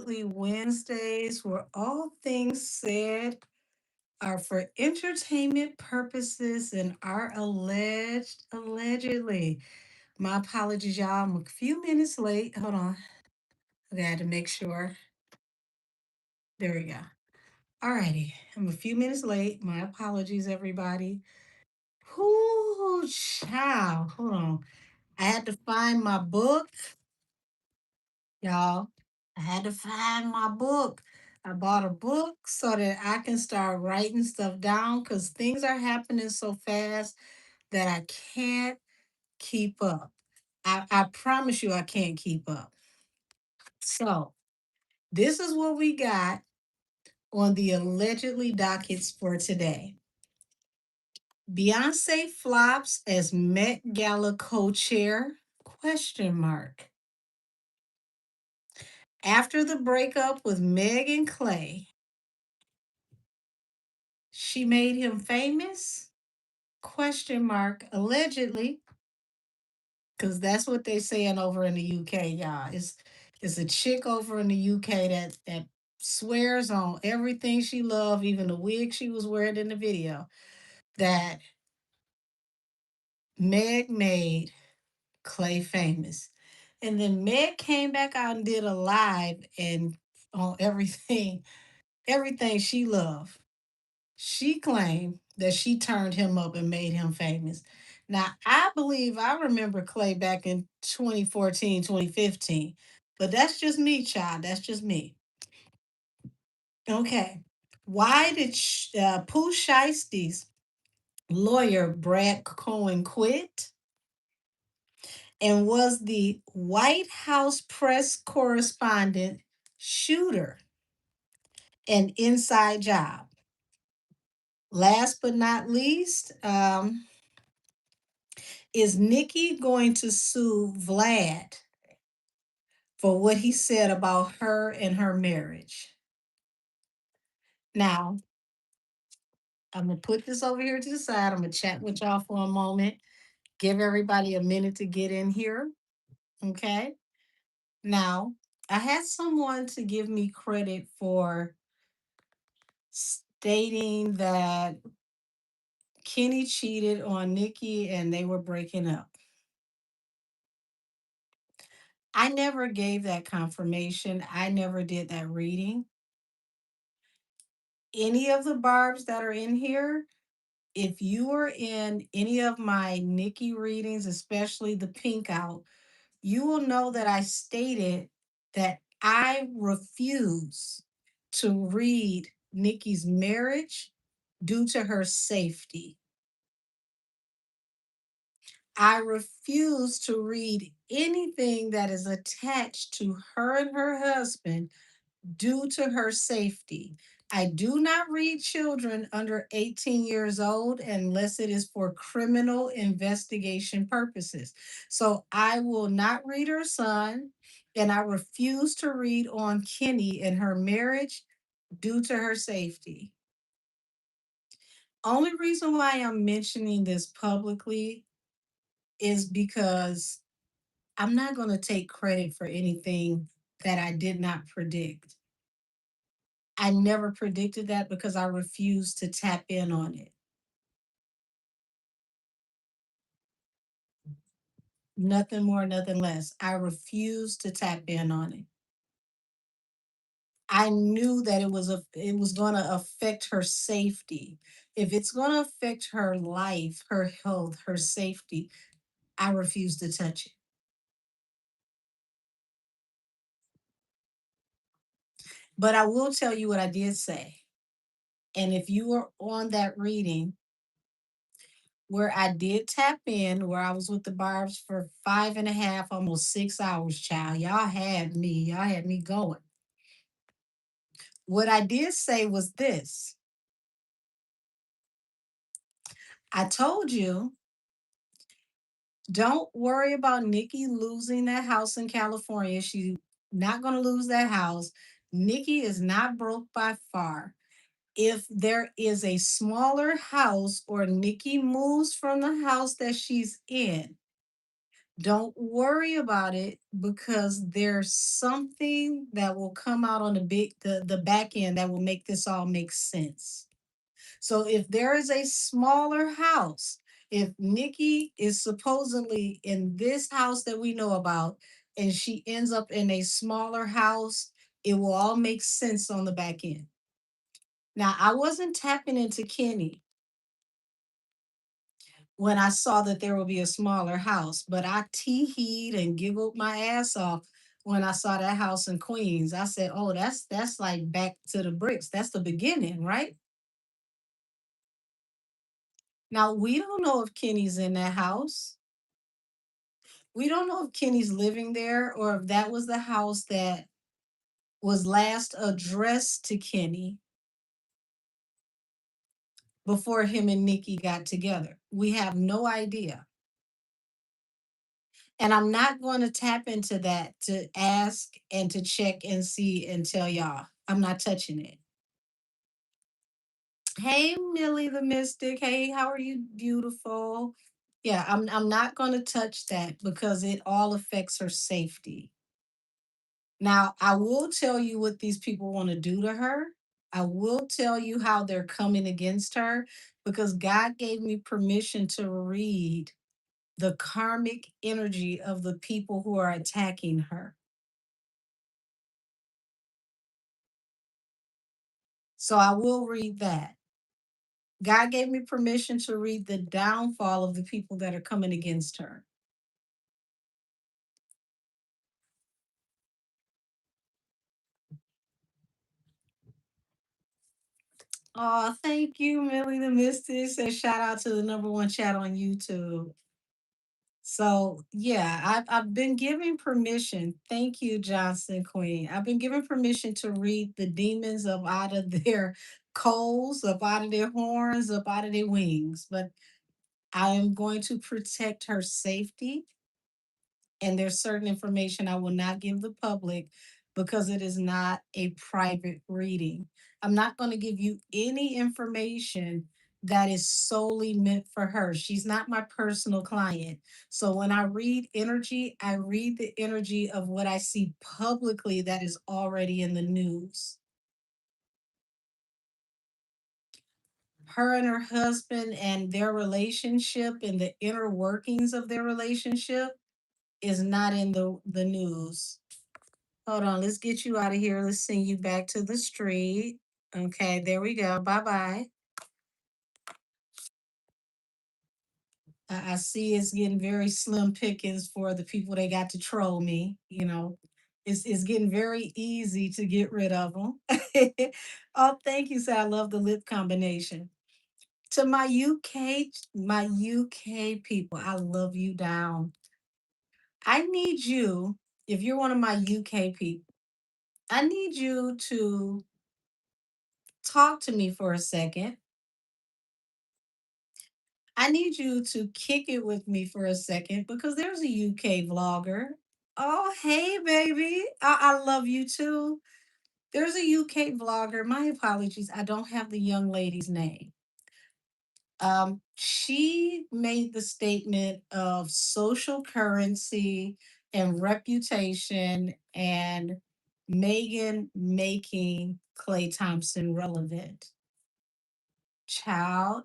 Absolutely Wednesdays, where all things said are for entertainment purposes and are allegedly. My apologies, y'all. I'm a few minutes late. Hold on. I had to make sure. There we go. Alrighty. I'm a few minutes late. My apologies, everybody. Whoo, child. Hold on. I had to find my book. Y'all, I had to find my book. I bought a book so that I can start writing stuff down because things are happening so fast that I can't keep up. I promise you I can't keep up. So, this is what we got on the allegedly dockets for today. Beyonce flops as Met Gala co-chair? Question mark. After the breakup with Meg and Klay, she made him famous? Question mark. Allegedly, because that's what they saying over in the UK, y'all. It's a chick over in the UK that swears on everything she loved, even the wig she was wearing in the video, that Meg made Klay famous. And then Meg came back out and did a live and on everything she loved. She claimed that she turned him up and made him famous. Now, I believe I remember Clay back in 2014, 2015, but that's just me, child. That's just me. Okay. Why did Pooh Shisty's lawyer, Brad Cohen, quit? And was the White House press correspondent shooter an inside job? Last but not least, is Nikki going to sue Vlad for what he said about her and her marriage? Now, I'm going to put this over here to the side. I'm going to chat with y'all for a moment, give everybody a minute to get in here. Okay. Now, I had someone to give me credit for stating that Kenny cheated on Nikki and they were breaking up. I never gave that confirmation. I never did that reading. Any of the barbs that are in here, if you were in any of my Nikki readings, especially the pink out, you will know that I stated that I refuse to read Nikki's marriage due to her safety. I refuse to read anything that is attached to her and her husband due to her safety. I do not read children under 18 years old unless it is for criminal investigation purposes. So I will not read her son, and I refuse to read on Kenny and her marriage due to her safety. Only reason why I'm mentioning this publicly is because I'm not going to take credit for anything that I did not predict. I never predicted that because I refused to tap in on it. Nothing more, nothing less. I refused to tap in on it. I knew that it was going to affect her safety. If it's going to affect her life, her health, her safety, I refuse to touch it. But I will tell you what I did say. And if you were on that reading, where I did tap in, where I was with the Barbs for 5.5, almost 6 hours, child. Y'all had me going. What I did say was this. I told you, don't worry about Nikki losing that house in California. She's not going to lose that house. Nikki is not broke by far. If there is a smaller house or Nikki moves from the house that she's in, Don't worry about it because there's something that will come out on the back end that will make this all make sense. So if there is a smaller house, if Nikki is supposedly in this house that we know about and she ends up in a smaller house, it will all make sense on the back end. Now, I wasn't tapping into Kenny when I saw that there would be a smaller house, but I tee-heed and giggled my ass off when I saw that house in Queens. I said, "Oh, that's like back to the bricks. That's the beginning, right?" Now we don't know if Kenny's in that house. We don't know if Kenny's living there or if that was the house that was last addressed to Kenny before him and Nikki got together. We have no idea. And I'm not going to tap into that to ask and to check and see and tell y'all. I'm not touching it. Hey, Millie the Mystic. Hey, how are you, beautiful? Yeah, I'm not going to touch that because it all affects her safety. Now, I will tell you what these people want to do to her. I will tell you how they're coming against her because God gave me permission to read the karmic energy of the people who are attacking her. So I will read that. God gave me permission to read the downfall of the people that are coming against her. Oh, thank you, Millie the Mystic. And shout out to the number one chat on YouTube. So yeah, I've been given permission. Thank you, Johnson Queen. I've been given permission to read the demons up out of their coals, up out of their horns, up out of their wings. But I am going to protect her safety. And there's certain information I will not give the public because it is not a private reading. I'm not going to give you any information that is solely meant for her. She's not my personal client. So when I read energy, I read the energy of what I see publicly that is already in the news. Her and her husband and their relationship and the inner workings of their relationship is not in the news. Hold on, let's get you out of here. Let's send you back to the street. Okay, there we go. Bye bye. I see it's getting very slim pickings for the people that got to troll me. It's getting very easy to get rid of them. Oh, thank you. Sir. I love the lip combination. To my UK people, I love you down. I need you, if you're one of my UK people, I need you to talk to me for a second. I need you to kick it with me for a second because there's a UK vlogger. Oh, hey, baby. I love you too. There's a UK vlogger. My apologies. I don't have the young lady's name. She made the statement of social currency and reputation and Megan making Clay Thompson relevant. Child,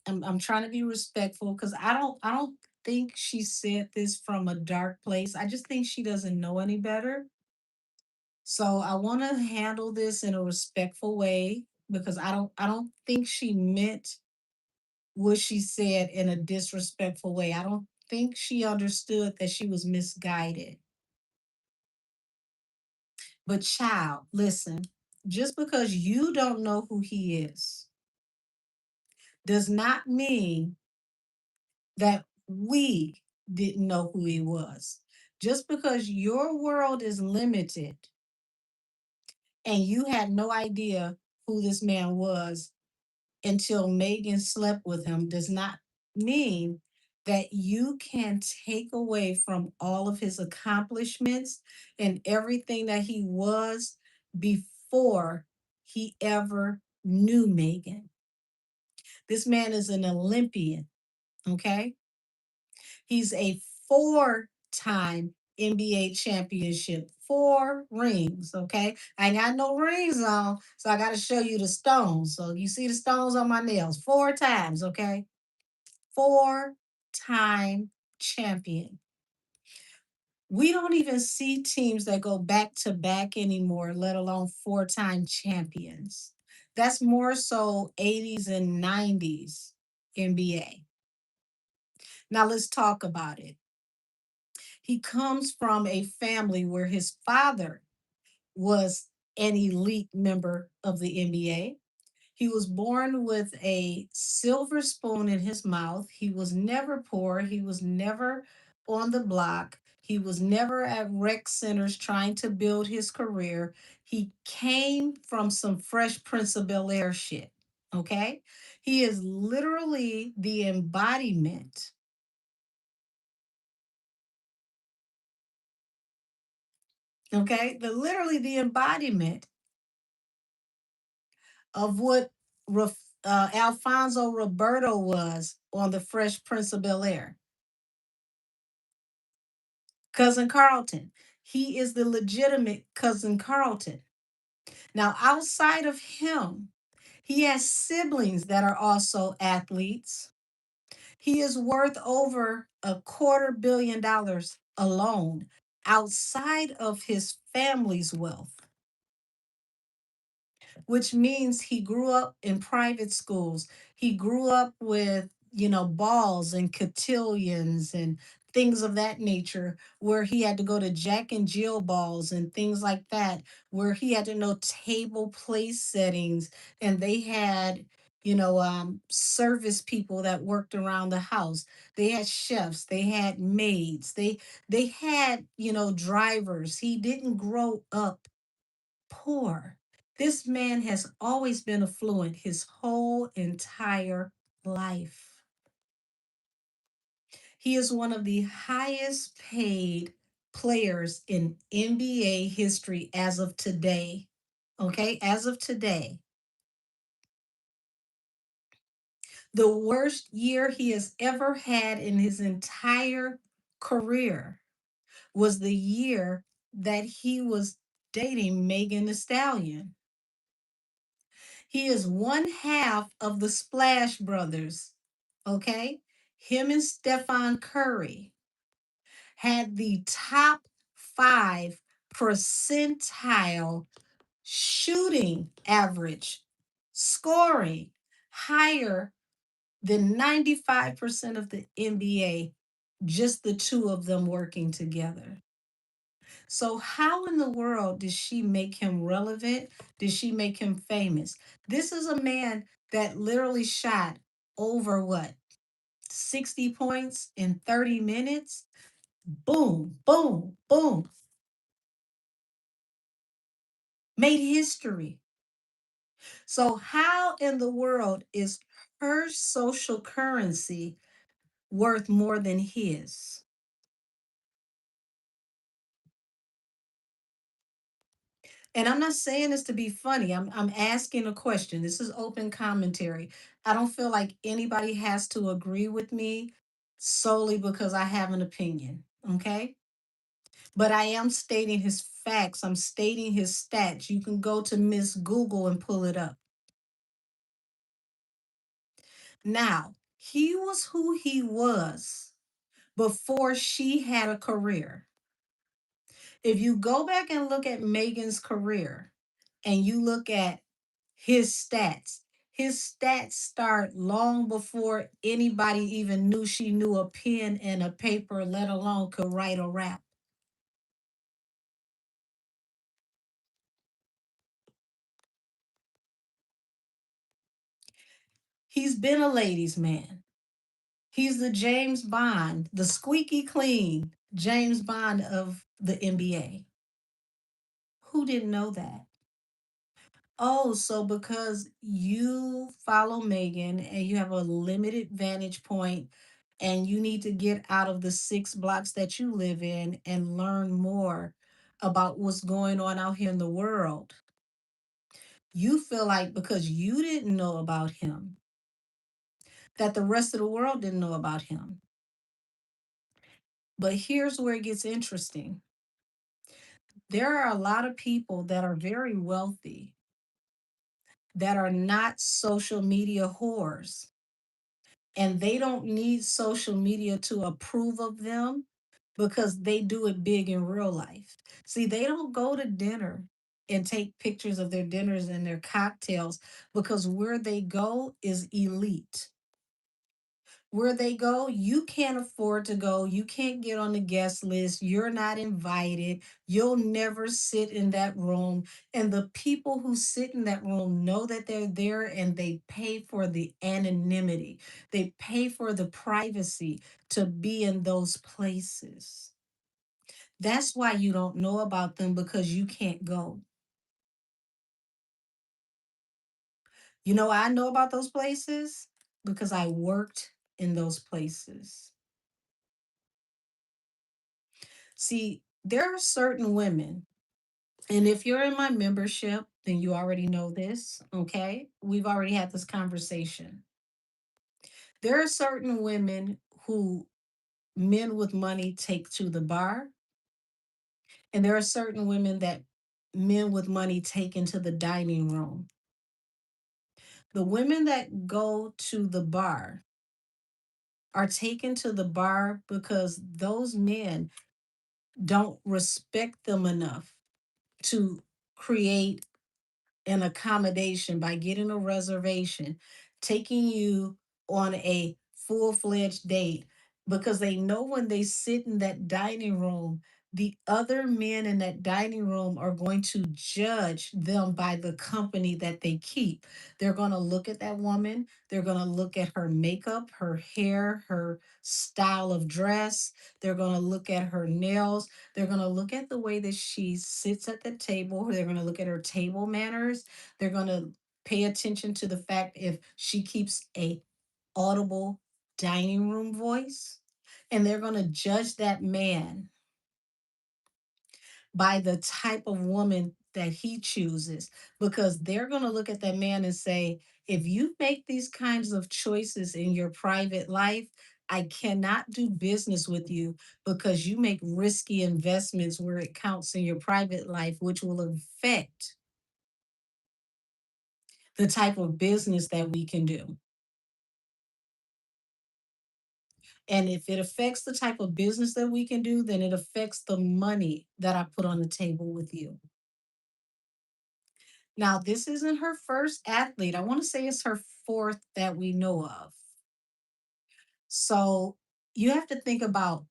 I'm trying to be respectful because I don't think she said this from a dark place. I just think she doesn't know any better. So I want to handle this in a respectful way because I don't think she meant what she said in a disrespectful way. I don't think she understood that she was misguided. But child, listen, just because you don't know who he is does not mean that we didn't know who he was. Just because your world is limited and you had no idea who this man was until Megan slept with him does not mean that you can take away from all of his accomplishments and everything that he was before he ever knew Megan. This man is an Olympian, okay? He's a four-time NBA championship, four rings. Okay. I ain't got no rings on, so I got to show you the stones. So you see the stones on my nails, four times. Okay. Four-time champion. We don't even see teams that go back to back anymore, let alone four-time champions. That's more so 80s and 90s NBA. Now let's talk about it. He comes from a family where his father was an elite member of the NBA. He was born with a silver spoon in his mouth. He was never poor. He was never on the block. He was never at rec centers trying to build his career. He came from some Fresh Prince of Bel Air shit. Okay. He is literally the embodiment, okay? Literally the embodiment of what Alfonso Roberto was on the Fresh Prince of Bel Air. Cousin Carlton. He is the legitimate cousin Carlton. Now, outside of him, he has siblings that are also athletes. He is worth over $250 million alone outside of his family's wealth, which means he grew up in private schools. He grew up with, balls and cotillions and things of that nature, where he had to go to Jack and Jill balls and things like that, where he had to know table place settings, and they had, service people that worked around the house. They had chefs, they had maids, they had, drivers. He didn't grow up poor. This man has always been affluent his whole entire life. He is one of the highest paid players in NBA history as of today. Okay, as of today. The worst year he has ever had in his entire career was the year that he was dating Megan Thee Stallion. He is one half of the Splash Brothers. Okay. Him and Stephen Curry had the top 5 percentile shooting average, scoring higher than 95% of the NBA, just the two of them working together. So, how in the world did she make him relevant? Did she make him famous? This is a man that literally shot over what, 60 points in 30 minutes? Boom, boom, boom. Made history. So, how in the world is her social currency worth more than his? And I'm not saying this to be funny. I'm asking a question. This is open commentary. I don't feel like anybody has to agree with me solely because I have an opinion. Okay. But I am stating his facts. I'm stating his stats. You can go to Miss Google and pull it up. Now, he was who he was before she had a career. If you go back and look at Megan's career and you look at his stats start long before anybody even knew she knew a pen and a paper, let alone could write a rap. He's been a ladies' man. He's the James Bond, the squeaky clean James Bond of the NBA. Who didn't know that? Oh, so because you follow Megan and you have a limited vantage point and you need to get out of the 6 blocks that you live in and learn more about what's going on out here in the world, you feel like because you didn't know about him, that the rest of the world didn't know about him. But here's where it gets interesting. There are a lot of people that are very wealthy that are not social media whores, and they don't need social media to approve of them because they do it big in real life. See, they don't go to dinner and take pictures of their dinners and their cocktails because where they go is elite. Where they go, you can't afford to go. You can't get on the guest list. You're not invited. You'll never sit in that room. And the people who sit in that room know that they're there and they pay for the anonymity, they pay for the privacy to be in those places. That's why you don't know about them because you can't go. You know, I know about those places because I worked in those places. See, there are certain women, and if you're in my membership, then you already know this, okay? We've already had this conversation. There are certain women who men with money take to the bar, and there are certain women that men with money take into the dining room. The women that go to the bar are taken to the bar because those men don't respect them enough to create an accommodation by getting a reservation, taking you on a full fledged date because they know when they sit in that dining room, the other men in that dining room are going to judge them by the company that they keep. They're going to look at that woman, they're going to look at her makeup, her hair, her style of dress, they're going to look at her nails, they're going to look at the way that she sits at the table. They're going to look at her table manners. They're going to pay attention to the fact if she keeps a audible dining room voice. And they're going to judge that man by the type of woman that he chooses because they're going to look at that man and say, if you make these kinds of choices in your private life, I cannot do business with you because you make risky investments where it counts in your private life, which will affect the type of business that we can do. And if it affects the type of business that we can do, then it affects the money that I put on the table with you. Now, this isn't her first athlete. I want to say it's her fourth that we know of. So you have to think about,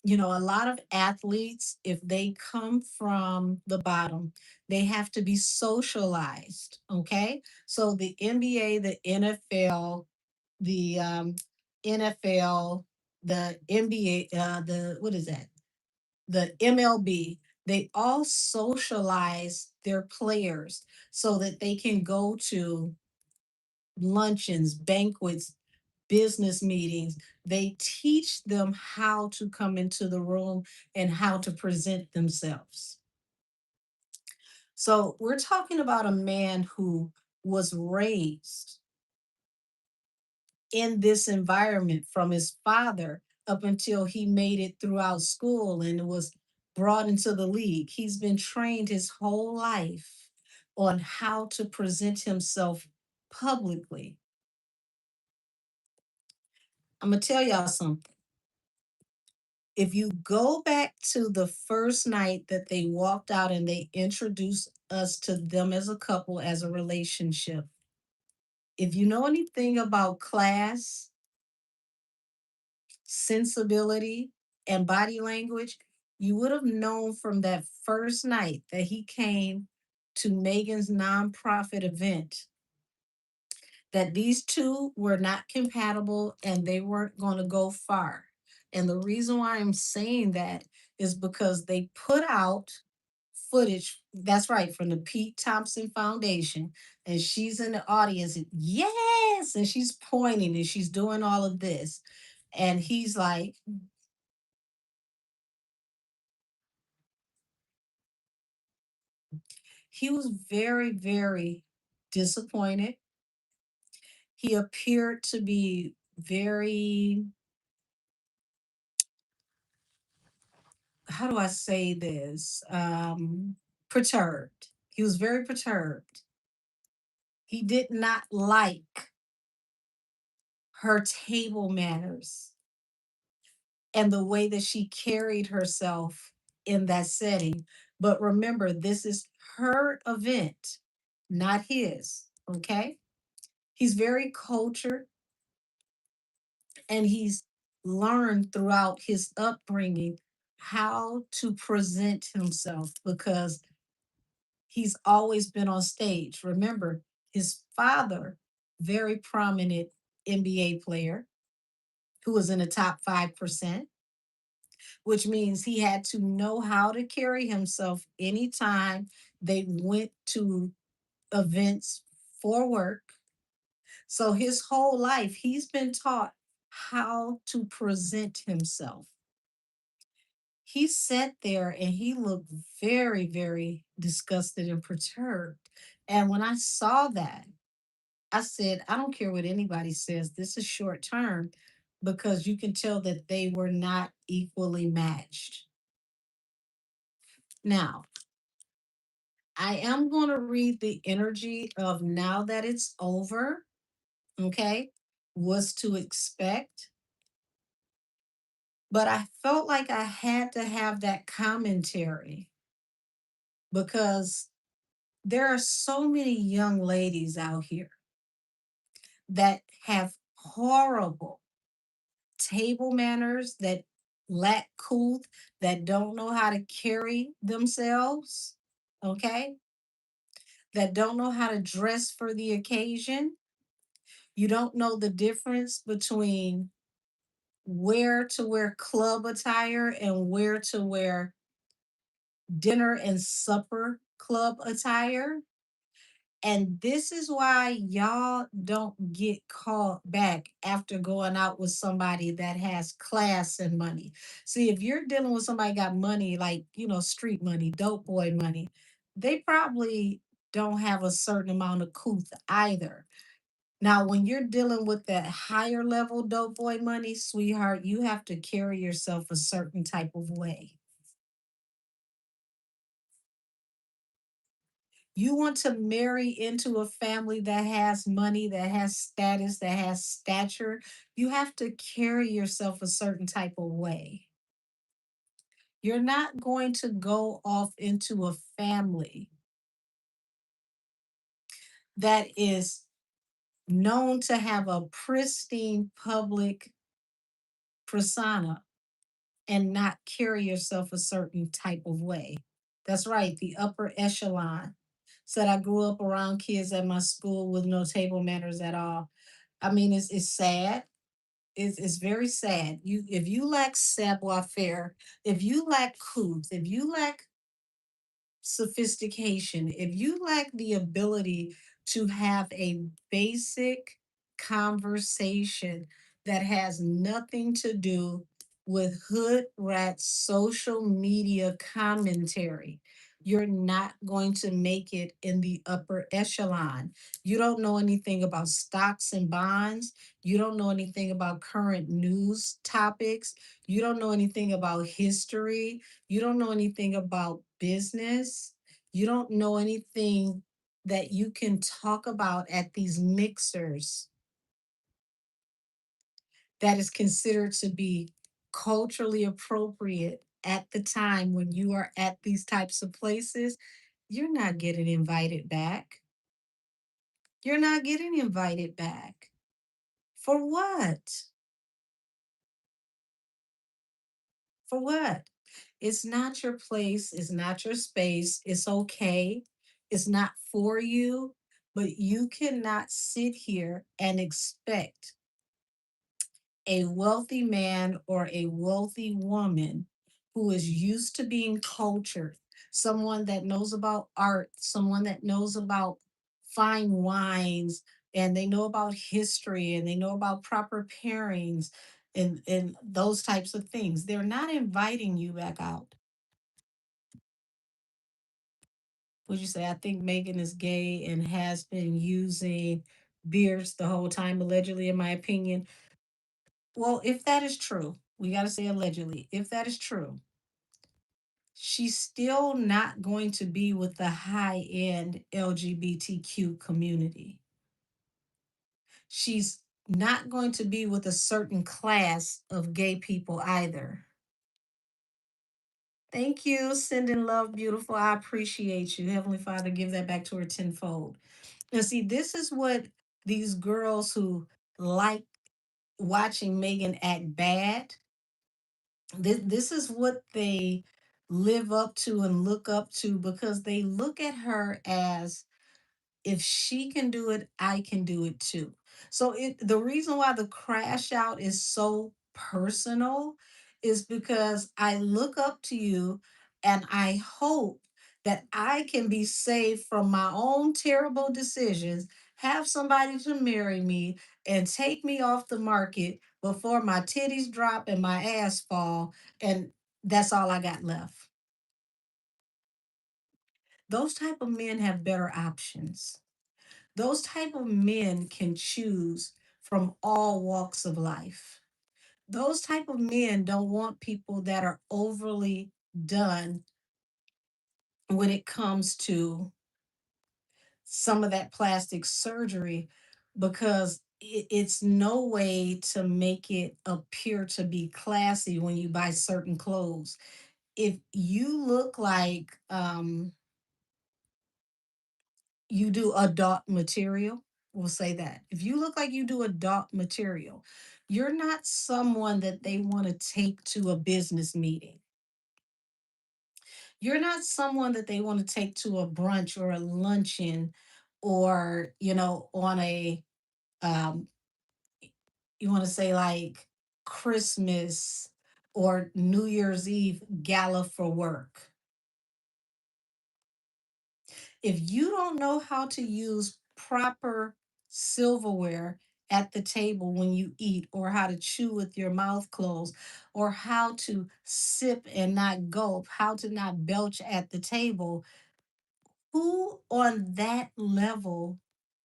a lot of athletes, if they come from the bottom, they have to be socialized. Okay. So the NBA, the NFL, the NFL, the NBA, what is that? The MLB, they all socialize their players so that they can go to luncheons, banquets, business meetings. They teach them how to come into the room and how to present themselves. So we're talking about a man who was raised in this environment from his father up until he made it throughout school and was brought into the league. He's been trained his whole life on how to present himself publicly. I'm going to tell y'all something. If you go back to the first night that they walked out and they introduced us to them as a couple, as a relationship, if you know anything about class, sensibility, and body language, you would have known from that first night that he came to Megan's nonprofit event that these two were not compatible and they weren't going to go far. And the reason why I'm saying that is because they put out footage, that's right, from the Pete Thompson Foundation. And she's in the audience, and yes, and she's pointing and she's doing all of this. And he's like, he was very, very disappointed. He appeared to be very how do I say this? Perturbed. He was very perturbed. He did not like her table manners and the way that she carried herself in that setting. But remember, this is her event, not his. Okay. He's very cultured and he's learned throughout his upbringing how to present himself because he's always been on stage. Remember, his father, very prominent NBA player who was in the top 5%, which means he had to know how to carry himself anytime they went to events for work. So his whole life, he's been taught how to present himself. He sat there and he looked very, very disgusted and perturbed. And when I saw that, I said, I don't care what anybody says, this is short term because you can tell that they were not equally matched. Now, I am going to read the energy of now that it's over, okay? Was to expect, but I felt like I had to have that commentary because there are so many young ladies out here that have horrible table manners, that lack couth, that don't know how to carry themselves, okay? That don't know how to dress for the occasion. You don't know the difference between where to wear club attire and where to wear dinner and supper club attire. And this is why y'all don't get called back after going out with somebody that has class and money. See, if you're dealing with somebody got money, like, street money, dope boy money, they probably don't have a certain amount of couth either. Now, when you're dealing with that higher level dope boy money, sweetheart, you have to carry yourself a certain type of way. You want to marry into a family that has money, that has status, that has stature, you have to carry yourself a certain type of way. You're not going to go off into a family that is known to have a pristine public persona and not carry yourself a certain type of way. That's right, the upper echelon. Said I grew up around kids at my school with no table manners at all. I mean, it's sad. It's very sad. If you lack savoir faire, if you lack couth, if you lack sophistication, if you lack the ability to have a basic conversation that has nothing to do with hood rat social media commentary, you're not going to make it in the upper echelon. You don't know anything about stocks and bonds. You don't know anything about current news topics. You don't know anything about history. You don't know anything about business. You don't know anything that you can talk about at these mixers that is considered to be culturally appropriate at the time when you are at these types of places. You're not getting invited back. You're not getting invited back. For what? For what? It's not your place. It's not your space. It's okay. It's not for you. But you cannot sit here and expect a wealthy man or a wealthy woman who is used to being cultured, someone that knows about art, someone that knows about fine wines, and they know about history and they know about proper pairings and those types of things. They're not inviting you back out. Would you say? I think Megan is gay and has been using beards the whole time, allegedly, in my opinion. Well, if that is true, we got to say allegedly. If that is true, she's still not going to be with the high end LGBTQ community. She's not going to be with a certain class of gay people either. Thank you. Sending love, beautiful. I appreciate you. Heavenly Father, give that back to her tenfold. Now, see, this is what these girls who like watching Megan act bad, this is what they live up to and look up to because they look at her as, if she can do it, I can do it too. So the reason why the crash out is so personal is because I look up to you and I hope that I can be saved from my own terrible decisions, have somebody to marry me and take me off the market before my titties drop and my ass fall, and that's all I got left. Those type of men have better options. Those type of men can choose from all walks of life. Those type of men don't want people that are overly done when it comes to some of that plastic surgery, because it's no way to make it appear to be classy when you buy certain clothes. If you look like you do adult material, we'll say that. If you look like you do adult material, you're not someone that they want to take to a business meeting. You're not someone that they want to take to a brunch or a luncheon, or, on a, um, you want to say like Christmas or New Year's Eve gala for work. If you don't know how to use proper silverware at the table when you eat, or how to chew with your mouth closed, or how to sip and not gulp, how to not belch at the table, who on that level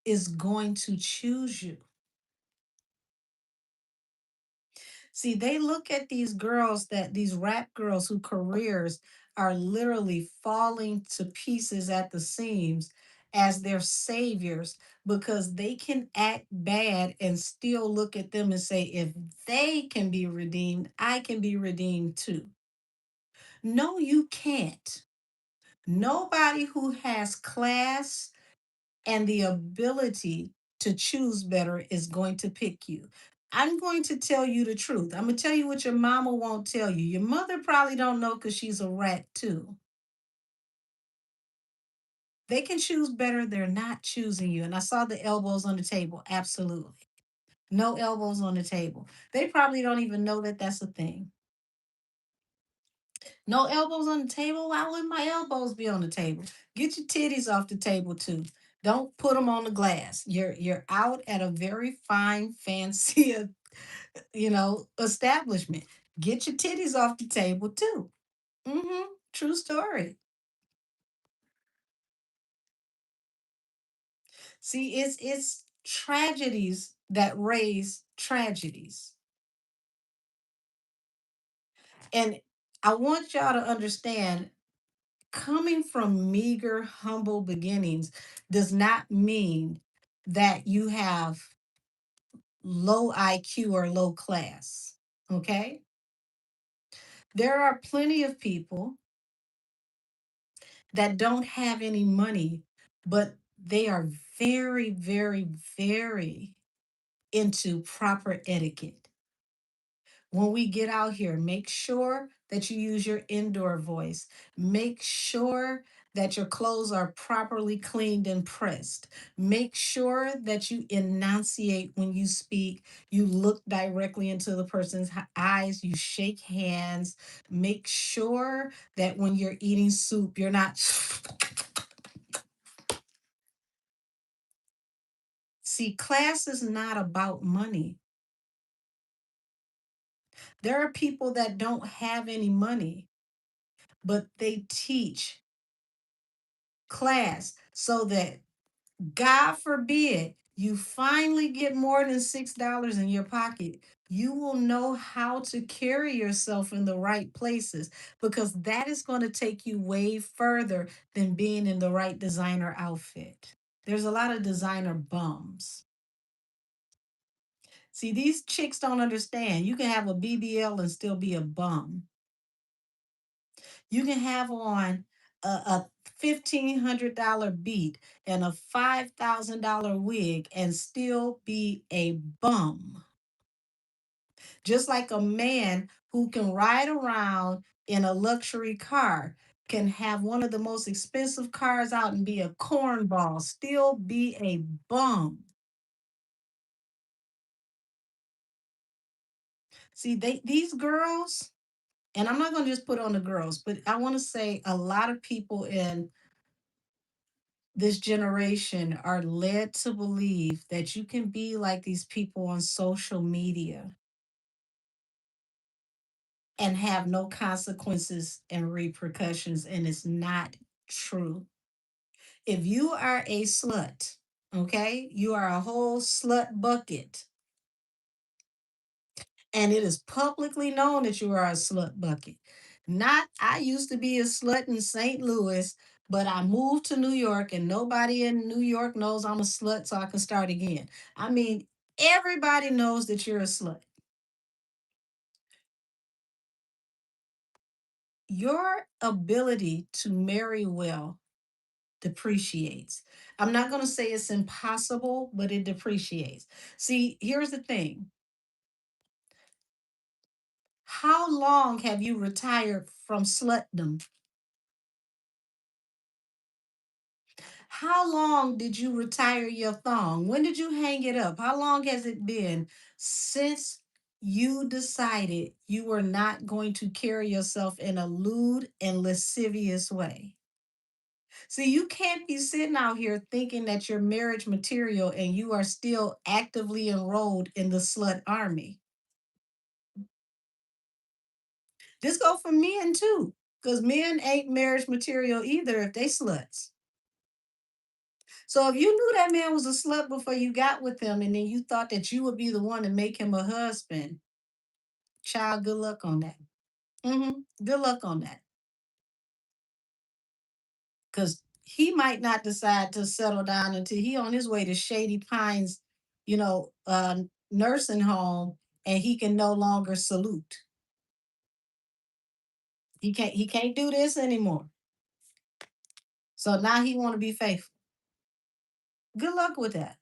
is going to choose you? See, they look at these girls, that these rap girls whose careers are literally falling to pieces at the seams, as their saviors, because they can act bad and still look at them and say, if they can be redeemed, I can be redeemed too. No, you can't. Nobody who has class and the ability to choose better is going to pick you. I'm going to tell you the truth. I'm going to tell you what your mama won't tell you. Your mother probably don't know because she's a rat too. They can choose better. They're not choosing you. And I saw the elbows on the table. Absolutely. No elbows on the table. They probably don't even know that that's a thing. No elbows on the table. Why wouldn't my elbows be on the table? Get your titties off the table too. Don't put them on the glass. You're out at a very fine, fancy, establishment. Get your titties off the table too. True story. See, it's tragedies that raise tragedies. And I want y'all to understand, coming from meager, humble beginnings does not mean that you have low IQ or low class. Okay? There are plenty of people that don't have any money, but they are very, very, very into proper etiquette. When we get out here, make sure that you use your indoor voice. Make sure that your clothes are properly cleaned and pressed. Make sure that you enunciate when you speak. You look directly into the person's eyes. You shake hands. Make sure that when you're eating soup, you're not. See, class is not about money. There are people that don't have any money, but they teach class so that, God forbid, you finally get more than $6 in your pocket. You will know how to carry yourself in the right places because that is going to take you way further than being in the right designer outfit. There's a lot of designer bums. See, these chicks don't understand. You can have a BBL and still be a bum. You can have on a $1,500 beat and a $5,000 wig and still be a bum. Just like a man who can ride around in a luxury car can have one of the most expensive cars out and be a cornball, still be a bum. See, these girls, and I'm not going to just put on the girls, but I want to say a lot of people in this generation are led to believe that you can be like these people on social media and have no consequences and repercussions, and it's not true. If you are a slut, okay, you are a whole slut bucket, and it is publicly known that you are a slut bucket. Not, I used to be a slut in St. Louis, but I moved to New York, and nobody in New York knows I'm a slut, so I can start again. I mean, everybody knows that you're a slut. Your ability to marry well depreciates. I'm not going to say it's impossible, but it depreciates. See, here's the thing. How long have you retired from slutdom? How long did you retire your thong? When did you hang it up? How long has it been since you decided you were not going to carry yourself in a lewd and lascivious way? See, you can't be sitting out here thinking that you're marriage material and you are still actively enrolled in the slut army. This go for men too, because men ain't marriage material either if they sluts. So if you knew that man was a slut before you got with him, and then you thought that you would be the one to make him a husband, child, good luck on that. Good luck on that, because he might not decide to settle down until he on his way to Shady Pines, nursing home, and he can no longer salute. He can't do this anymore. So now he want to be faithful. Good luck with that.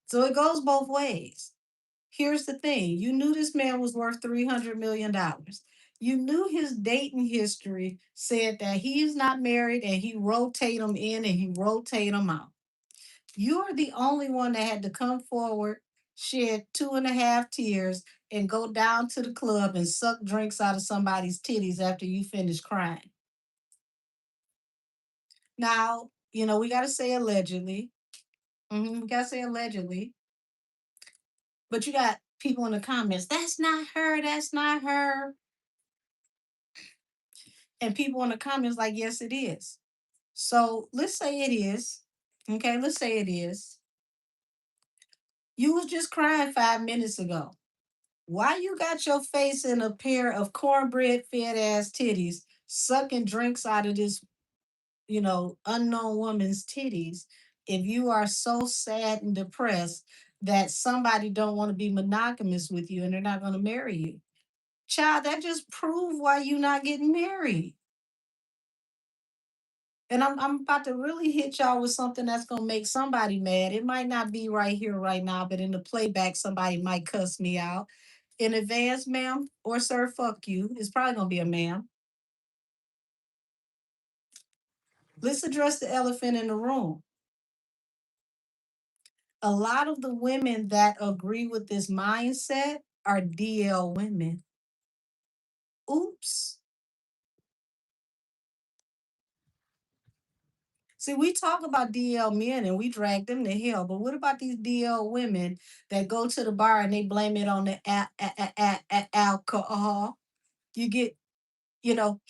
So it goes both ways. Here's the thing, you knew this man was worth $300 million. You knew his dating history said that he's not married and he rotate them in and he rotate them out. You're the only one that had to come forward, shed 2.5 tears, and go down to the club and suck drinks out of somebody's titties after you finish crying. Now, we got to say allegedly. We got to say allegedly. But you got people in the comments, that's not her, that's not her. And people in the comments like, yes, it is. So let's say it is. Okay, let's say it is. You was just crying 5 minutes ago. Why you got your face in a pair of cornbread fed ass titties, sucking drinks out of this, unknown woman's titties, if you are so sad and depressed that somebody don't want to be monogamous with you and they're not going to marry you? Child, that just proved why you not getting married. And I'm about to really hit y'all with something that's gonna make somebody mad. It might not be right here, right now, but in the playback, somebody might cuss me out. In advance, ma'am or sir, fuck you. It's probably gonna be a ma'am. Let's address the elephant in the room. A lot of the women that agree with this mindset are DL women. Oops. See, we talk about DL men and we drag them to hell, but what about these DL women that go to the bar and they blame it on the alcohol? You get,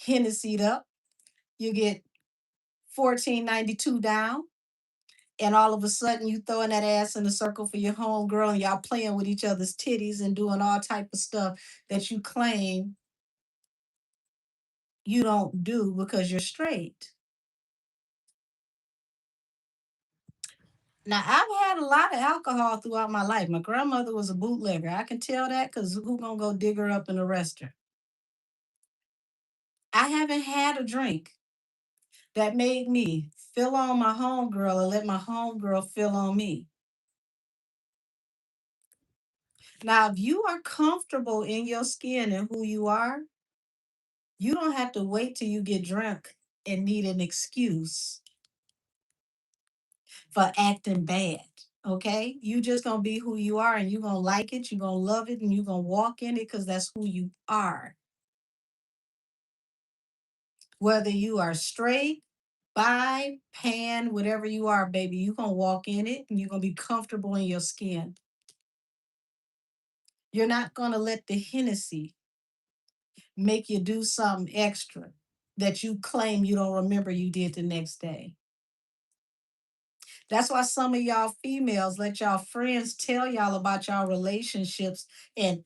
Hennessy up, you get 14.92 down, and all of a sudden you throwing that ass in a circle for your homegirl and y'all playing with each other's titties and doing all type of stuff that you claim you don't do because you're straight. Now I've had a lot of alcohol throughout my life. My grandmother was a bootlegger. I can tell that because who gonna go dig her up and arrest her? I haven't had a drink that made me feel on my homegirl and let my homegirl feel on me. Now, if you are comfortable in your skin and who you are, you don't have to wait till you get drunk and need an excuse for acting bad. Okay? You just gonna be who you are and you're gonna like it, you're gonna love it, and you're gonna walk in it because that's who you are. Whether you are straight, bi, pan, whatever you are, baby, you're gonna walk in it and you're gonna be comfortable in your skin. You're not gonna let the Hennessy make you do something extra that you claim you don't remember you did the next day. That's why some of y'all females let y'all friends tell y'all about y'all relationships and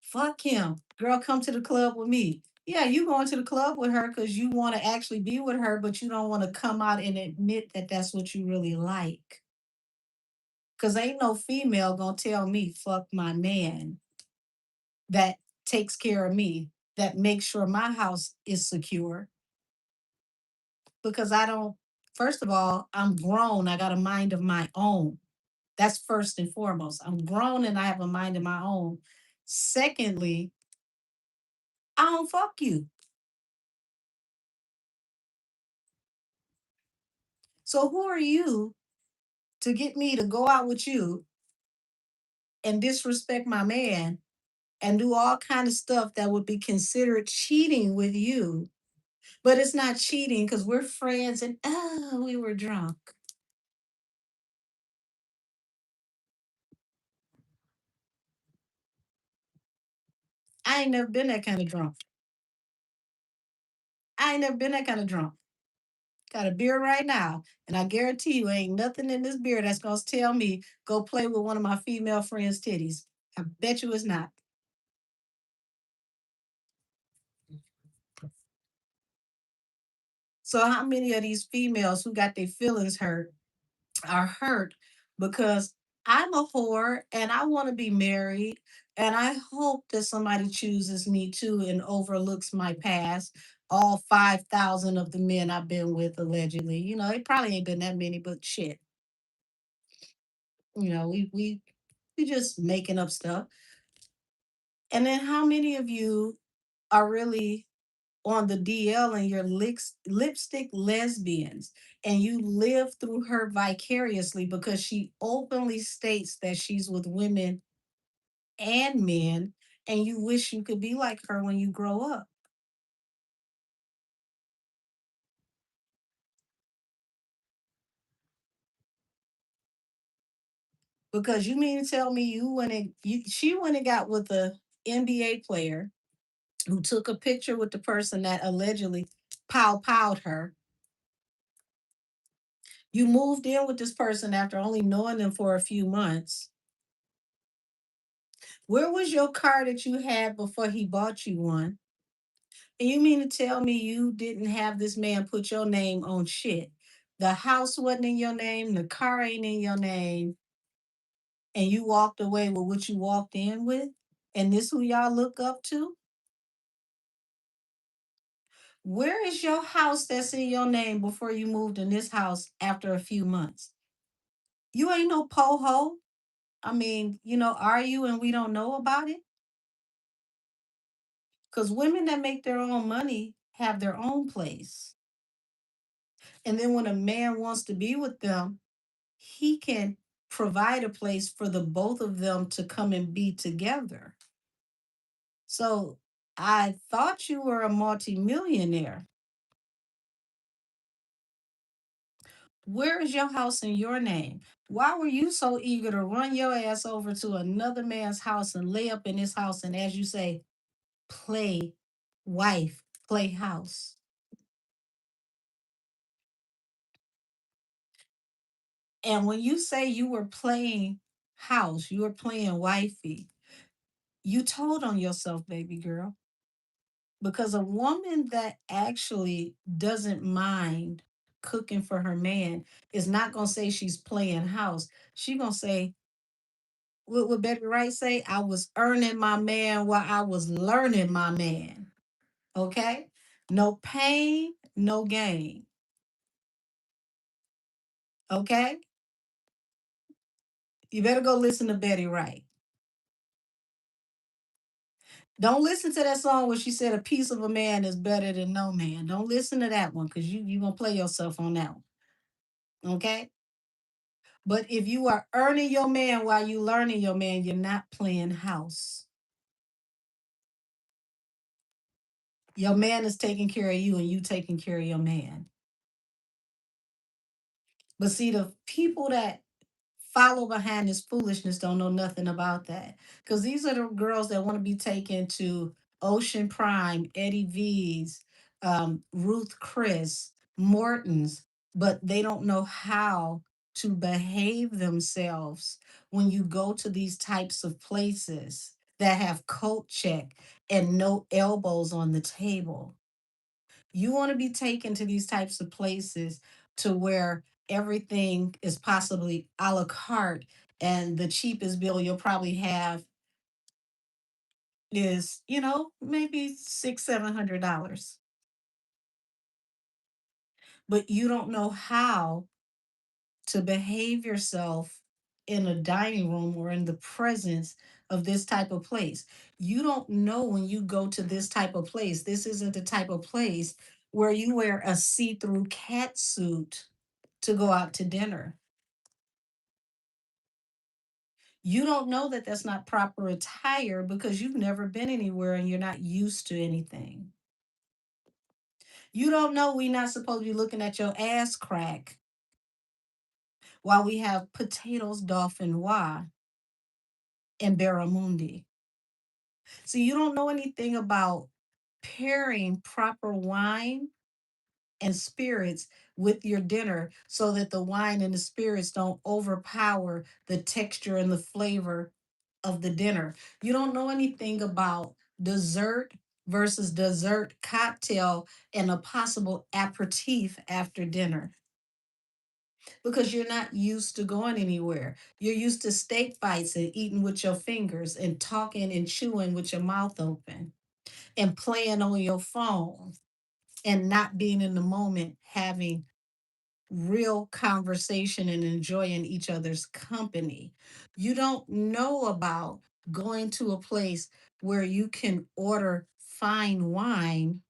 fuck him. Girl, come to the club with me. Yeah, you going to the club with her because you want to actually be with her, but you don't want to come out and admit that that's what you really like. Because ain't no female gonna tell me fuck my man that takes care of me, that makes sure my house is secure. Because I don't, first of all, I'm grown. I got a mind of my own. That's first and foremost. I'm grown and I have a mind of my own. Secondly, I don't fuck you. So who are you to get me to go out with you and disrespect my man and do all kind of stuff that would be considered cheating with you? But it's not cheating because we're friends and oh, we were drunk. I ain't never been that kind of drunk. I ain't never been that kind of drunk. Got a beer right now, and I guarantee you ain't nothing in this beer that's gonna tell me go play with one of my female friends' titties. I bet you it's not. So how many of these females who got their feelings hurt are hurt because I'm a whore and I want to be married and I hope that somebody chooses me too and overlooks my past. All 5,000 of the men I've been with allegedly. You know, it probably ain't been that many, but shit. You know, we just making up stuff. And then how many of you are really on the DL and you're lipstick lesbians and you live through her vicariously because she openly states that she's with women and men and you wish you could be like her when you grow up? Because you mean to tell me you went and she went and got with a NBA player who took a picture with the person that allegedly powed her. You moved in with this person after only knowing them for a few months. Where was your car that you had before he bought you one? And you mean to tell me you didn't have this man put your name on shit? The house wasn't in your name, the car ain't in your name, and you walked away with what you walked in with? And this who y'all look up to? Where is your house that's in your name before you moved in this house after a few months? You ain't no poho. I mean, are you and we don't know about it? Because women that make their own money have their own place. And then when a man wants to be with them, he can provide a place for the both of them to come and be together. So I thought you were a multimillionaire. Where is your house in your name? Why were you so eager to run your ass over to another man's house and lay up in his house and, as you say, play wife, play house? And when you say you were playing house, you were playing wifey, you told on yourself, baby girl. Because a woman that actually doesn't mind cooking for her man is not gonna say she's playing house. She gonna say, what would Betty Wright say? I was earning my man while I was learning my man. Okay? No pain, no gain. Okay? You better go listen to Betty Wright. Don't listen to that song where she said a piece of a man is better than no man. Don't listen to that one because you gonna play yourself on that one. Okay? But if you are earning your man while you learning your man, you're not playing house. Your man is taking care of you and you taking care of your man. But see, the people that follow behind this foolishness don't know nothing about that. Because these are the girls that want to be taken to Ocean Prime, Eddie V's, Ruth Chris, Morton's, but they don't know how to behave themselves when you go to these types of places that have coat check and no elbows on the table. You want to be taken to these types of places to where everything is possibly a la carte, and the cheapest bill you'll probably have is, maybe $600-700. But you don't know how to behave yourself in a dining room or in the presence of this type of place. You don't know when you go to this type of place. This isn't the type of place where you wear a see-through cat suit to go out to dinner. You don't know that that's not proper attire because you've never been anywhere and you're not used to anything. You don't know we're not supposed to be looking at your ass crack while we have potatoes, dolphin, and barramundi. So you don't know anything about pairing proper wine and spirits with your dinner so that the wine and the spirits don't overpower the texture and the flavor of the dinner. You don't know anything about dessert versus dessert cocktail and a possible aperitif after dinner because you're not used to going anywhere. You're used to steak fights and eating with your fingers and talking and chewing with your mouth open and playing on your phone and not being in the moment, having real conversation and enjoying each other's company. You don't know about going to a place where you can order fine wine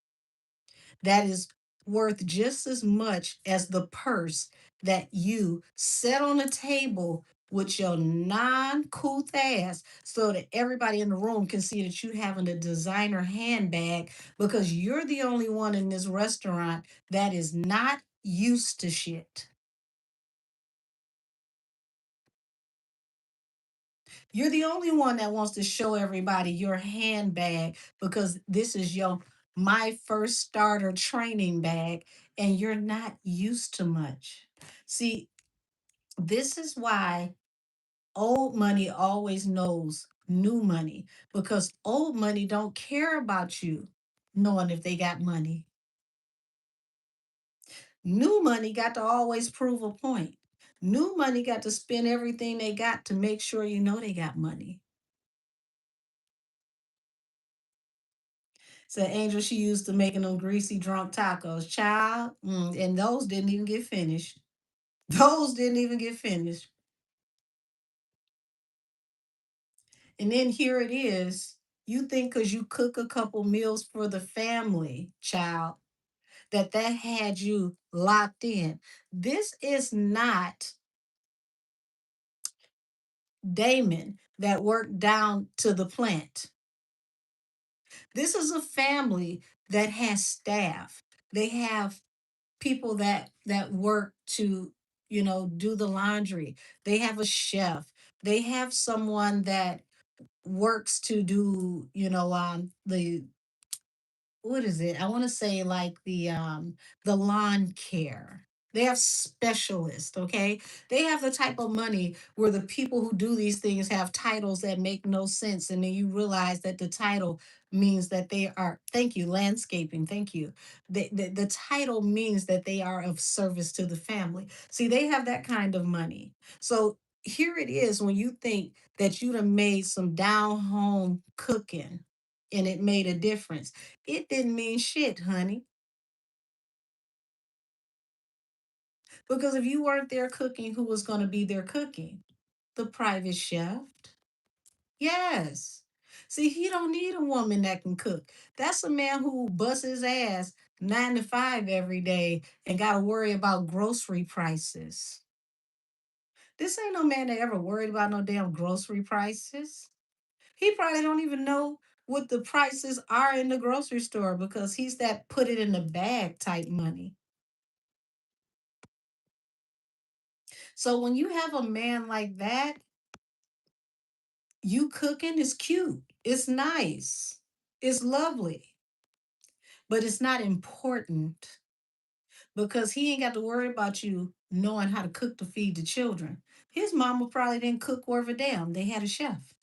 that is worth just as much as the purse that you set on a table with your non-couth ass so that everybody in the room can see that you having a designer handbag because you're the only one in this restaurant that is not used to shit. You're the only one that wants to show everybody your handbag because this is your my first starter training bag and you're not used to much. See, this is why old money always knows new money because old money don't care about you knowing if they got money. New money got to always prove a point. New money got to spend everything they got to make sure you know they got money. Said Angel she used to making them greasy drunk tacos. Child, and those didn't even get finished. Those didn't even get finished. And then here it is. You think because you cook a couple meals for the family, child, that had you locked in. This is not Damon that worked down to the plant. This is a family that has staff. They have people that work to do the laundry. They have a chef. They have someone that works to do the what is it, I want to say like the lawn care. They have specialists, okay? They have the type of money where the people who do these things have titles that make no sense. And then you realize that the title means that they are, thank you, landscaping, thank you. The title means that they are of service to the family. See, they have that kind of money. So here it is when you think that you'd have made some down home cooking and it made a difference. It didn't mean shit, honey. Because if you weren't there cooking, who was going to be there cooking? The private chef. Yes. See, he don't need a woman that can cook. That's a man who busts his ass 9 to 5 every day and got to worry about grocery prices. This ain't no man that ever worried about no damn grocery prices. He probably don't even know what the prices are in the grocery store because he's that put it in the bag type money. So when you have a man like that, you cooking is cute. It's nice. It's lovely. But it's not important because he ain't got to worry about you knowing how to cook to feed the children. His mama probably didn't cook worth a damn. They had a chef.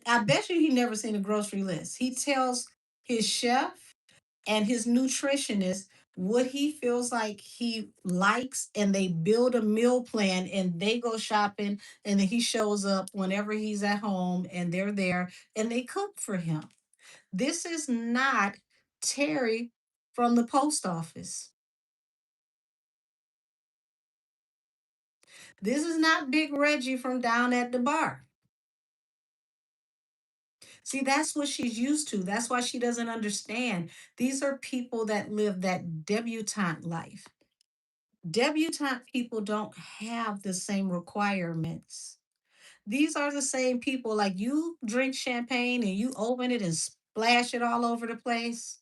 I bet you he never seen a grocery list. He tells his chef and his nutritionist what he feels like he likes, and they build a meal plan and they go shopping, and then he shows up whenever he's at home and they're there and they cook for him. This is not Terry from the post office. This is not Big Reggie from down at the bar. See, that's what she's used to. That's why she doesn't understand. These are people that live that debutante life. Debutante people don't have the same requirements. These are the same people like you drink champagne and you open it and splash it all over the place.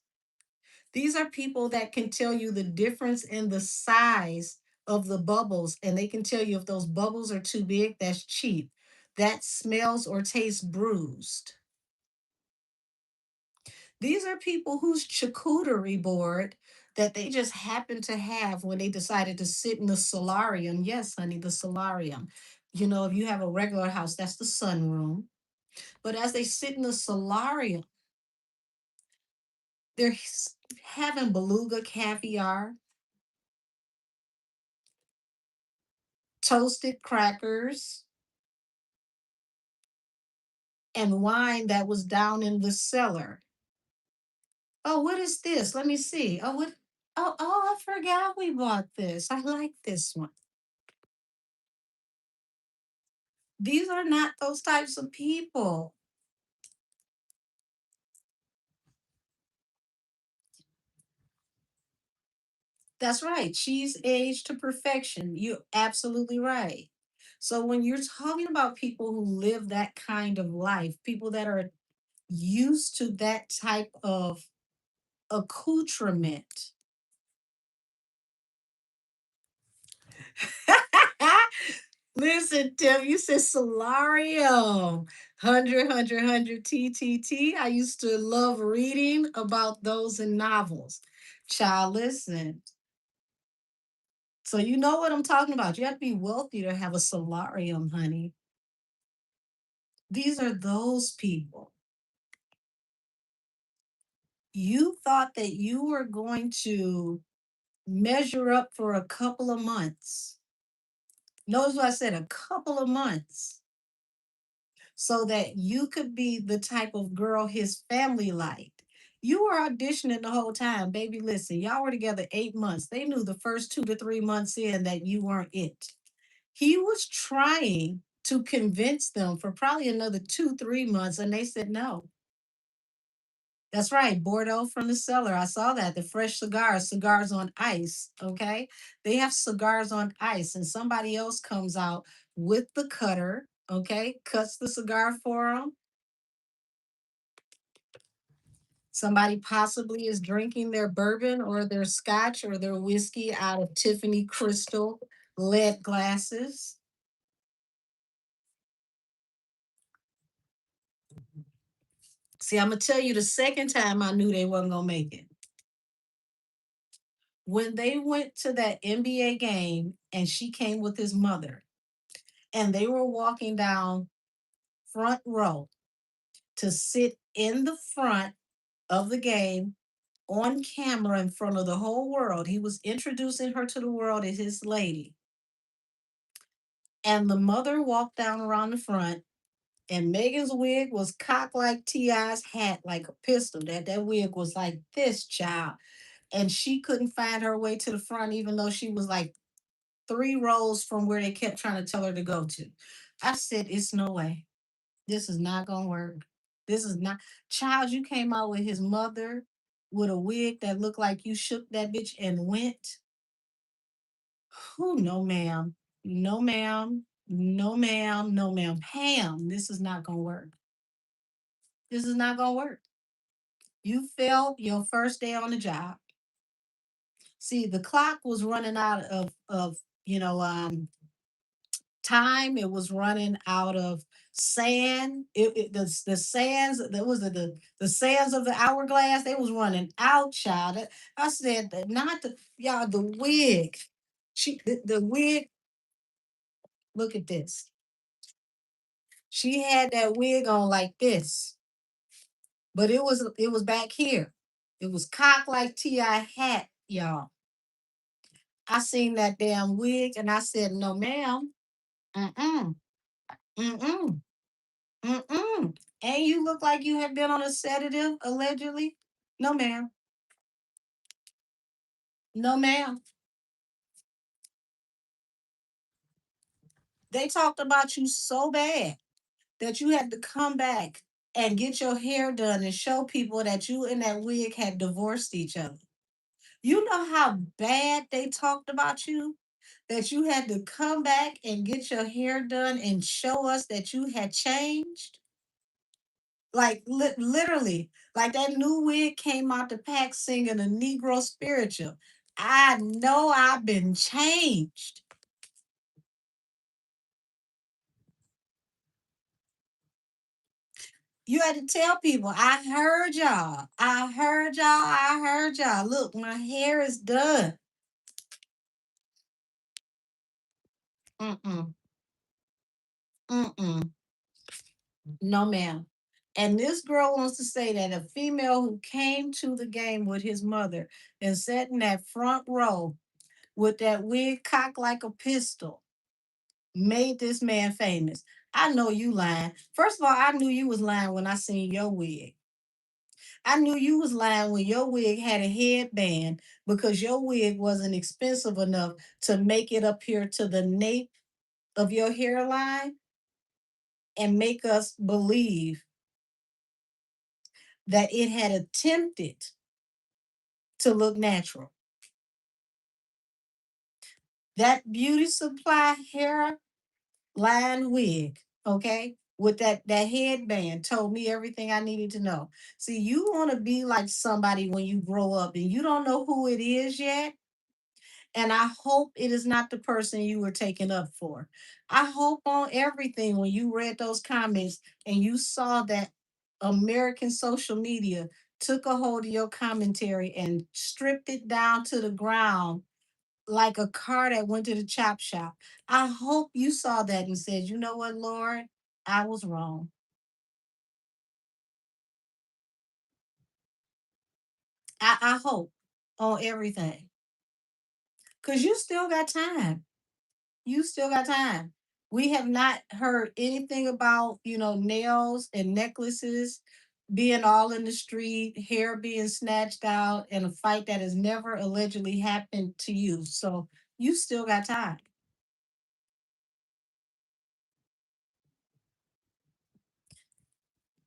These are people that can tell you the difference in the size of the bubbles, and they can tell you if those bubbles are too big, that's cheap. That smells or tastes bruised. These are people whose charcuterie board that they just happened to have when they decided to sit in the solarium. Yes, honey, the solarium. You know, if you have a regular house, that's the sunroom. But as they sit in the solarium, they're having beluga caviar, toasted crackers, and wine that was down in the cellar. Oh, what is this? Let me see. Oh, what? Oh, I forgot we bought this. I like this one. These are not those types of people. That's right. She's aged to perfection. You're absolutely right. So when you're talking about people who live that kind of life, people that are used to that type of accoutrement. Listen, Tim, you said solarium. 100, TTT. I used to love reading about those in novels. Child, listen. So you know what I'm talking about. You have to be wealthy to have a solarium, honey. These are those people. You thought that you were going to measure up for a couple of months. Notice what I said, a couple of months, so that you could be the type of girl his family liked. You were auditioning the whole time, baby. Listen, y'all were together 8 months. They knew the first 2 to 3 months in that you weren't it. He was trying to convince them for probably another 2, 3 months, and they said no. That's right, Bordeaux from the cellar. I saw that. The fresh cigars, cigars on ice. Okay. They have cigars on ice, and somebody else comes out with the cutter. Okay. Cuts the cigar for them. Somebody possibly is drinking their bourbon or their scotch or their whiskey out of Tiffany crystal lead glasses. See, I'm gonna tell you the second time I knew they wasn't gonna make it. When they went to that NBA game and she came with his mother, and they were walking down front row to sit in the front of the game on camera in front of the whole world. He was introducing her to the world as his lady. And the mother walked down around the front, and Megan's wig was cocked like T.I.'s hat, like a pistol. That wig was like this, child. And she couldn't find her way to the front, even though she was like 3 rows from where they kept trying to tell her to go to. I said, it's no way. This is not gonna work. This is not, child, you came out with his mother with a wig that looked like you shook that bitch and went. Oh no, ma'am. No, ma'am. No, ma'am. No, ma'am. Pam, this is not gonna work. This is not gonna work. You failed your first day on the job. See, the clock was running out of you know time. It was running out of sand. The sands, that was the sands of the hourglass. They was running out, child. I said that, not the, y'all, the wig. The wig. Look at this. She had that wig on like this, but it was back here. It was cocked like Ti hat, y'all. I seen that damn wig and I said, no, ma'am. Mm-mm. Mm-mm. Mm-mm. And you look like you have been on a sedative, allegedly. No, ma'am. No, ma'am. They talked about you so bad that you had to come back and get your hair done and show people that you and that wig had divorced each other. You know how bad they talked about you? That you had to come back and get your hair done and show us that you had changed? Like literally, like that new wig came out the pack singing a Negro spiritual. I know I've been changed. You had to tell people, I heard y'all. I heard y'all. I heard y'all. Look, my hair is done. Mm-mm. Mm-mm. No, ma'am. And this girl wants to say that a female who came to the game with his mother and sat in that front row with that wig cocked like a pistol made this man famous. I know you lying. First of all, I knew you was lying when I seen your wig. I knew you was lying when your wig had a headband because your wig wasn't expensive enough to make it up here to the nape of your hairline and make us believe that it had attempted to look natural. That beauty supply hair line wig, okay, with that headband told me everything I needed to know. See, you want to be like somebody when you grow up and you don't know who it is yet. And I hope it is not the person you were taken up for. I hope on everything when you read those comments and you saw that American social media took a hold of your commentary and stripped it down to the ground like a car that went to the chop shop. I hope you saw that and said, you know what, Lord, I was wrong. I hope on everything. Because you still got time. You still got time. We have not heard anything about, nails and necklaces being all in the street, hair being snatched out, and a fight that has never allegedly happened to you. So you still got time.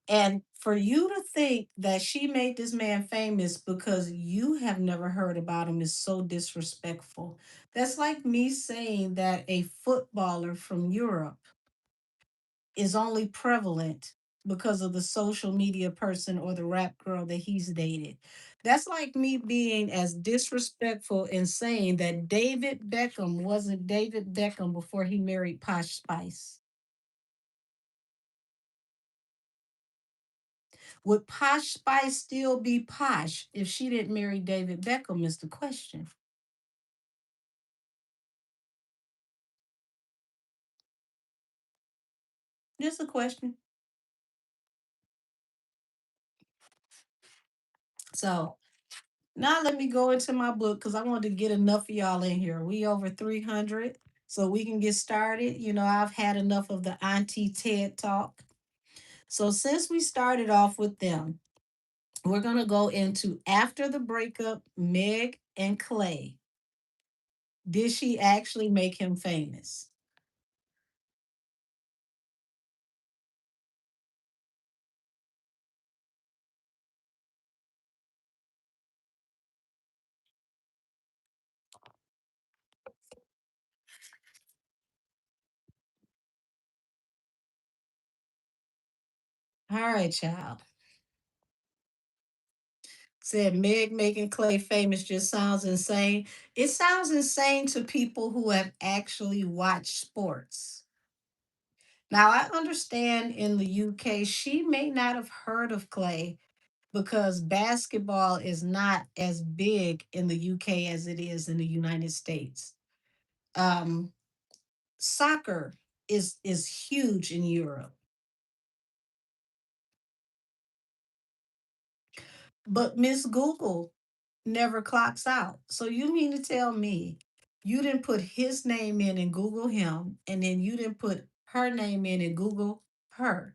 And for you to think that she made this man famous because you have never heard about him is so disrespectful. That's like me saying that a footballer from Europe is only prevalent because of the social media person or the rap girl that he's dated. That's like me being as disrespectful in saying that David Beckham wasn't David Beckham before he married Posh Spice. Would Posh Spice still be posh if she didn't marry David Beckham? Is the question. Just a question. So now let me go into my book because I wanted to get enough of y'all in here. We over 300, so we can get started. You know, I've had enough of the Auntie Ted talk. So since we started off with them, we're gonna go into after the breakup, Meg and Klay. Did she actually make him famous? All right, child. Said Meg making Klay famous just sounds insane. It sounds insane to people who have actually watched sports. Now, I understand in the UK, she may not have heard of Klay because basketball is not as big in the UK as it is in the United States. Um, Soccer is huge in Europe. But Miss Google never clocks out. So you mean to tell me you didn't put his name in and Google him, and then you didn't put her name in and Google her?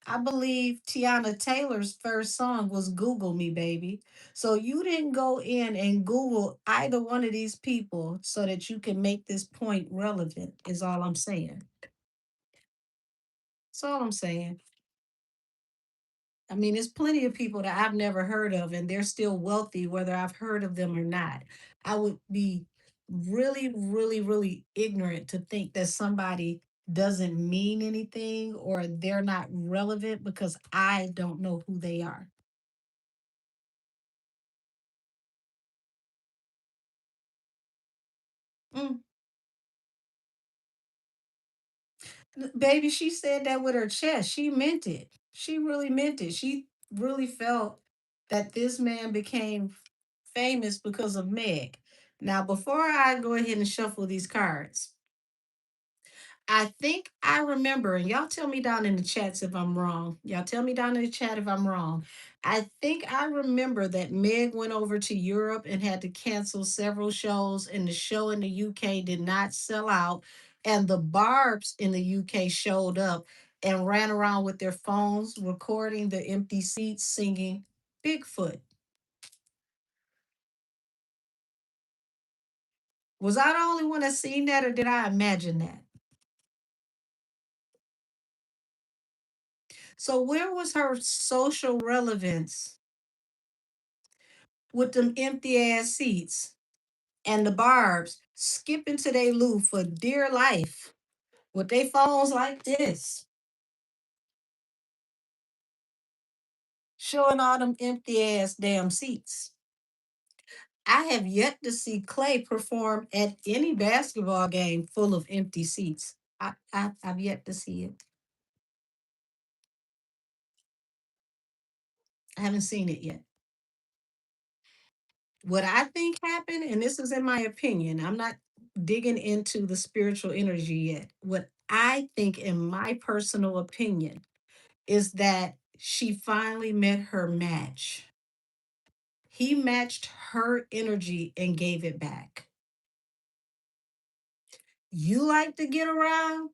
I believe Tiana Taylor's first song was Google Me, baby. So you didn't go in and Google either one of these people so that you can make this point relevant, is all I'm saying. That's all I'm saying. I mean, there's plenty of people that I've never heard of, and they're still wealthy, whether I've heard of them or not. I would be really, really, really ignorant to think that somebody doesn't mean anything or they're not relevant because I don't know who they are. Mm. Baby, she said that with her chest. She meant it. She really meant it. She really felt that this man became famous because of Meg. Now, before I go ahead and shuffle these cards, I think I remember, and y'all tell me down in the chats if I'm wrong. Y'all tell me down in the chat if I'm wrong. I think I remember that Meg went over to Europe and had to cancel several shows, and the show in the UK did not sell out. And the Barbs in the UK showed up and ran around with their phones recording the empty seats singing Bigfoot. Was I the only one that seen that, or did I imagine that? So, where was her social relevance with them empty ass seats and the barbs skipping to their loo for dear life with their phones like this, showing all them empty ass damn seats? I have yet to see Clay perform at any basketball game full of empty seats. I've yet to see it. I haven't seen it yet. What I think happened, and this is in my opinion, I'm not digging into the spiritual energy yet. What I think, in my personal opinion, is that she finally met her match. He matched her energy and gave it back. You like to get around?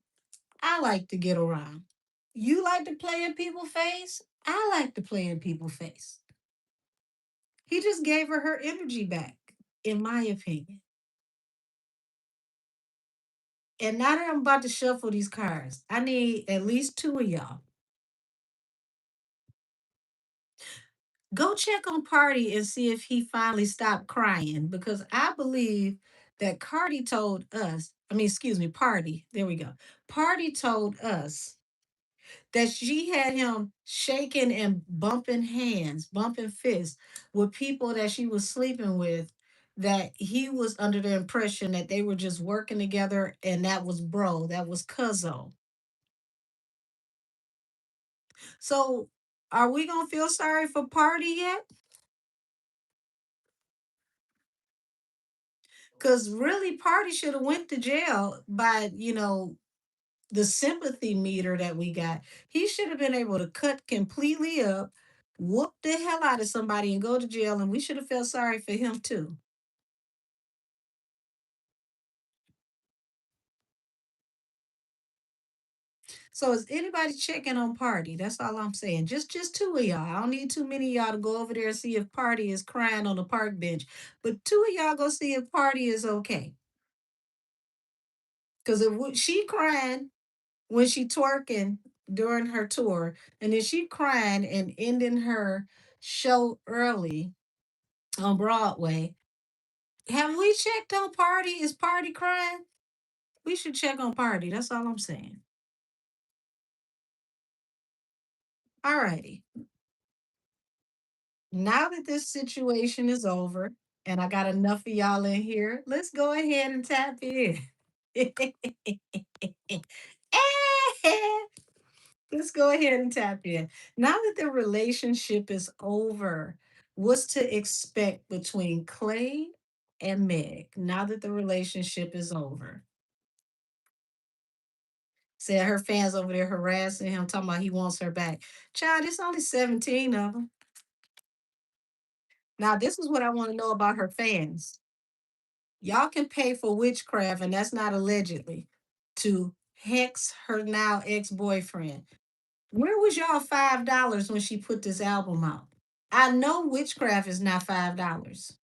I like to get around. You like to play in people's face? I like to play in people's face. He just gave her energy back, in my opinion. And now that I'm about to shuffle these cards, I need at least two of y'all. Go check on Party and see if he finally stopped crying because I believe that Cardi told us, I mean, excuse me, Party, there we go. Party told us that she had him shaking and bumping hands, bumping fists with people that she was sleeping with, that he was under the impression that they were just working together and that was bro, that was cuzzo. So Are we gonna feel sorry for Party yet? Because really, Party should have went to jail by, the sympathy meter that we got. He should have been able to cut completely up, whoop the hell out of somebody, and go to jail, and we should have felt sorry for him too. So is anybody checking on Party? That's all I'm saying. Just two of y'all. I don't need too many of y'all to go over there and see if Party is crying on the park bench. But two of y'all go see if Party is okay. Because if she crying when she twerking during her tour, and then she crying and ending her show early on Broadway. Have we checked on Party? Is Party crying? We should check on Party. That's all I'm saying. All righty. Now that this situation is over and I got enough of y'all in here, let's go ahead and tap in. Let's go ahead and tap in. Now that the relationship is over, what's to expect between Klay and Meg? Now that the relationship is over. Said her fans over there harassing him, talking about he wants her back. Child, it's only 17 of them. Now, this is what I want to know about her fans. Y'all can pay for witchcraft, and that's not allegedly, to hex her now ex-boyfriend. Where was y'all $5 when she put this album out? I know witchcraft is not $5.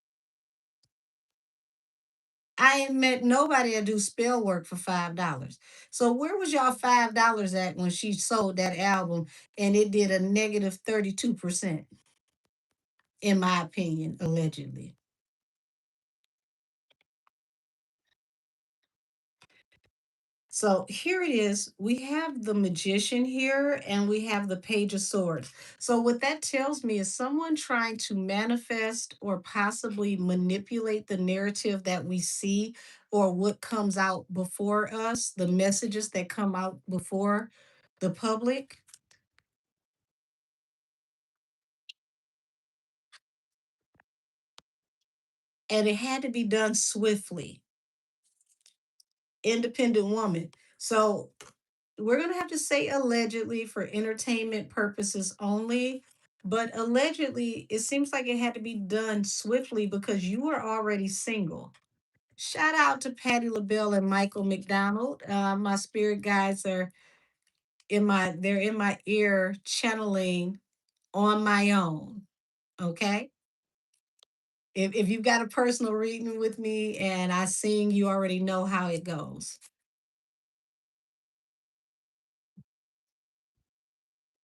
I ain't met nobody that do spell work for $5. So where was y'all $5 at when she sold that album and it did a negative 32%, in my opinion, allegedly. So here it is. We have the magician here and we have the page of swords. So what that tells me is someone trying to manifest or possibly manipulate the narrative that we see or what comes out before us, the messages that come out before the public. And it had to be done swiftly. Independent woman. So we're going to have to say allegedly for entertainment purposes only. But allegedly, it seems like it had to be done swiftly because you were already single. Shout out to Patti LaBelle and Michael McDonald. My spirit guides are they're in my ear channeling on my own. Okay. If you've got a personal reading with me and I sing, you already know how it goes.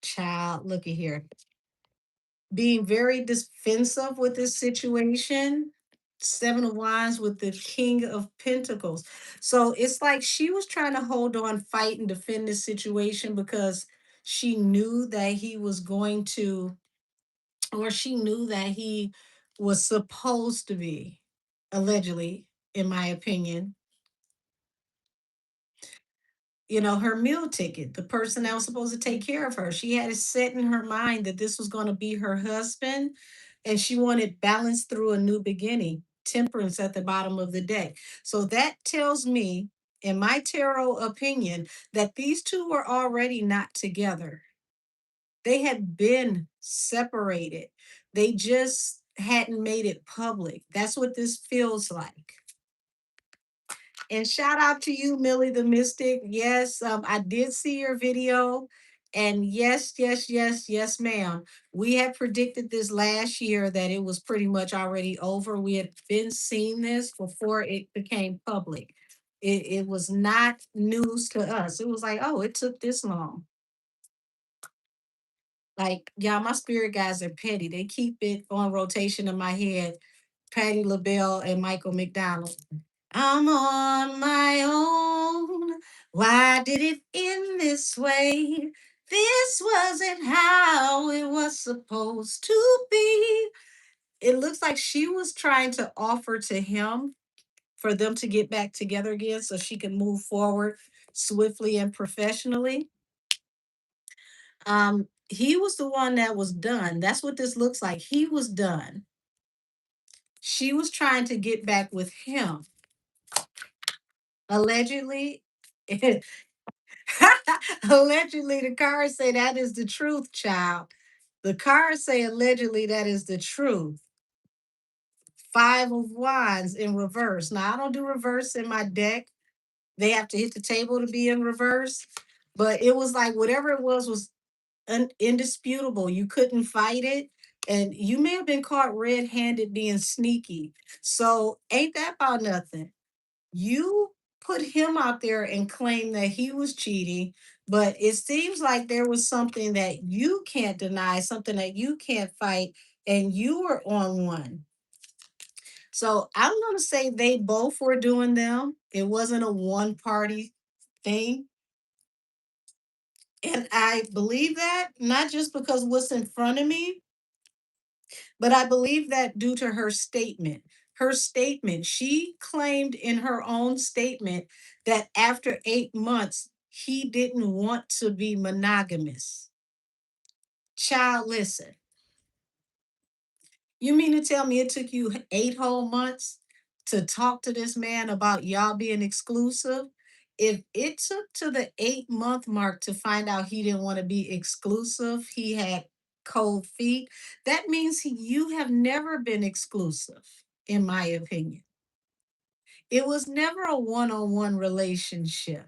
Child, look at here. Being very defensive with this situation. Seven of Wands with the King of Pentacles. So it's like she was trying to hold on, fight, and defend this situation because she knew that he was going to, or she knew that he was supposed to be, allegedly, in my opinion, her meal ticket, the person that was supposed to take care of her. She had it set in her mind that this was going to be her husband and she wanted balance through a new beginning, temperance at the bottom of the deck. So that tells me, in my tarot opinion, that these two were already not together. They had been separated. They just hadn't made it public. That's what this feels like. And shout out to you, Millie the Mystic. Yes, I did see your video. And yes, yes, yes, yes, ma'am. We had predicted this last year that it was pretty much already over. We had been seeing this before it became public. It was not news to us. It was like, oh, it took this long. Like, yeah, my spirit guys are petty. They keep it on rotation in my head. Patti LaBelle and Michael McDonald. I'm on my own. Why did it end this way? This wasn't how it was supposed to be. It looks like she was trying to offer to him for them to get back together again so she can move forward swiftly and professionally. He was the one that was done. That's what this looks like. He was done. She was trying to get back with him. Allegedly, allegedly, the cards say that is the truth, child. The cards say allegedly that is the truth. Five of Wands in reverse. Now, I don't do reverse in my deck. They have to hit the table to be in reverse. But it was like whatever it was indisputable. You couldn't fight it. And you may have been caught red handed being sneaky. So, ain't that about nothing? You put him out there and claim that he was cheating, but it seems like there was something that you can't deny, something that you can't fight, and you were on one. So I'm going to say they both were doing them. It wasn't a one party thing. And I believe that not just because what's in front of me, but I believe that due to her statement. Her statement, she claimed in her own statement that after 8 months, he didn't want to be monogamous. Child, listen, you mean to tell me it took you 8 whole months to talk to this man about y'all being exclusive? If it took to the 8 month mark to find out he didn't want to be exclusive, he had cold feet, that means you have never been exclusive, in my opinion. It was never a one on one relationship,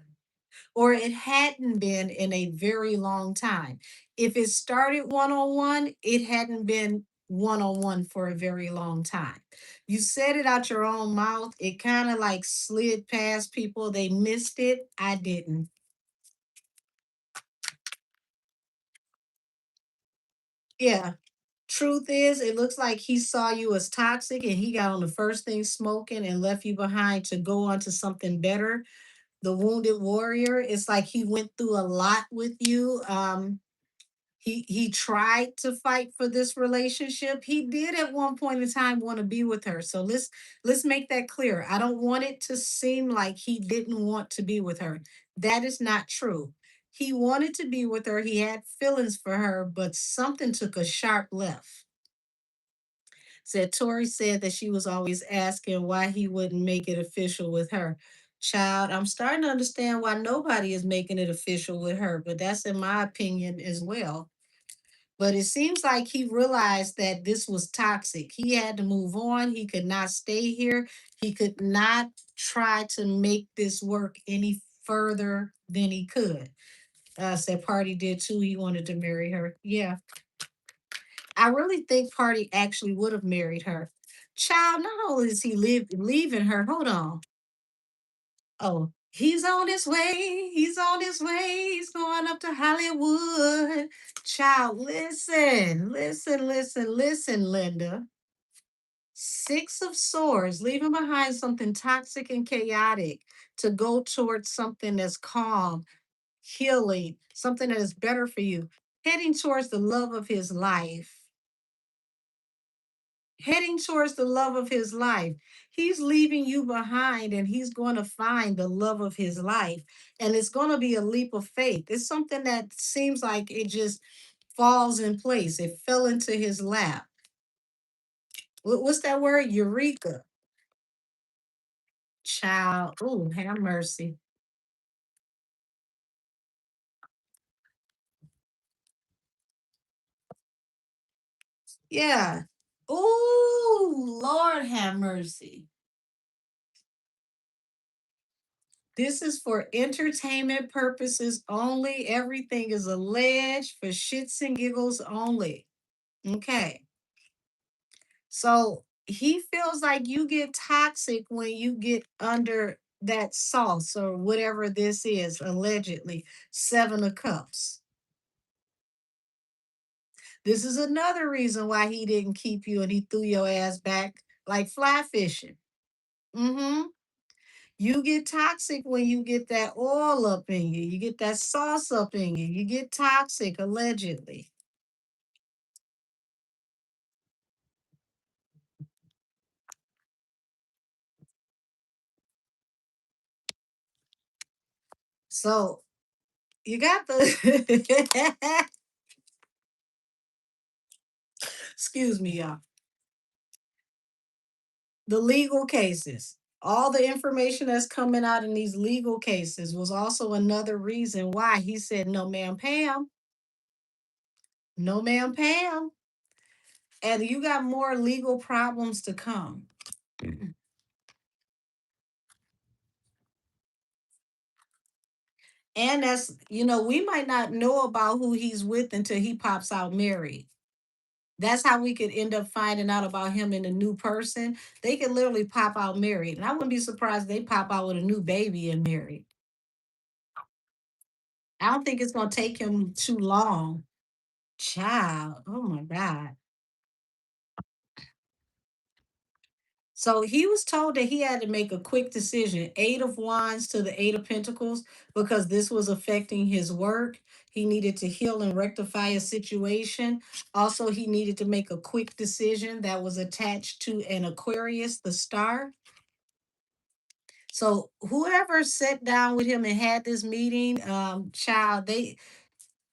or it hadn't been in a very long time. If it started one on one, it hadn't been one on one for a very long time. You said it out your own mouth. It kind of like slid past people. They missed it. I didn't. Yeah. Truth is, it looks like he saw you as toxic and he got on the first thing smoking and left you behind to go on to something better. The wounded warrior, it's like he went through a lot with you. He tried to fight for this relationship. He did at one point in time want to be with her. So let's make that clear. I don't want it to seem like he didn't want to be with her. That is not true. He wanted to be with her. He had feelings for her, but something took a sharp left. Said Tori said that she was always asking why he wouldn't make it official with her. Child, I'm starting to understand why nobody is making it official with her, but that's in my opinion as well. But it seems like he realized that this was toxic. He had to move on. He could not stay here. He could not try to make this work any further than he could. Said Party did too. He wanted to marry her. Yeah, I really think Party actually would have married her. Child, not only is he leaving her, hold on. Oh, he's on his way. He's on his way. He's going up to Hollywood. Child, listen, listen, listen, listen, Linda. Six of Swords, leaving behind something toxic and chaotic to go towards something that's calm, healing, something that is better for you, heading towards the love of his life. Heading towards the love of his life. He's leaving you behind and he's going to find the love of his life. And it's going to be a leap of faith. It's something that seems like it just falls in place. It fell into his lap. What's that word? Eureka. Child. Oh, have mercy. Yeah. Oh, Lord have mercy. This is for entertainment purposes only. Everything is alleged for shits and giggles only. Okay. So he feels like you get toxic when you get under that sauce or whatever this is, allegedly. Seven of Cups. This is another reason why he didn't keep you and he threw your ass back like fly fishing. Mm-hmm. You get toxic when you get that oil up in you. You get that sauce up in you. You get toxic, allegedly. So you got the Excuse me, y'all. The legal cases. All the information that's coming out in these legal cases was also another reason why he said, no, ma'am, Pam. No, ma'am, Pam. And you got more legal problems to come. And that's, we might not know about who he's with until he pops out married. That's how we could end up finding out about him and a new person. They could literally pop out married. And I wouldn't be surprised if they pop out with a new baby and married. I don't think it's going to take him too long. Child. Oh my God. So he was told that he had to make a quick decision, Eight of Wands to the Eight of Pentacles, because this was affecting his work. He needed to heal and rectify a situation. Also, he needed to make a quick decision that was attached to an Aquarius, the star. So whoever sat down with him and had this meeting, child,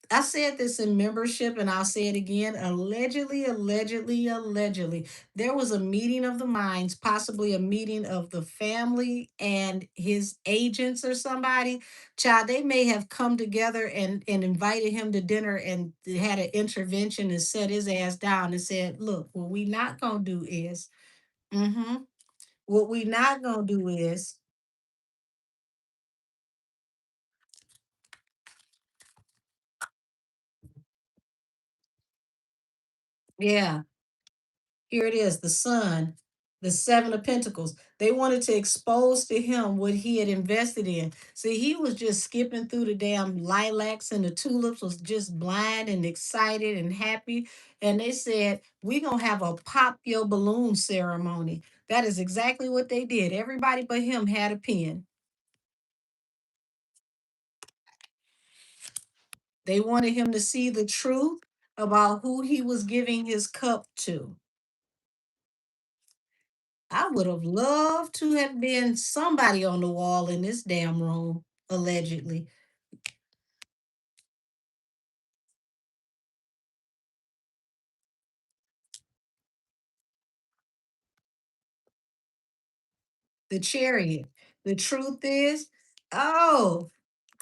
I said this in membership and I'll say it again. Allegedly, there was a meeting of the minds, possibly a meeting of the family and his agents or somebody. Child, they may have come together and invited him to dinner and had an intervention and set his ass down and said, look, what we not gonna do is, mm-hmm, what we not gonna do is, yeah. Here it is, the sun, the seven of pentacles. They wanted to expose to him what he had invested in. See, he was just skipping through the damn lilacs and the tulips, was just blind and excited and happy. And they said, we're going to have a pop your balloon ceremony. That is exactly what they did. Everybody but him had a pen. They wanted him to see the truth about who he was giving his cup to. I would have loved to have been somebody on the wall in this damn room, allegedly. The chariot. The truth is, oh,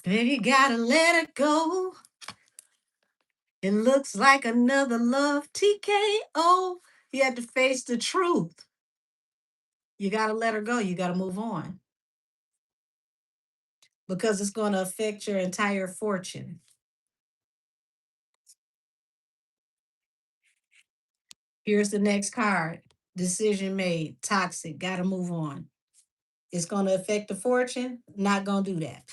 baby, gotta let it go. It looks like another love TKO. You had to face the truth. You gotta let her go. You gotta move on because it's going to affect your entire fortune. Here's the next card. Decision made. Toxic. Gotta move on. It's going to affect the fortune. Not going to do that.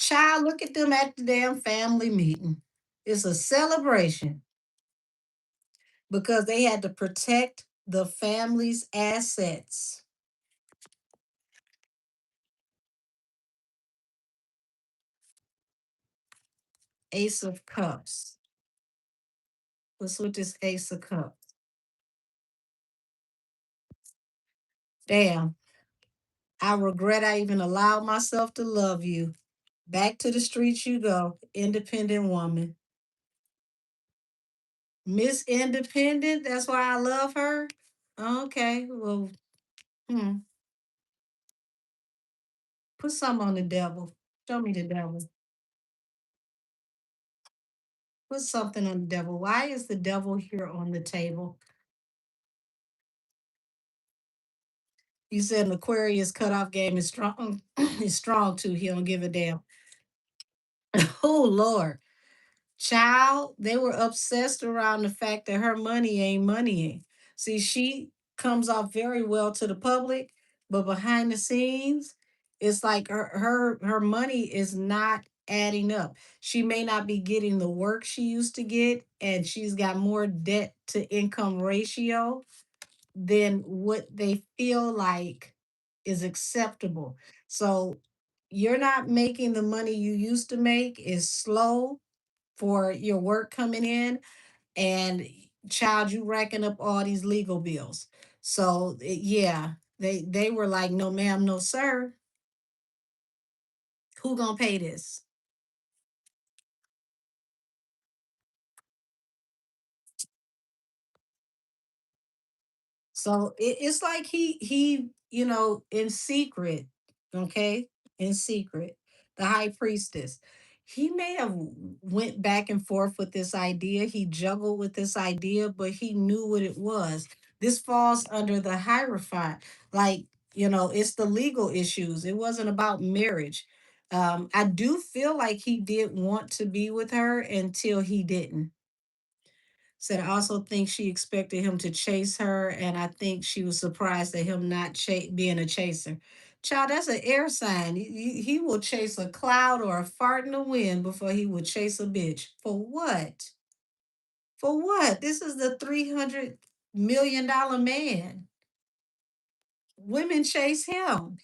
Child, look at them at the damn family meeting. It's a celebration because they had to protect the family's assets. Ace of Cups. What's with this Ace of Cups? Damn, I regret I even allowed myself to love you. Back to the streets you go, independent woman. Miss Independent, that's why I love her. Okay, well, hmm. Put some on the devil. Show me the devil. Put something on the devil. Why is the devil here on the table? You said an Aquarius cutoff game is strong. Is strong too. He don't give a damn. Oh Lord, child, they were obsessed around the fact that her money ain't moneying. See, she comes off very well to the public, but behind the scenes, it's like her money is not adding up. She may not be getting the work she used to get, and she's got more debt to income ratio than what they feel like is acceptable. So you're not making the money you used to make, is slow for your work coming in, and child, you racking up all these legal bills. So yeah, they were like, no ma'am, no sir. Who gonna pay this? So it's like he in secret, okay, in secret, the high priestess. He may have went back and forth with this idea. He juggled with this idea, but he knew what it was. This falls under the hierophant, like it's the legal issues. It wasn't about marriage. I do feel like he did want to be with her until he didn't. Said I also think she expected him to chase her, and I think she was surprised at him not being a chaser. Child, that's an air sign. He will chase a cloud or a fart in the wind before he would chase a bitch. For what? For what? This is the $300 million man. Women chase him.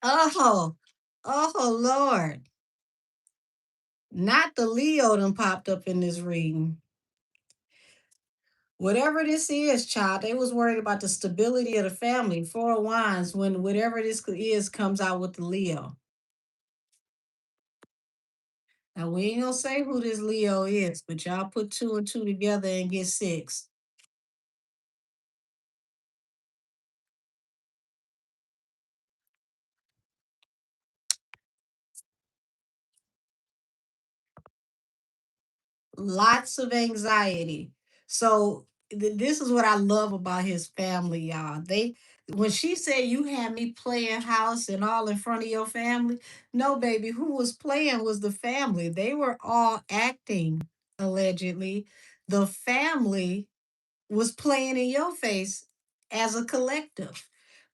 Oh, oh Lord. Not the Leo done popped up in this reading. Whatever this is, child, they was worried about the stability of the family. Four of Wands, when whatever this is comes out with the Leo. Now we ain't gonna say who this Leo is, but y'all put two and two together and get six. Lots of anxiety. So this is what I love about his family, y'all. When she said you had me playing house and all in front of your family, no, baby, who was playing was the family. They were all acting, allegedly. The family was playing in your face as a collective.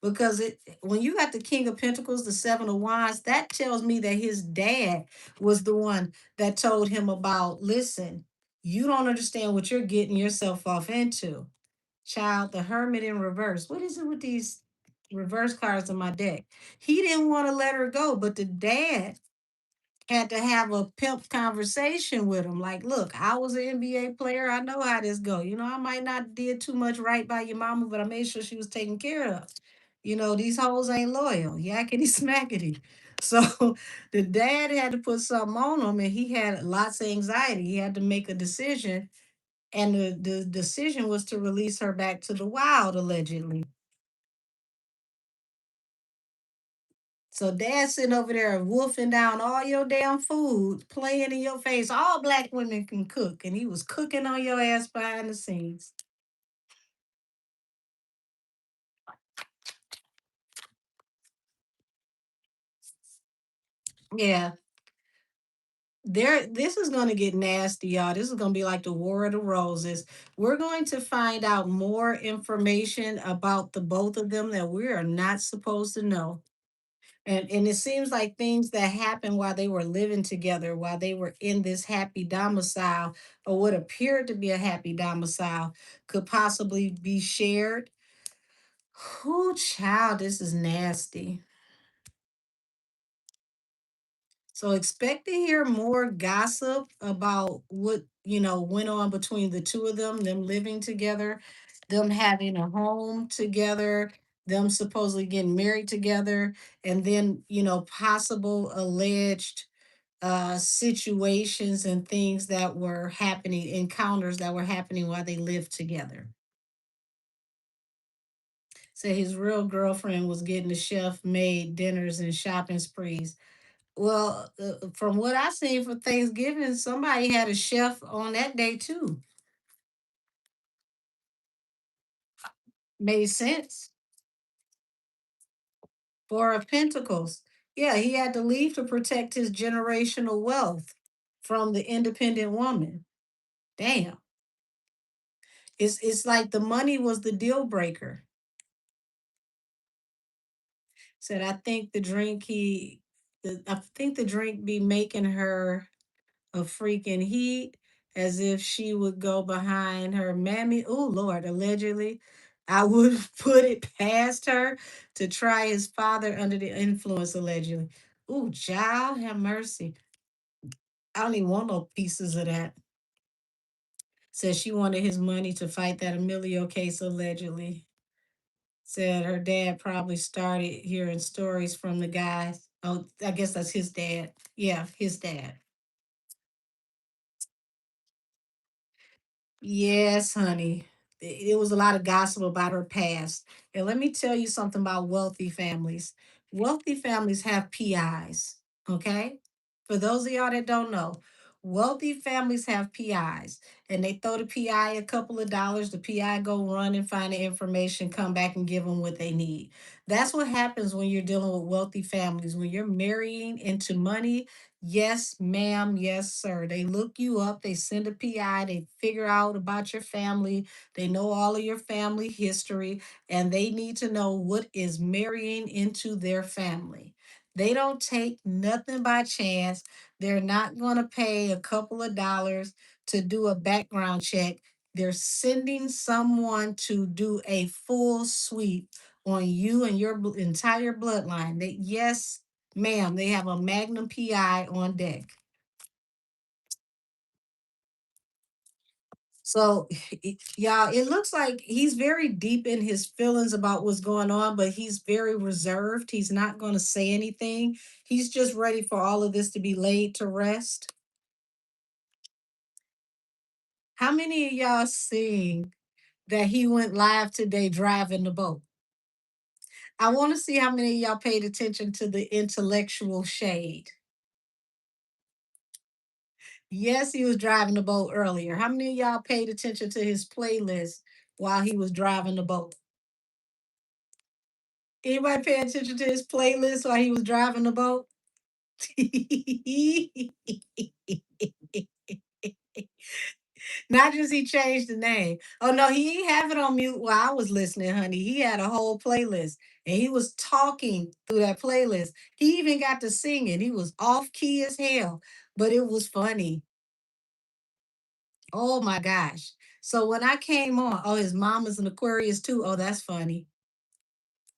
Because when you got the King of Pentacles, the Seven of Wands, that tells me that his dad was the one that told him about, listen, you don't understand what you're getting yourself off into. Child, the Hermit in reverse. What is it with these reverse cards in my deck? He didn't want to let her go, but the dad had to have a pimp conversation with him. Like, look, I was an NBA player. I know how this go. I might not did too much right by your mama, but I made sure she was taken care of. These hoes ain't loyal. Yakety smackety. So the dad had to put something on him, and he had lots of anxiety. He had to make a decision, and the decision was to release her back to the wild, allegedly. So dad's sitting over there wolfing down all your damn food, playing in your face. All black women can cook, and he was cooking on your ass behind the scenes. Yeah, this is gonna get nasty, y'all. This is gonna be like the War of the Roses. We're going to find out more information about the both of them that we are not supposed to know. And it seems like things that happened while they were living together, while they were in this happy domicile, or what appeared to be a happy domicile, could possibly be shared. Whoo, child, this is nasty. So expect to hear more gossip about what, went on between the two of them living together, them having a home together, them supposedly getting married together, and then, possible alleged situations and things that were happening, encounters that were happening while they lived together. So his real girlfriend was getting the chef made dinners and shopping sprees. Well, from what I seen for Thanksgiving, somebody had a chef on that day too. Made sense. Four of Pentacles. Yeah, he had to leave to protect his generational wealth from the independent woman. Damn. It's like the money was the deal breaker. Said I think the drink be making her a freaking heat, as if she would go behind her mammy. Oh Lord, allegedly. I would put it past her to try his father under the influence, allegedly. Oh, child, have mercy. I don't even want no pieces of that. Said she wanted his money to fight that Emilio case allegedly. Said her dad probably started hearing stories from the guys. Oh, I guess that's his dad. Yeah, his dad. Yes, honey. It was a lot of gossip about her past. And let me tell you something about wealthy families. Wealthy families have PIs, okay? For those of y'all that don't know, wealthy families have PIs, and they throw the PI a couple of dollars. The PI go run and find the information, come back and give them what they need. That's what happens when you're dealing with wealthy families. When you're marrying into money, yes, ma'am. Yes, sir. They look you up. They send a PI. They figure out about your family. They know all of your family history, and they need to know what is marrying into their family. They don't take nothing by chance. They're not going to pay a couple of dollars to do a background check. They're sending someone to do a full sweep on you and your entire bloodline. They, yes, ma'am, they have a Magnum PI on deck. So, y'all, it looks like he's very deep in his feelings about what's going on, but he's very reserved. He's not going to say anything. He's just ready for all of this to be laid to rest. How many of y'all seen that he went live today driving the boat? I want to see how many of y'all paid attention to the intellectual shade. Yes, he was driving the boat earlier. How many of y'all paid attention to his playlist while he was driving the boat? Anybody pay attention to his playlist while he was driving the boat? Not just he changed the name. Oh no, he didn't have it on mute while I was listening, honey. He had a whole playlist and he was talking through that playlist. He even got to singing. He was off key as hell, but it was funny. Oh my gosh. So when I came on, oh, his mom is an Aquarius too. Oh, that's funny.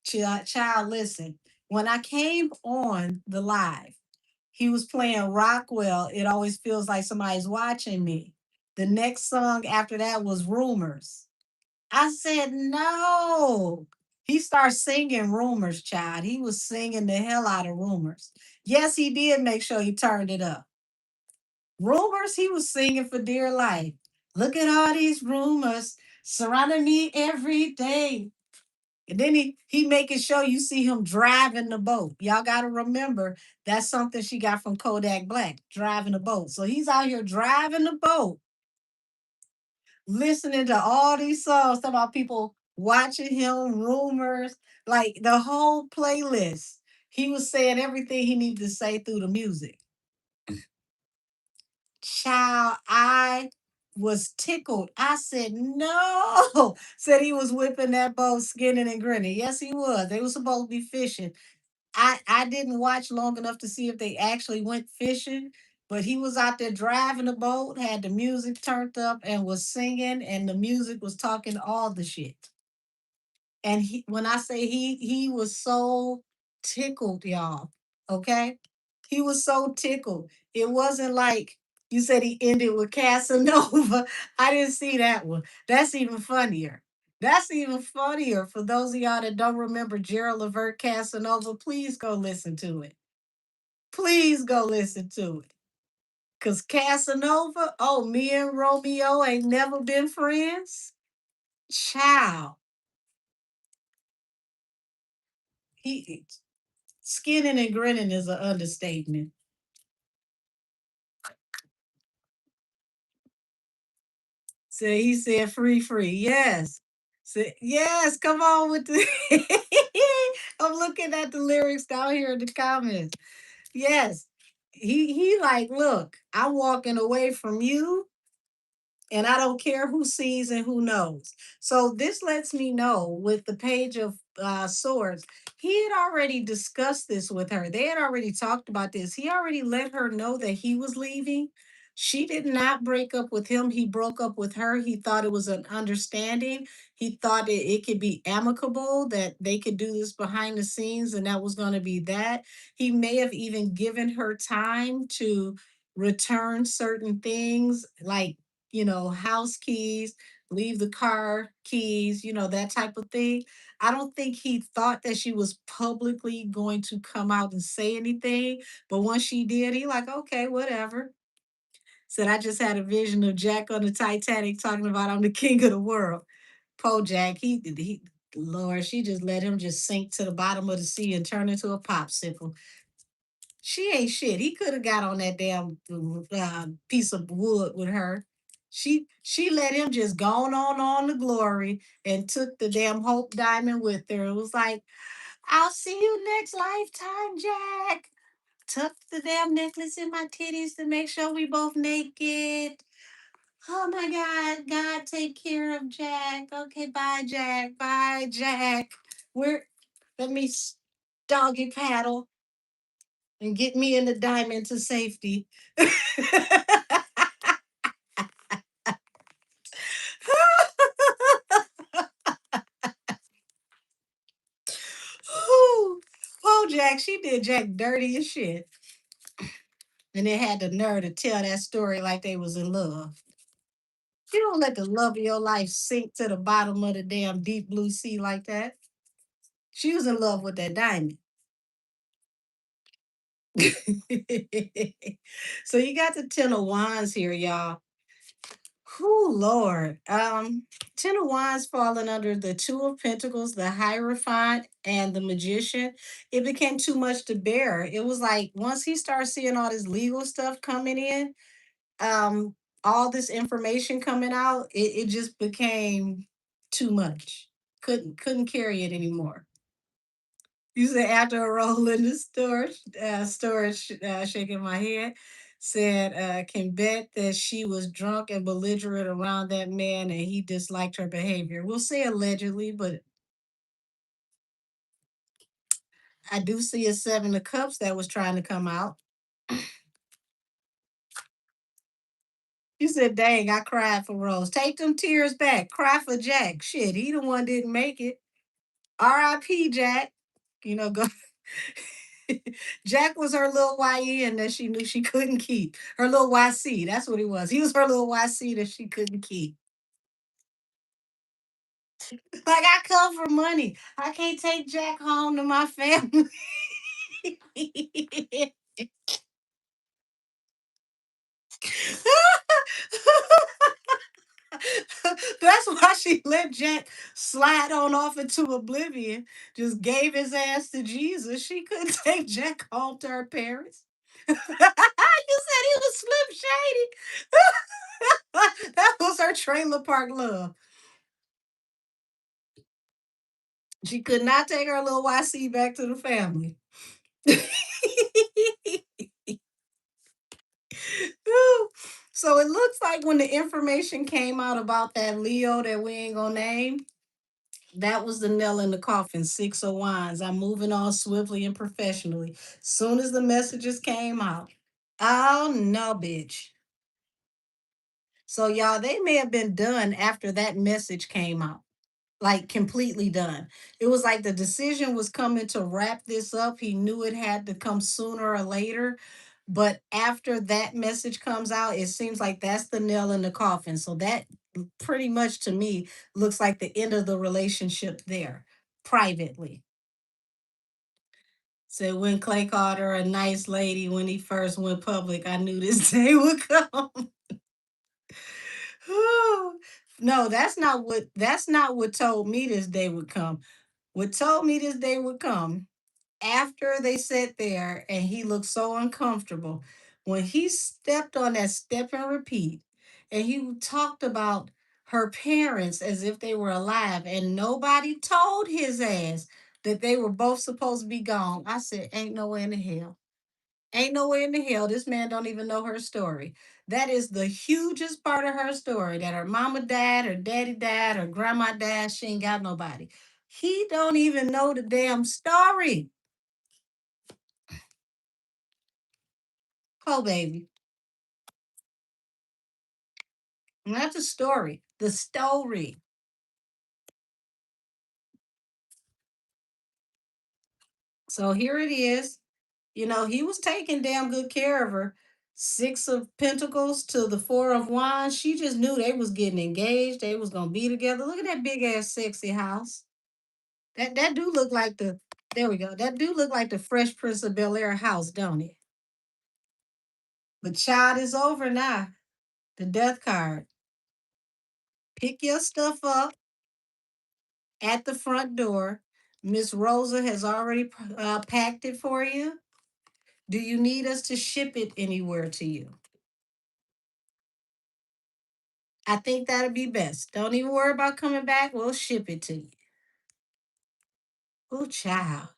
Child, listen. When I came on the live, he was playing Rockwell. It always feels like somebody's watching me. The next song after that was Rumors. I said, no. He starts singing Rumors, child. He was singing the hell out of Rumors. Yes, he did make sure he turned it up. Rumors, he was singing for dear life. Look at all these rumors surrounding me every day. And then he making sure you see him driving the boat. Y'all got to remember that's something she got from Kodak Black, driving the boat. So he's out here driving the boat, listening to all these songs talking about people watching him, rumors, like the whole playlist. He was saying everything he needed to say through the music. Child, I was tickled. I said, no. Said he was whipping that boat, skinning and grinning. Yes, he was. They were supposed to be fishing. I didn't watch long enough to see if they actually went fishing, but he was out there driving the boat, had the music turned up, and was singing, and the music was talking all the shit. And when I say he was so tickled, y'all. Okay, he was so tickled. It wasn't like you said he ended with Casanova. I didn't see that one. That's even funnier. That's even funnier for those of y'all that don't remember Gerald Levert Casanova. Please go listen to it. Please go listen to it. Cause Casanova, oh, me and Romeo ain't never been friends. Child, he skinning and grinning is an understatement. So he said free, free. Yes. So, yes, come on with the I'm looking at the lyrics down here in the comments. Yes. He like, look, I'm walking away from you and I don't care who sees and who knows. So this lets me know with the page of swords, he had already discussed this with her. They had already talked about this. He already let her know that he was leaving. She did not break up with him. He broke up with her. He thought it was an understanding. He thought it could be amicable, that they could do this behind the scenes, and that was going to be that. He may have even given her time to return certain things like house keys, leave the car keys, that type of thing. I don't think he thought that she was publicly going to come out and say anything. But once she did, he like, okay, whatever. Said I just had a vision of Jack on the Titanic talking about I'm the king of the world. Po Jack, he Lord, she just let him just sink to the bottom of the sea and turn into a popsicle. She ain't shit. He could have got on that damn piece of wood with her. She let him just on the glory and took the damn Hope Diamond with her. It was like, I'll see you next lifetime, Jack. Tuck the damn necklace in my titties to make sure we both naked. Oh my God, God, take care of Jack. Okay, bye, Jack. Bye, Jack. We're Let me doggy paddle and get me in the diamond to safety. Oh, Jack, she did Jack dirty as shit. And they had the nerve to tell that story like they was in love. You don't let the love of your life sink to the bottom of the damn deep blue sea like that. She was in love with that diamond. So you got the Ten of Wands here, y'all. Whew, Lord. Ten of Wands falling under the Two of Pentacles, the Hierophant, and the Magician. It became too much to bear. It was like once he started seeing all this legal stuff coming in, um, all this information coming out, it just became too much. Couldn't carry it anymore. You said after a roll in the storage, shaking my head, said, can bet that she was drunk and belligerent around that man and he disliked her behavior. We'll say allegedly, but I do see a Seven of Cups that was trying to come out. You said, dang, I cried for Rose. Take them tears back. Cry for Jack. Shit, he the one didn't make it. R.I.P. Jack. Go. Jack was her little YN that she knew she couldn't keep. Her little YC. That's what he was. He was her little YC that she couldn't keep. Like, I come for money. I can't take Jack home to my family. That's why she let Jack slide on off into oblivion. Just gave his ass to Jesus. She couldn't take Jack home to her parents. You said he was Slim Shady. That was her trailer park love. She could not take her little YC back to the family. So it looks like when the information came out about that Leo that we ain't gonna name, that was the nail in the coffin. Six of Wands. I'm moving on swiftly and professionally. Soon as the messages came out. Oh no, bitch. So y'all, they may have been done after that message came out. Like completely done. It was like the decision was coming to wrap this up. He knew it had to come sooner or later. But after that message comes out, it seems like that's the nail in the coffin. So that pretty much to me looks like the end of the relationship there privately. So when Klay called her a nice lady when he first went public, I knew this day would come. No, that's not what told me this day would come. What told me this day would come after they sat there and he looked so uncomfortable when he stepped on that step and repeat and he talked about her parents as if they were alive and nobody told his ass that they were both supposed to be gone. I said, ain't no way in the hell. Ain't no way in the hell this man don't even know her story. That is the hugest part of her story. That her mama died, her daddy died, her grandma died. She ain't got nobody. He don't even know the damn story. Oh, baby. Not the story. The story. So here it is. He was taking damn good care of her. Six of Pentacles to the Four of Wands. She just knew they was getting engaged. They was gonna be together. Look at that big ass sexy house. That do look like the. There we go. That do look like the Fresh Prince of Bel Air house, don't it? But child is over now. The Death card. Pick your stuff up at the front door. Miss Rosa has already packed it for you. Do you need us to ship it anywhere to you? I think that'd be best. Don't even worry about coming back. We'll ship it to you. Oh, child.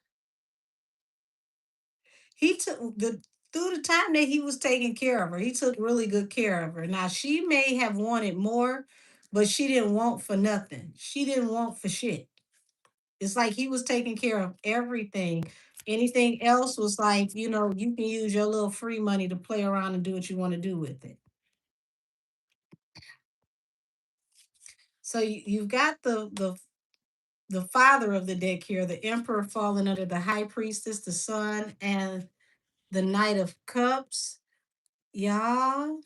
He took the through the time that he was taking care of her, he took really good care of her. Now she may have wanted more, but she didn't want for nothing. She didn't want for shit. It's like he was taking care of everything. Anything else was like, you can use your little free money to play around and do what you want to do with it. So you've got the father of the deck here, the emperor falling under the high priestess, the sun, and the knight of cups. Y'all,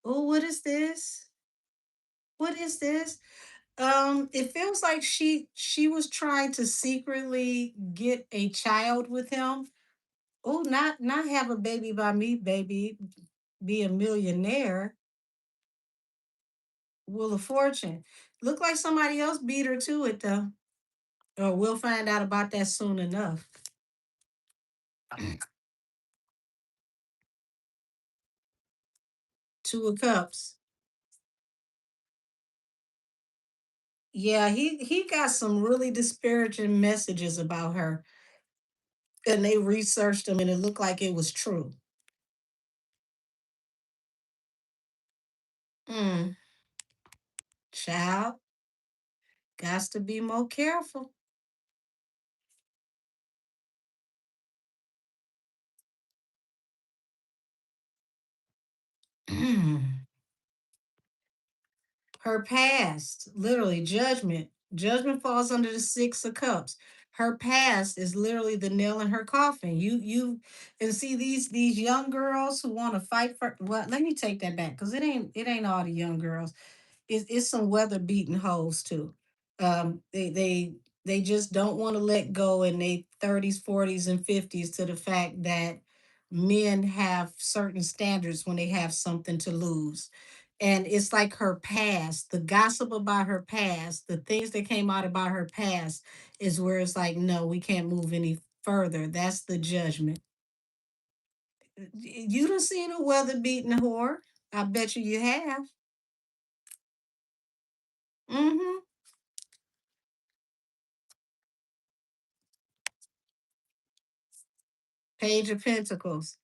oh, what is this? What is this? It feels like she was trying to secretly get a child with him. Oh, not have a baby by me, baby. Be a millionaire. Wheel of Fortune. Look like somebody else beat her to it though. Or we'll find out about that soon enough. Two of Cups. Yeah, he got some really disparaging messages about her, and they researched them, and it looked like it was true. Mm, child, got to be more careful. Her past, literally judgment. Judgment falls under the Six of Cups. Her past is literally the nail in her coffin. You and see these young girls who want to fight for, well, let me take that back because it ain't all the young girls. It's some weather beaten hoes too. They just don't want to let go in their 30s, 40s, and 50s to the fact that men have certain standards when they have something to lose. And it's like her past, the gossip about her past, the things that came out about her past is where it's like, no, we can't move any further. That's the judgment. You done seen a weather beaten whore. I bet you have. Mm-hmm. Page of Pentacles.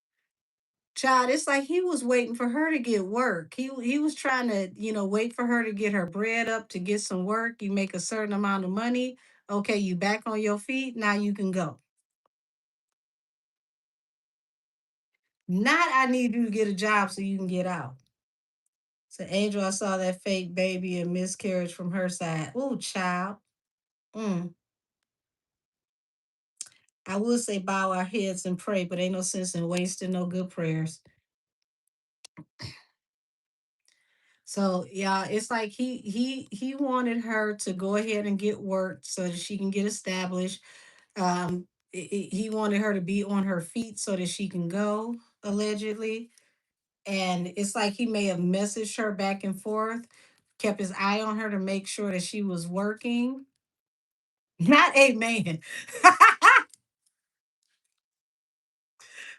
Child, it's like he was waiting for her to get work. He was trying to, wait for her to get her bread up to get some work. You make a certain amount of money. Okay, you back on your feet. Now you can go. Not I need you to get a job so you can get out. So Angel, I saw that fake baby and miscarriage from her side. Ooh, child. Mm. I would say bow our heads and pray, but ain't no sense in wasting no good prayers. So yeah, it's like he wanted her to go ahead and get work so that she can get established. He wanted her to be on her feet so that she can go, allegedly. And it's like he may have messaged her back and forth, kept his eye on her to make sure that she was working. Not a man.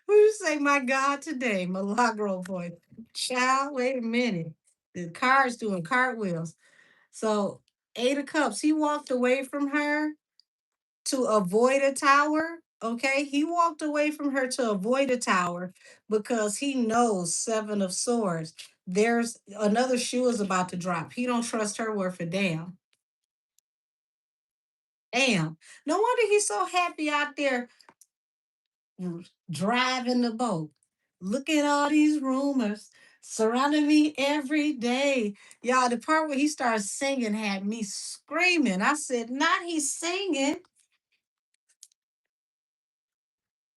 Who you say, my God, today? Milagro voice. Child, wait a minute. The car's doing cartwheels. So, Eight of Cups, he walked away from her to avoid a tower. Okay, he walked away from her to avoid a tower because he knows Seven of Swords. There's another shoe is about to drop. He don't trust her worth a damn. Damn. No wonder he's so happy out there driving the boat. Look at all these rumors surrounding me every day. Y'all, the part where he started singing had me screaming. I said, not he's singing.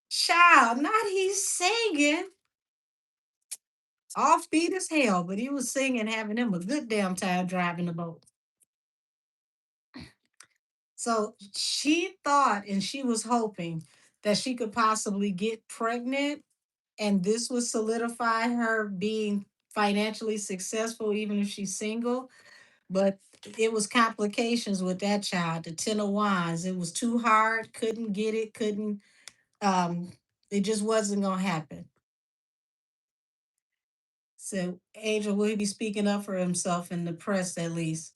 Child, not he's singing. offbeat as hell, but he was singing, having him a good damn time driving the boat. So she thought and she was hoping that she could possibly get pregnant and this would solidify her being financially successful, even if she's single. But it was complications with that child, the 10 of wands. It was too hard, couldn't get it, couldn't, um, it just wasn't gonna happen. So Angel will be speaking up for himself in the press at least.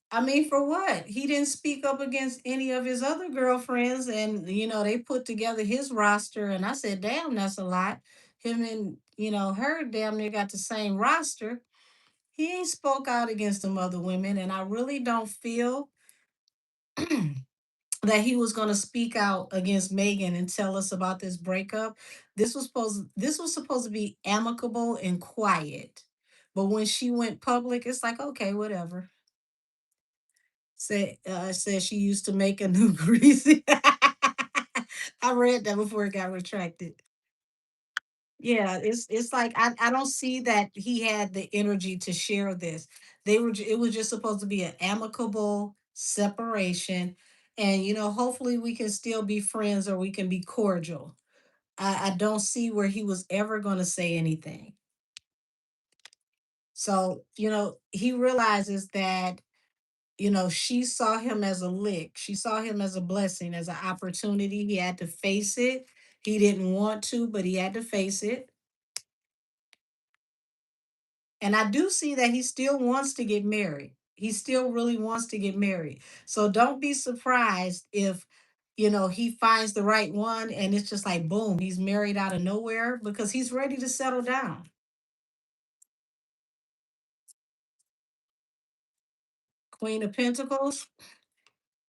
I mean, for what? He didn't speak up against any of his other girlfriends, and they put together his roster, and I said, "Damn, that's a lot." Him and her damn near got the same roster. He ain't spoke out against them other women, and I really don't feel that he was going to speak out against Megan and tell us about this breakup. This was supposed to be amicable and quiet, but when she went public, it's like, okay, whatever. Said she used to make a new greasy. I read that before it got retracted. Yeah, it's like I don't see that he had the energy to share this. It was just supposed to be an amicable separation, and hopefully we can still be friends or we can be cordial. I don't see where he was ever going to say anything. So he realizes that she saw him as a lick. She saw him as a blessing, as an opportunity. He had to face it. He didn't want to, but he had to face it. And I do see that he still wants to get married. He still really wants to get married. So don't be surprised if, he finds the right one and it's just like, boom, he's married out of nowhere because he's ready to settle down. Queen of Pentacles.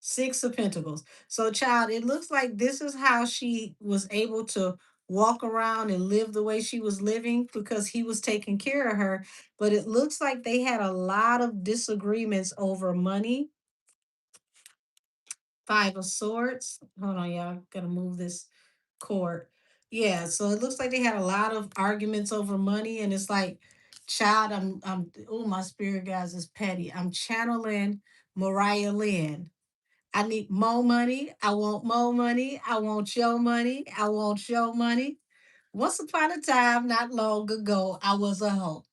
Six of Pentacles. So, child, it looks like this is how she was able to walk around and live the way she was living because he was taking care of her. But it looks like they had a lot of disagreements over money. Five of Swords. Hold on, y'all. Gotta move this cord. Yeah, so it looks like they had a lot of arguments over money, and it's like, child, oh, my spirit guys is petty. I'm channeling Mariah Lynn. I need more money. I want more money. I want your money. I want your money. Once upon a time, not long ago, I was a hoe.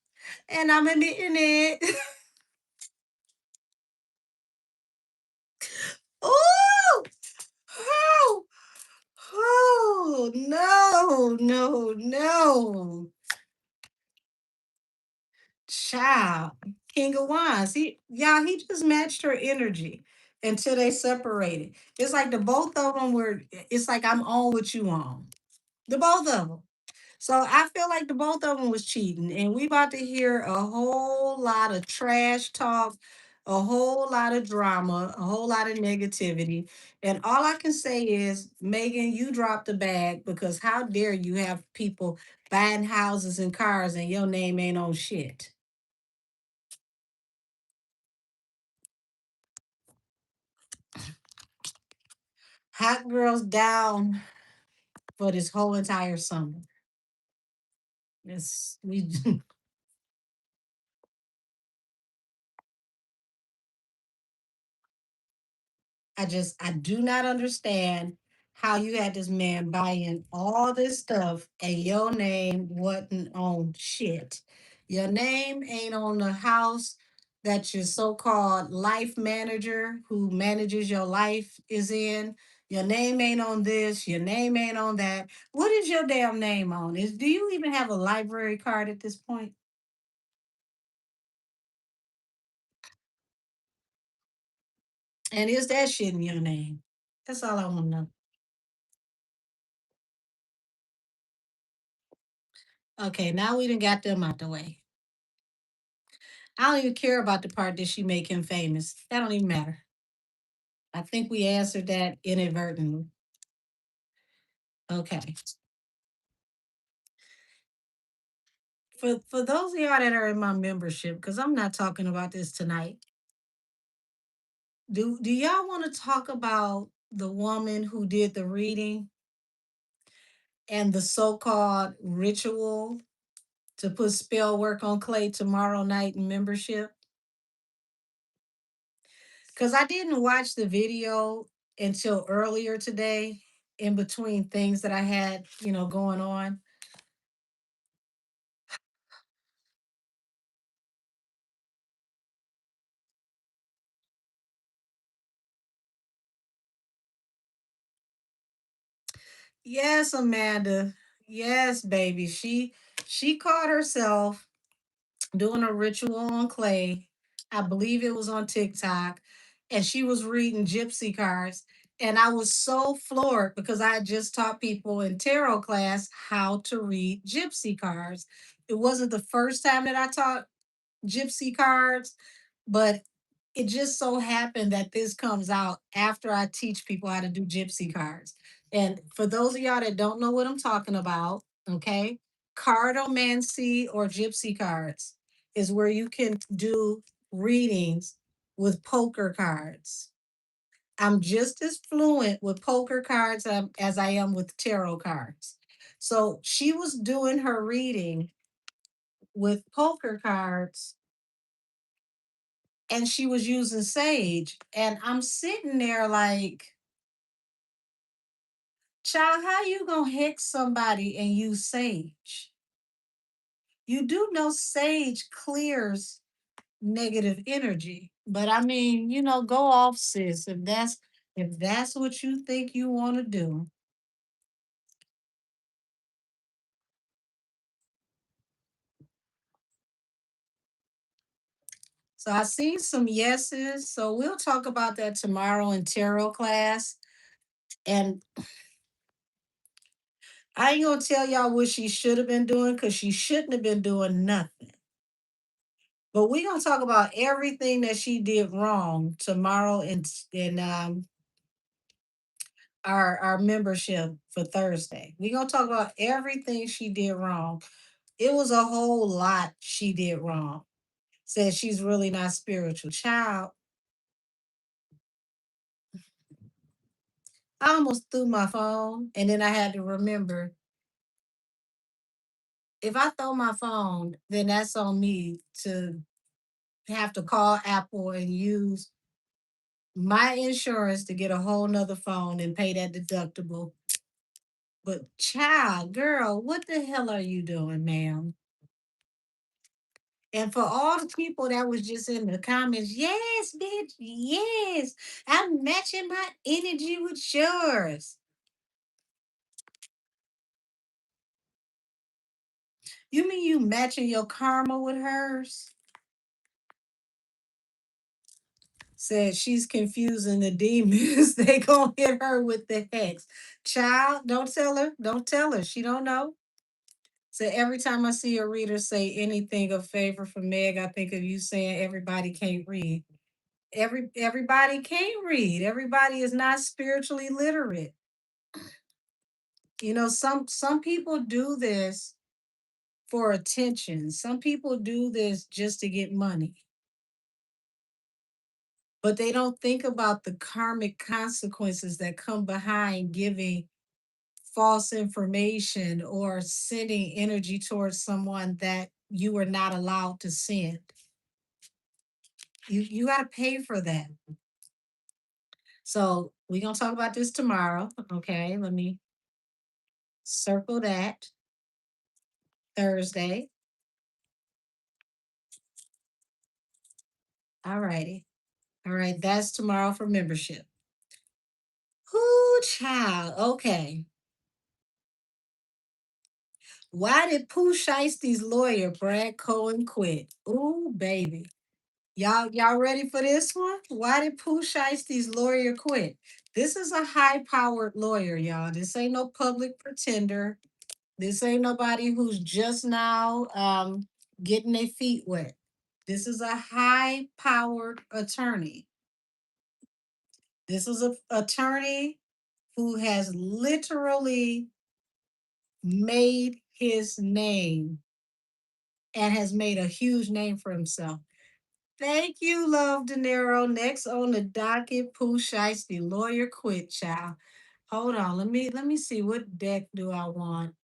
And I'm admitting it. Ooh! Oh! Oh! No, no, no. Child. King of Wands. He just matched her energy until they separated. It's like the both of them were, it's like I'm on what you on. The both of them. So I feel like the both of them was cheating, and we about to hear a whole lot of trash talk, a whole lot of drama, a whole lot of negativity. And all I can say is, Megan, you dropped the bag because how dare you have people buying houses and cars and your name ain't on shit. Hot girls down for this whole entire summer. It's we I do not understand how you had this man buying all this stuff and your name wasn't on shit. Your name ain't on the house that your so-called life manager who manages your life is in. Your name ain't on this, your name ain't on that. What is your damn name on? Do you even have a library card at this point? And is that shit in your name? That's all I want to know. Okay, now we done got them out the way. I don't even care about the part that she make him famous. That don't even matter. I think we answered that inadvertently. Okay. For those of y'all that are in my membership, because I'm not talking about this tonight. Do y'all want to talk about the woman who did the reading and the so-called ritual? to put spell work on Klay tomorrow night in membership? Because I didn't watch the video until earlier today, in between things that I had, going on. Yes, Amanda. Yes, baby. She caught herself doing a ritual on Klay. I believe it was on TikTok. And she was reading gypsy cards. And I was so floored because I had just taught people in tarot class how to read gypsy cards. It wasn't the first time that I taught gypsy cards, but it just so happened that this comes out after I teach people how to do gypsy cards. And for those of y'all that don't know what I'm talking about, okay, cardomancy or gypsy cards is where you can do readings with poker cards. I'm just as fluent with poker cards as I am with tarot cards. So she was doing her reading with poker cards and she was using sage. And I'm sitting there like, child, how you gonna hex somebody and use sage? You do know sage clears negative energy. But I mean, go off, sis. If that's what you think you want to do. So I see some yeses. So we'll talk about that tomorrow in tarot class. And I ain't gonna tell y'all what she should have been doing because she shouldn't have been doing nothing. But we're gonna talk about everything that she did wrong tomorrow in our membership for Thursday. We're gonna talk about everything she did wrong. It was a whole lot she did wrong. Said she's really not spiritual. Child, I almost threw my phone and then I had to remember if I throw my phone, then that's on me to have to call Apple and use my insurance to get a whole nother phone and pay that deductible. But child, girl, what the hell are you doing, ma'am? And for all the people that was just in the comments, yes, bitch, yes, I'm matching my energy with yours. You mean you matching your karma with hers? Said she's confusing the demons. They gonna hit her with the hex. Child, don't tell her. Don't tell her. She don't know. So every time I see a reader say anything of favor for Meg, I think of you saying everybody can't read. Everybody can't read. Everybody is not spiritually literate. Some people do this for attention. Some people do this just to get money. But they don't think about the karmic consequences that come behind giving false information or sending energy towards someone that you were not allowed to send. You got to pay for that. So we're gonna talk about this tomorrow. Okay, let me circle that. Thursday. All righty. All right, that's tomorrow for membership. Ooh, child. Okay. Why did Pooh Shiesty's lawyer Brad Cohen quit? Ooh, baby. Y'all ready for this one? Why did Pooh Shiesty's lawyer quit? This is a high-powered lawyer, y'all. This ain't no public pretender. This ain't nobody who's just now getting their feet wet. This is a high-powered attorney. This is an attorney who has literally made his name and has made a huge name for himself. Thank you, Love De Niro. Next on the docket, Pooh Shiesty, lawyer quit, child. Hold on, let me see what deck do I want.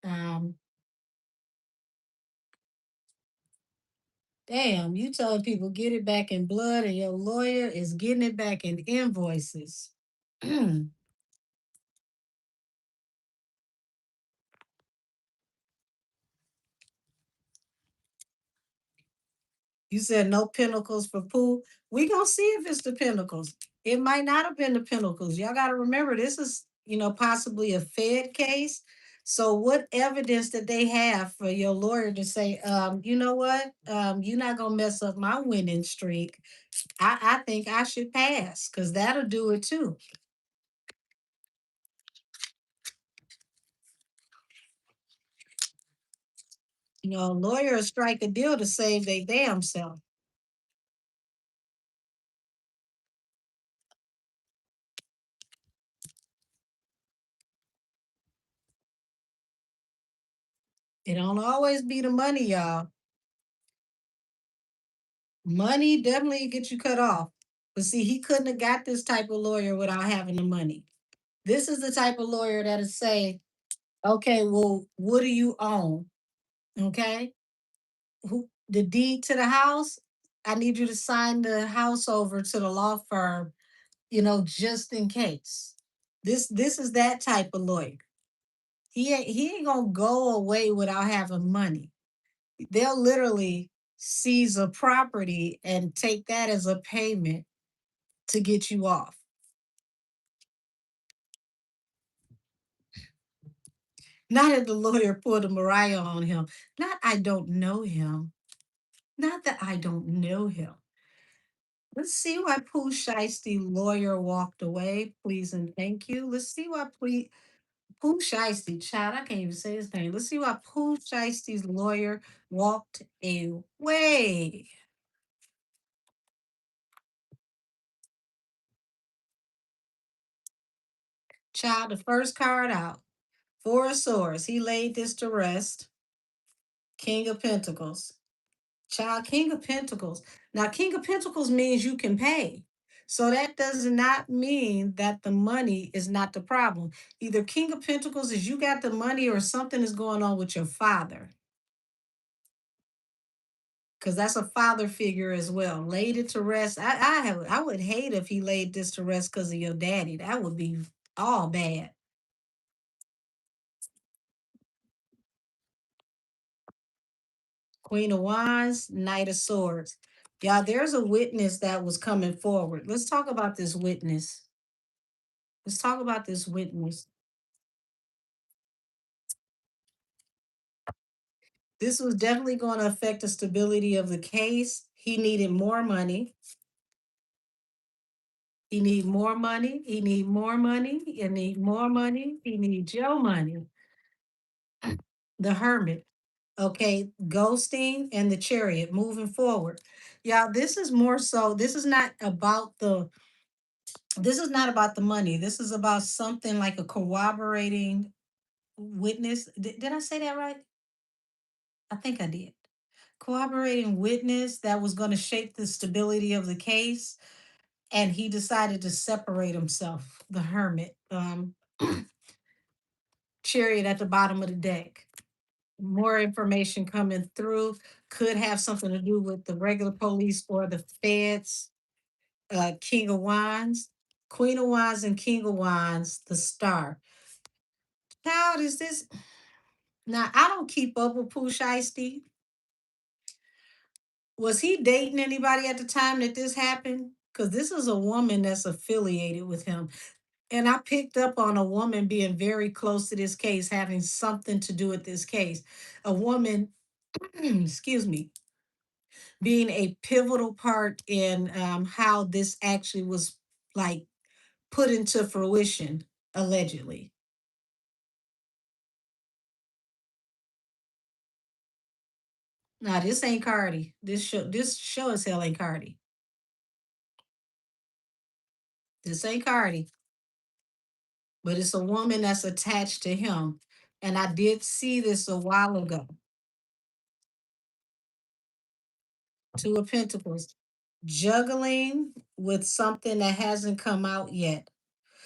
Damn, you telling people get it back in blood and your lawyer is getting it back in invoices. You said no pinnacles for Pooh. We gonna see if it's the pinnacles. It might not have been the pinnacles. Y'all gotta remember this is, possibly a Fed case. So what evidence did they have for your lawyer to say, you know what? You're not gonna mess up my winning streak. I think I should pass because that'll do it too. Lawyers strike a deal to save their damn self. It don't always be the money, y'all. Money definitely gets you cut off. But see, he couldn't have got this type of lawyer without having the money. This is the type of lawyer that'll say, okay, well, what do you own? Okay. The deed to the house? I need you to sign the house over to the law firm, just in case. This is that type of lawyer. He ain't gonna go away without having money. They'll literally seize a property and take that as a payment to get you off. Not that the lawyer pulled a Mariah on him. Not I don't know him. Not that I don't know him. Let's see why Pooh Shiesty lawyer walked away. Please and thank you. Let's see why Pooh Shiesty, child, I can't even say his name. Let's see why Pooh Shiesty's lawyer walked away. Child, the first card out. Four of Swords. He laid this to rest. King of Pentacles. Child, King of Pentacles. Now, King of Pentacles means you can pay. So that does not mean that the money is not the problem. Either King of Pentacles is you got the money or something is going on with your father. Because that's a father figure as well. Laid it to rest. I would hate if he laid this to rest because of your daddy. That would be all bad. Queen of Wands, Knight of Swords. Yeah, there's a witness that was coming forward. Let's talk about this witness. Let's talk about this witness. This was definitely going to affect the stability of the case. He needed more money. He need more money. He need more money. He need more money. He needs your money. The Hermit. Okay, ghosting and the Chariot moving forward. Yeah, this is more so. This is not about the money. This is about something like a corroborating witness. Did I say that right? I think I did. Corroborating witness that was going to shape the stability of the case. And he decided to separate himself, the hermit. Chariot at the bottom of the deck. More information coming through could have something to do with the regular police or the feds. King of Wands, Queen of Wands, and King of Wands, the star. How is this? Now, I don't keep up with Pooh Shiesty. Was he dating anybody at the time that this happened? Because this is a woman that's affiliated with him. And I picked up on a woman being very close to this case, having something to do with this case. A woman, excuse me, being a pivotal part in how this actually was like put into fruition, allegedly. Now, this ain't Cardi. This show as hell ain't Cardi. This ain't Cardi, but it's a woman that's attached to him. And I did see this a while ago. Two of Pentacles, juggling with something that hasn't come out yet.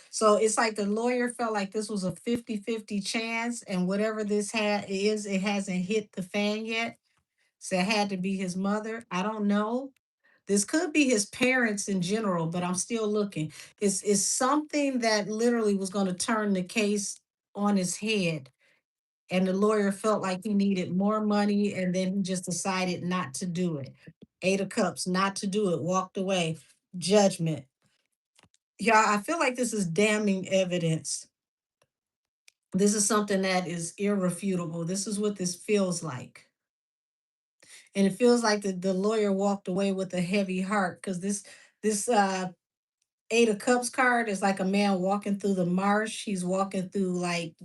So it's like the lawyer felt like this was a 50-50 chance, and whatever this is, it hasn't hit the fan yet. So it had to be his mother. I don't know. This could be his parents in general, but I'm still looking. It's something that literally was going to turn the case on his head. And the lawyer felt like he needed more money, and then he just decided not to do it. Eight of Cups, not to do it, walked away. Judgment. Yeah, I feel like this is damning evidence. This is something that is irrefutable. This is what this feels like. And it feels like the lawyer walked away with a heavy heart because this Eight of Cups card is like a man walking through the marsh. He's walking through like,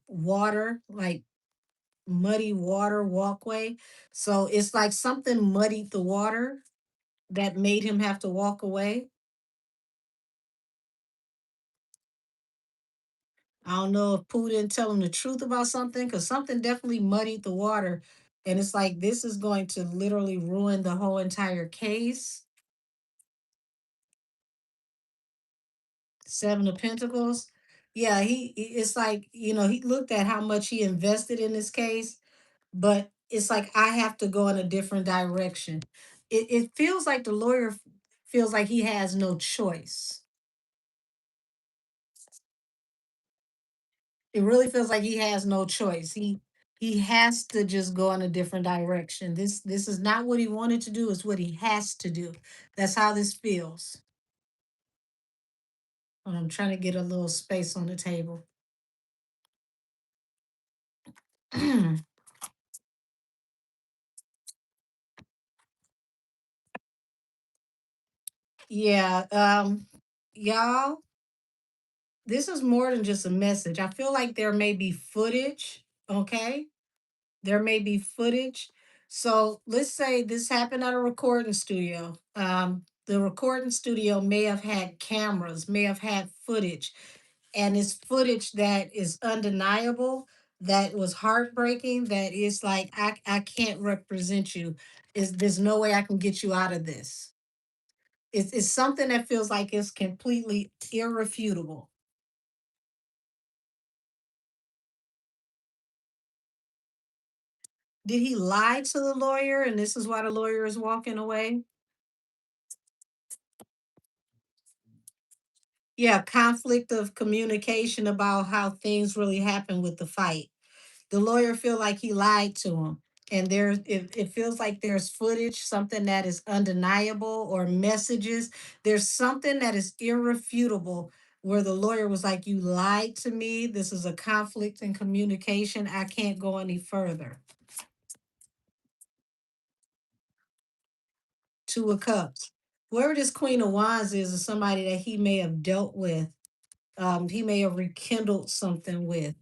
water, like muddy water walkway. So it's like something muddied the water that made him have to walk away. I don't know if Pooh didn't tell him the truth about something because something definitely muddied the water. And it's like this is going to literally ruin the whole entire case. Seven of Pentacles. Yeah, it's like, he looked at how much he invested in this case, but it's like I have to go in a different direction. It feels like the lawyer feels like he has no choice. It really feels like he has no choice. He has to just go in a different direction. This is not what he wanted to do, it's what he has to do. That's how this feels. I'm trying to get a little space on the table. Yeah, y'all, this is more than just a message. I feel like there may be footage, okay? There may be footage. So let's say this happened at a recording studio. The recording studio may have had cameras, may have had footage, and it's footage that is undeniable, that was heartbreaking, that is like, I can't represent you. There's no way I can get you out of this. It's something that feels like it's completely irrefutable. Did he lie to the lawyer and this is why the lawyer is walking away? Yeah, conflict of communication about how things really happened with the fight. The lawyer feel like he lied to him. And it feels like there's footage, something that is undeniable, or messages. There's something that is irrefutable where the lawyer was like, you lied to me. This is a conflict in communication. I can't go any further. Two of Cups. Whoever this Queen of Wands is somebody that he may have dealt with. He may have rekindled something with.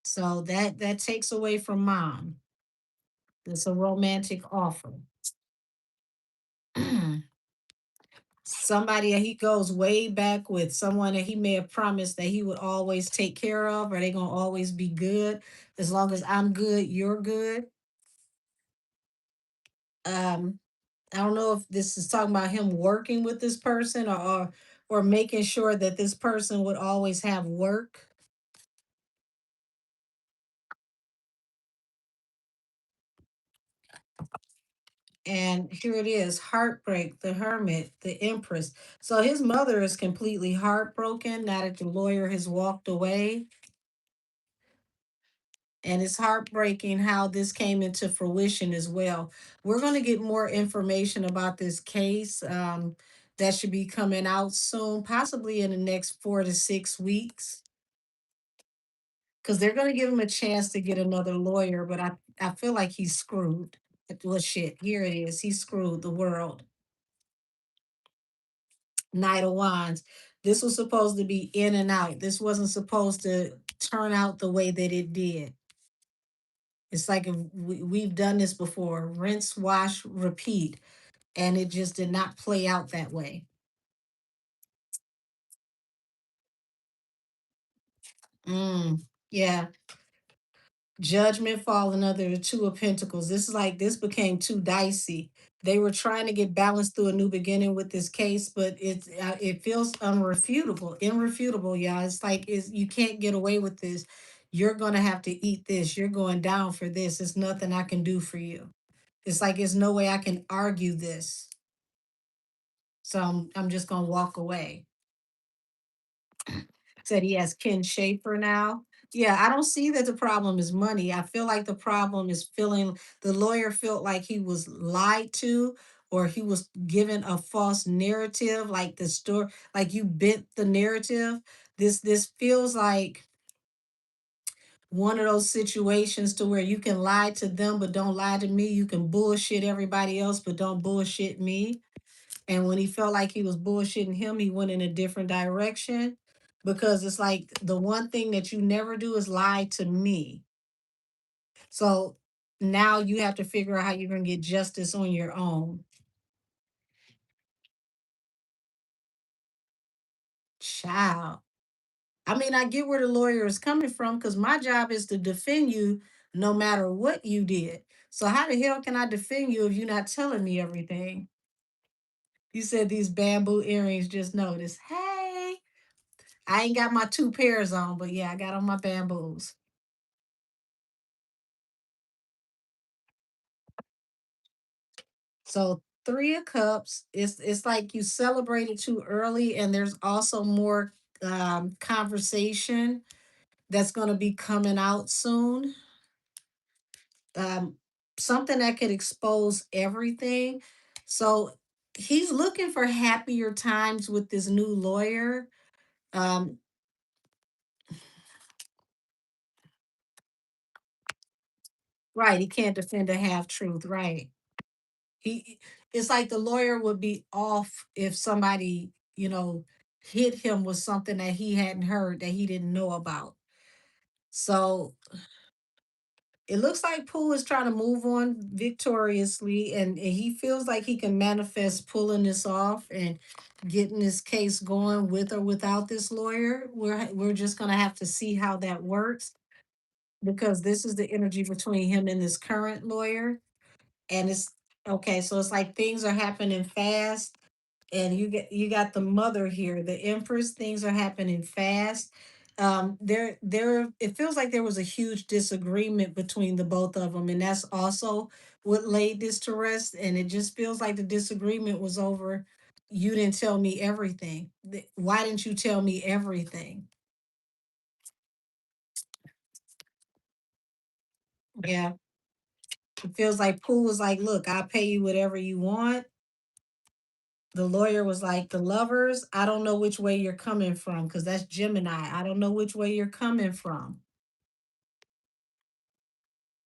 So that takes away from mom. It's a romantic offer. Somebody that he goes way back with, someone that he may have promised that he would always take care of, or they gonna always be good. As long as I'm good, you're good. Um, I don't know if this is talking about him working with this person, or making sure that this person would always have work. And here it is, heartbreak, the hermit, the empress. So his mother is completely heartbroken now that the lawyer has walked away. And it's heartbreaking how this came into fruition as well. We're going to get more information about this case. That should be coming out soon, possibly in the next 4 to 6 weeks, because they're going to give him a chance to get another lawyer. But I feel like he's screwed. Well, shit, here it is. He screwed the world. Knight of Wands. This was supposed to be in and out. This wasn't supposed to turn out the way that it did. It's like if we've done this before, rinse, wash, repeat, and it just did not play out that way. Mm, yeah. Judgment falling under the two of pentacles. This is like this became too dicey. They were trying to get balance through a new beginning with this case, but it feels unrefutable, irrefutable, y'all. It's like is you can't get away with this. You're gonna have to eat this. You're going down for this. It's nothing I can do for you. It's like there's no way I can argue this. So I'm just gonna walk away. Said he has Ken Schaefer now. Yeah, I don't see that the problem is money. I feel like the problem is feeling the lawyer felt like he was lied to or he was given a false narrative, like the story, like you bent the narrative. This feels like one of those situations to where you can lie to them but don't lie to me. You can bullshit everybody else but don't bullshit me. And when he felt like he was bullshitting him, he went in a different direction because it's like the one thing that you never do is lie to me. So now you have to figure out how you're going to get justice on your own. Child. I mean, I get where the lawyer is coming from because my job is to defend you no matter what you did. So how the hell can I defend you if you're not telling me everything? You said these bamboo earrings, just noticed. Hey, I ain't got my two pairs on, but yeah, I got on my bamboos. So three of cups, it's like you celebrated too early, and there's also more conversation that's going to be coming out soon. Um, Something that could expose everything. So he's looking for happier times with this new lawyer. Um, right, he can't defend a half truth. Right, he it's like the lawyer would be off if somebody hit him with something that he hadn't heard that he didn't know about. So it looks like Pooh is trying to move on victoriously, and he feels like he can manifest pulling this off and getting this case going with or without this lawyer. We're just gonna have to see how that works because this is the energy between him and this current lawyer. And it's okay, so it's like things are happening fast, and you got the mother here, the empress. Things are happening fast. There it feels like there was a huge disagreement between the both of them, and that's also what laid this to rest. And it just feels like the disagreement was over, you didn't tell me everything. Why didn't you tell me everything? Yeah, it feels like Pooh was like, look, I'll pay you whatever you want. The lawyer was like, the lovers, I don't know which way you're coming from, because that's Gemini. I don't know which way you're coming from.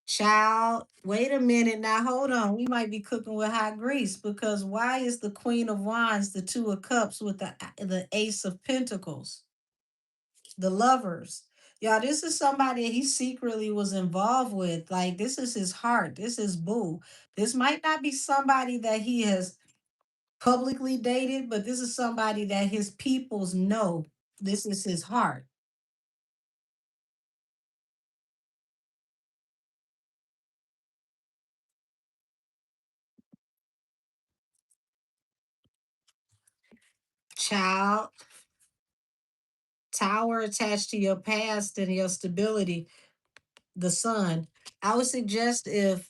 Child, wait a minute now. Hold on. We might be cooking with hot grease because why is the Queen of Wands the Two of Cups with the Ace of Pentacles? The lovers. Y'all, this is somebody he secretly was involved with. Like, this is his heart. This is boo. This might not be somebody that he has publicly dated, but this is somebody that his peoples know. This is his heart. Child, tower attached to your past and your stability, the sun. I would suggest if,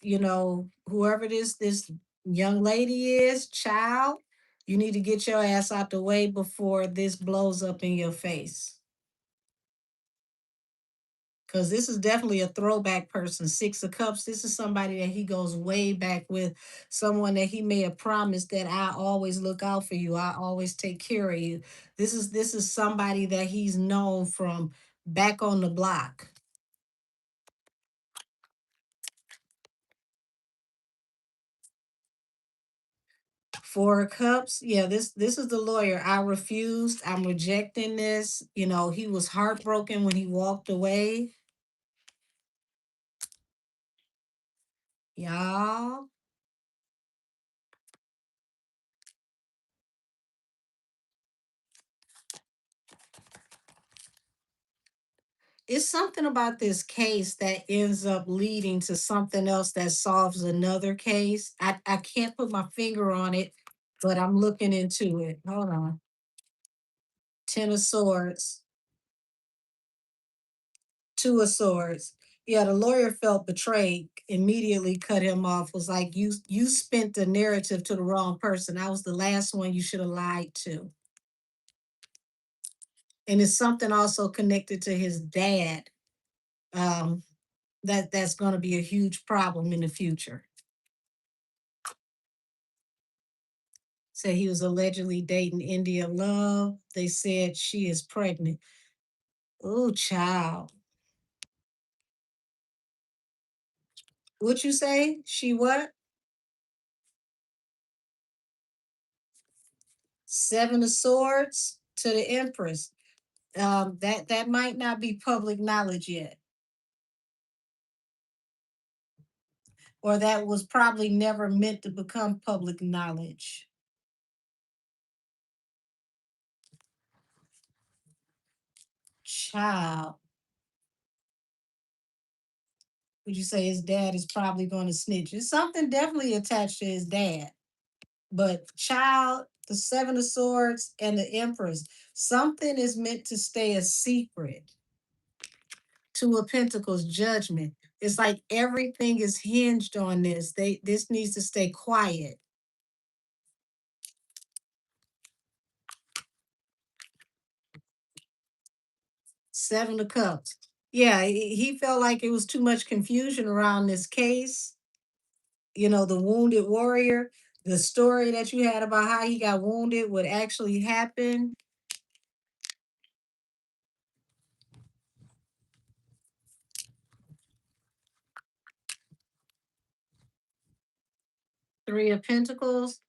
whoever this young lady is, child, you need to get your ass out the way before this blows up in your face. Because this is definitely a throwback person. Six of Cups. This is somebody that he goes way back with, someone that he may have promised that I always look out for you. I always take care of you. This is somebody that he's known from back on the block. Four of Cups. Yeah, this is the lawyer. I refused. I'm rejecting this. He was heartbroken when he walked away. Y'all. It's something about this case that ends up leading to something else that solves another case. I can't put my finger on it, but I'm looking into it. Hold on. Ten of Swords, Two of Swords. Yeah, the lawyer felt betrayed, immediately cut him off, was like, you spent the narrative to the wrong person. I was the last one you should have lied to. And it's something also connected to his dad. Um, that's gonna be a huge problem in the future. Said he was allegedly dating India Love. They said she is pregnant. Oh, child. What you say? She what? Seven of Swords to the Empress. That might not be public knowledge yet, or that was probably never meant to become public knowledge. Child, would you say his dad is probably going to snitch? It's something definitely attached to his dad. But child, the Seven of Swords and the Empress, something is meant to stay a secret. Two of Pentacles, Judgment. It's like everything is hinged on this. This needs to stay quiet. Seven of Cups. Yeah, he felt like it was too much confusion around this case. You know, the wounded warrior, the story that you had about how he got wounded, what actually happened. Three of Pentacles.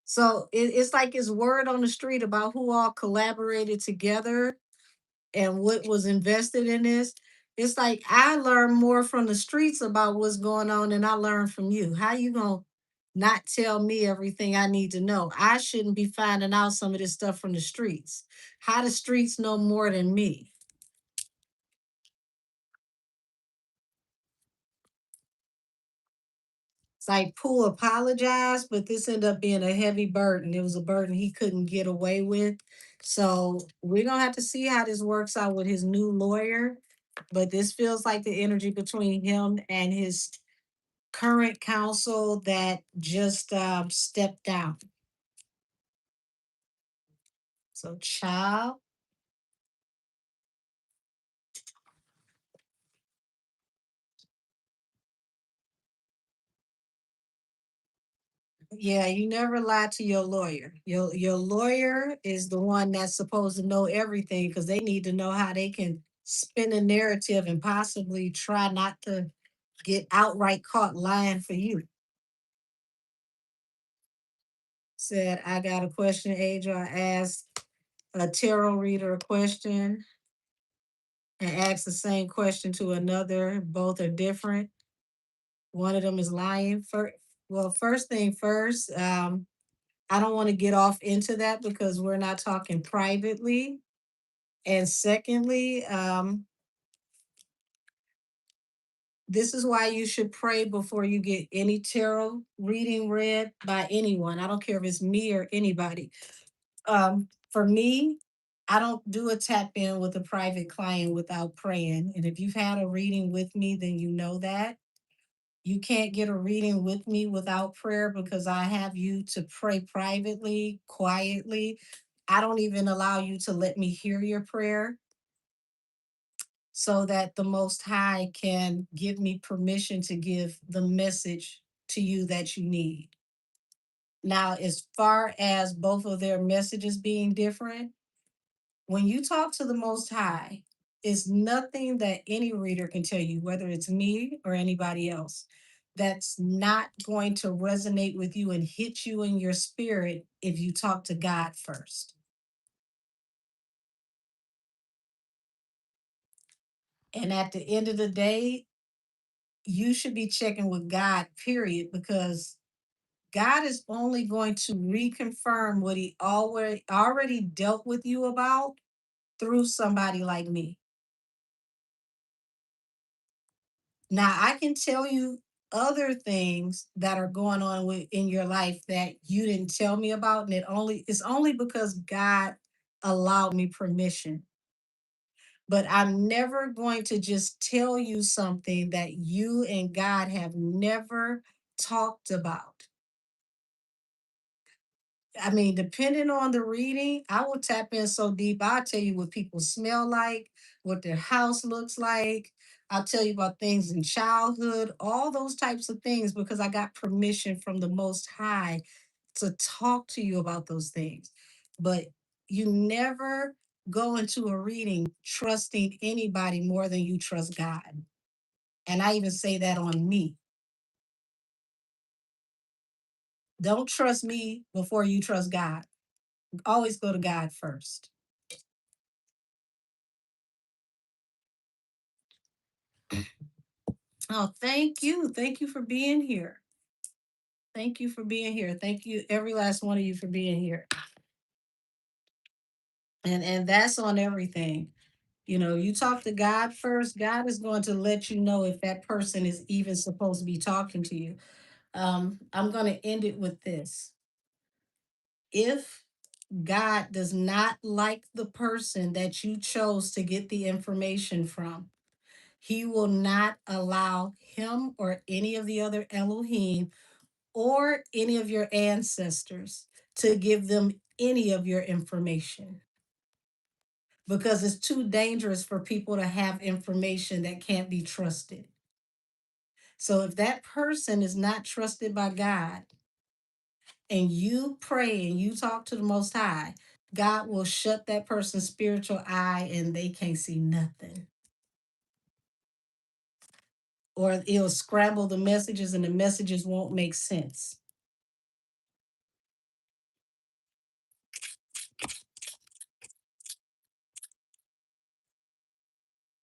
So it's like it's word on the street about who all collaborated together and what was invested in this. It's like I learned more from the streets about what's going on than I learned from you. How you gonna not tell me everything I need to know? I shouldn't be finding out some of this stuff from the streets. How the streets know more than me? It's like Pooh apologized, but this ended up being a heavy burden. It was a burden he couldn't get away with. So we're gonna have to see how this works out with his new lawyer. But this feels like the energy between him and his current counsel that just stepped down. So, child, yeah, you never lie to your lawyer. Your lawyer is the one that's supposed to know everything because they need to know how they can spin a narrative and possibly try not to get outright caught lying for you. Said, I got a question, Adrian. I asked a tarot reader a question and asked the same question to another. Both are different. One of them is lying. First thing first, I don't want to get off into that because we're not talking privately. And secondly, this is why you should pray before you get any tarot reading read by anyone. I don't care if it's me or anybody. For me, I don't do a tap in with a private client without praying. And if you've had a reading with me, then you know that. You can't get a reading with me without prayer because I have you to pray privately, quietly. I don't even allow you to let me hear your prayer so that the Most High can give me permission to give the message to you that you need. Now, as far as both of their messages being different, when you talk to the Most High, it's nothing that any reader can tell you, whether it's me or anybody else, that's not going to resonate with you and hit you in your spirit if you talk to God first. And at the end of the day, you should be checking with God, period, because God is only going to reconfirm what he already dealt with you about through somebody like me. Now I can tell you other things that are going on in your life that you didn't tell me about, and it's only because God allowed me permission. But I'm never going to just tell you something that you and God have never talked about. I mean, depending on the reading, I will tap in so deep. I'll tell you what people smell like, what their house looks like. I'll tell you about things in childhood, all those types of things, because I got permission from the Most High to talk to you about those things. But you never go into a reading trusting anybody more than you trust God. And I even say that on me. Don't trust me before you trust God. Always go to God first. Oh, thank you. Thank you for being here. Thank you for being here. Thank you, every last one of you, for being here. And that's on everything. You know, you talk to God first. God is going to let you know if that person is even supposed to be talking to you. I'm going to end it with this. If God does not like the person that you chose to get the information from, he will not allow him or any of the other Elohim or any of your ancestors to give them any of your information, because it's too dangerous for people to have information that can't be trusted. So if that person is not trusted by God and you pray and you talk to the Most High, God will shut that person's spiritual eye and they can't see nothing. Or it'll scramble the messages and the messages won't make sense.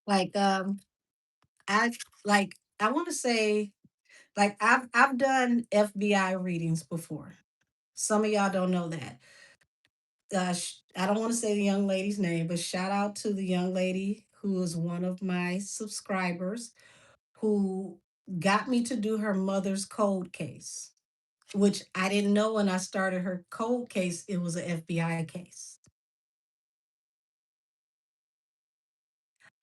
Like I I want to say, like I've done FBI readings before. Some of y'all don't know that. I don't want to say the young lady's name, but shout out to the young lady who is one of my subscribers who got me to do her mother's cold case, which I didn't know when I started her cold case. It was an FBI case.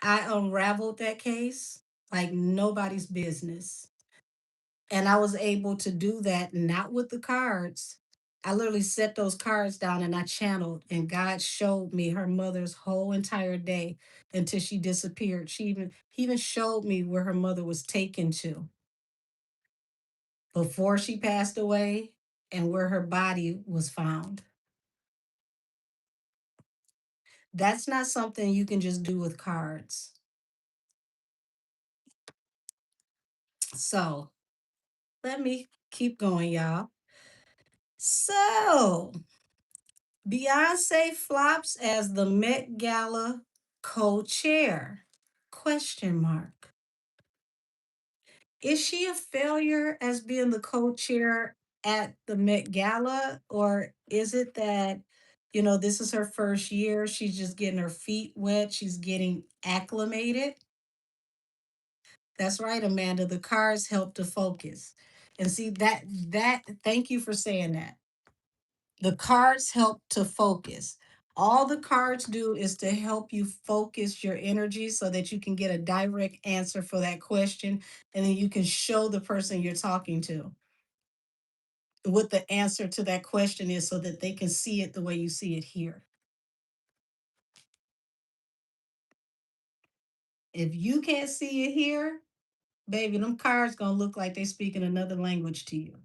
I unraveled that case like nobody's business. And I was able to do that not with the cards. I literally set those cards down and I channeled, and God showed me her mother's whole entire day until she disappeared. He even showed me where her mother was taken to before she passed away and where her body was found. That's not something you can just do with cards. So let me keep going, y'all. So Beyonce flops as the Met Gala co-chair. Question mark. Is she a failure as being the co-chair at the Met Gala, or is it that, this is her first year, she's just getting her feet wet, she's getting acclimated? That's right, Amanda. The cards help to focus. And see that thank you for saying that. The cards help to focus. All the cards do is to help you focus your energy so that you can get a direct answer for that question. And then you can show the person you're talking to what the answer to that question is so that they can see it the way you see it here. If you can't see it here, baby, them cards gonna look like they speaking another language to you.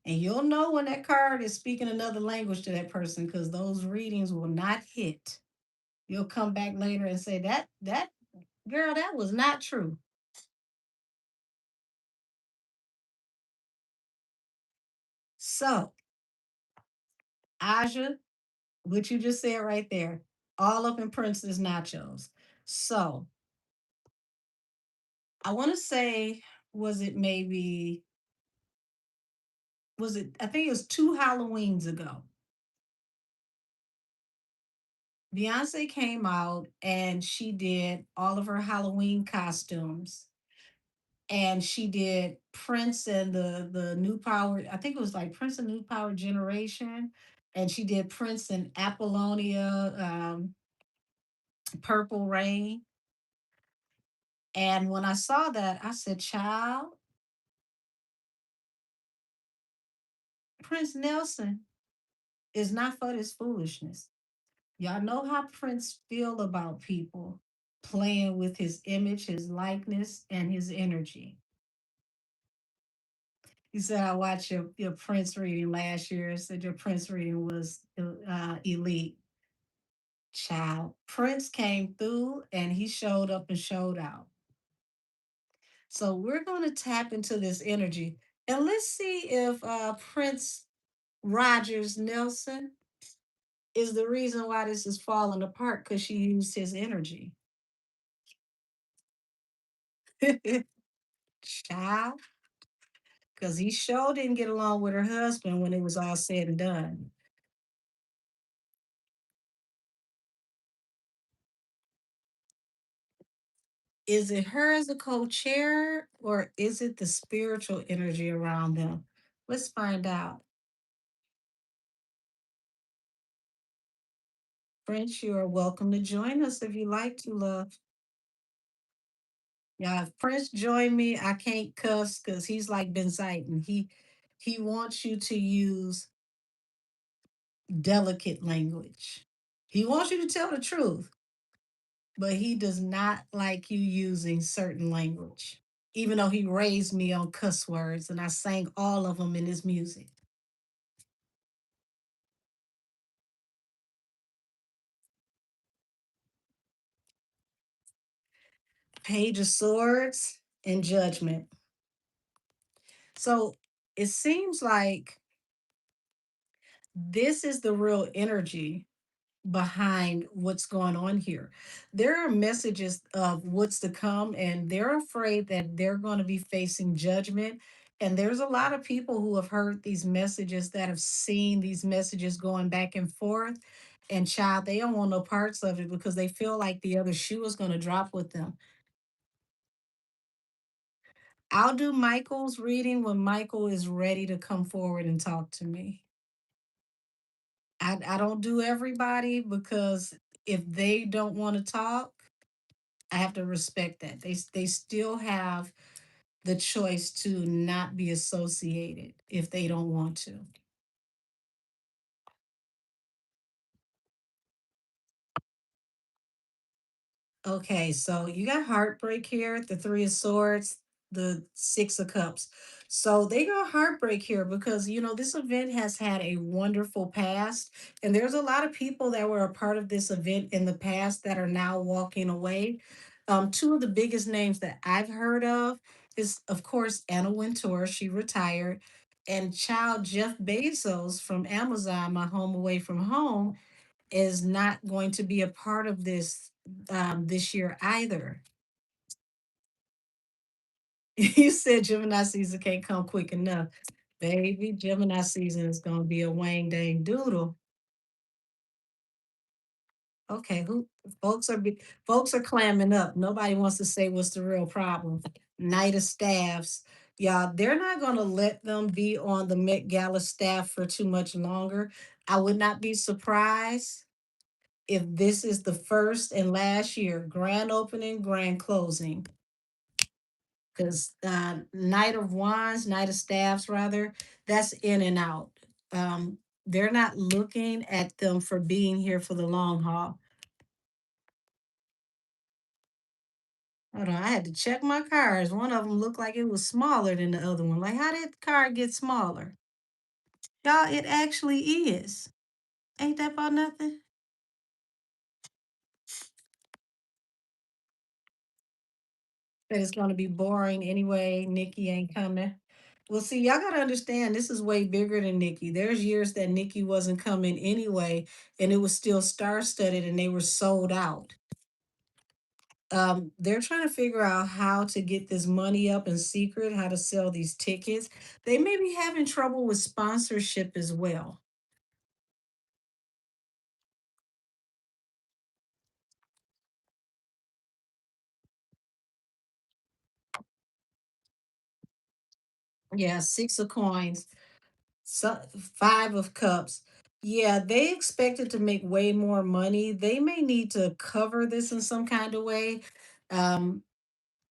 And you'll know when that card is speaking another language to that person because those readings will not hit. You'll come back later and say that girl, that was not true. So, Aja, what you just said right there, all up in Prince's nachos. So, I want to say, was it maybe, was it, I think it was 2 Halloweens ago. Beyonce came out and she did all of her Halloween costumes. and she did Prince and the New Power. I think it was like Prince and New Power Generation, and she did Prince and Apollonia, Purple Rain. And when I saw that, I said, "Child, Prince Nelson is not for this foolishness." Y'all know how Prince feel about people playing with his image, his likeness, and his energy. You said I watched your Prince reading last year. Said your Prince reading was elite. Child, Prince came through and he showed up and showed out. So we're going to tap into this energy and let's see if Prince Rogers Nelson is the reason why this is falling apart because she used his energy. Child, because he sure didn't get along with her husband when it was all said and done. Is it her as a co-chair or is it the spiritual energy around them? Let's find out. Prince, you are welcome to join us if you like to, love. Yeah, if Prince joined me, I can't cuss because he's like Ben Zayton. He wants you to use delicate language. He wants you to tell the truth, but he does not like you using certain language. Even though he raised me on cuss words and I sang all of them in his music. Page of Swords and Judgment. So it seems like this is the real energy behind what's going on here. There are messages of what's to come, and they're afraid that they're going to be facing judgment. And there's a lot of people who have heard these messages that have seen these messages going back and forth. And child, they don't want no parts of it because they feel like the other shoe is going to drop with them. I'll do Michael's reading when Michael is ready to come forward and talk to me. I don't do everybody because if they don't want to talk, I have to respect that. They still have the choice to not be associated if they don't want to. Okay, so you got heartbreak here, the three of swords, the six of cups. So they got heartbreak here because this event has had a wonderful past, and there's a lot of people that were a part of this event in the past that are now walking away. Two of the biggest names that I've heard of is, of course, Anna Wintour. She retired, and child Jeff Bezos from Amazon, My Home Away from Home, is not going to be a part of this year either. You said Gemini season can't come quick enough. Baby, Gemini season is gonna be a wang dang doodle. Okay, who folks are clamming up. Nobody wants to say what's the real problem. Knight of staffs. Y'all, they're not gonna let them be on the Met Gala staff for too much longer. I would not be surprised if this is the first and last year, grand opening, grand closing. Because Knight of Wands, Knight of Staffs, rather, that's in and out. They're not looking at them for being here for the long haul. Hold on, I had to check my cards. One of them looked like it was smaller than the other one. Like, how did the card get smaller? Y'all, it actually is. Ain't that about nothing? That it's going to be boring anyway. Nikki ain't coming. Well, see, y'all got to understand this is way bigger than Nikki. There's years that Nikki wasn't coming anyway, and it was still star studded and they were sold out. They're trying to figure out how to get this money up in secret, how to sell these tickets. They may be having trouble with sponsorship as well. Yeah, six of coins, so five of cups. Yeah, they expected to make way more money. They may need to cover this in some kind of way. Um,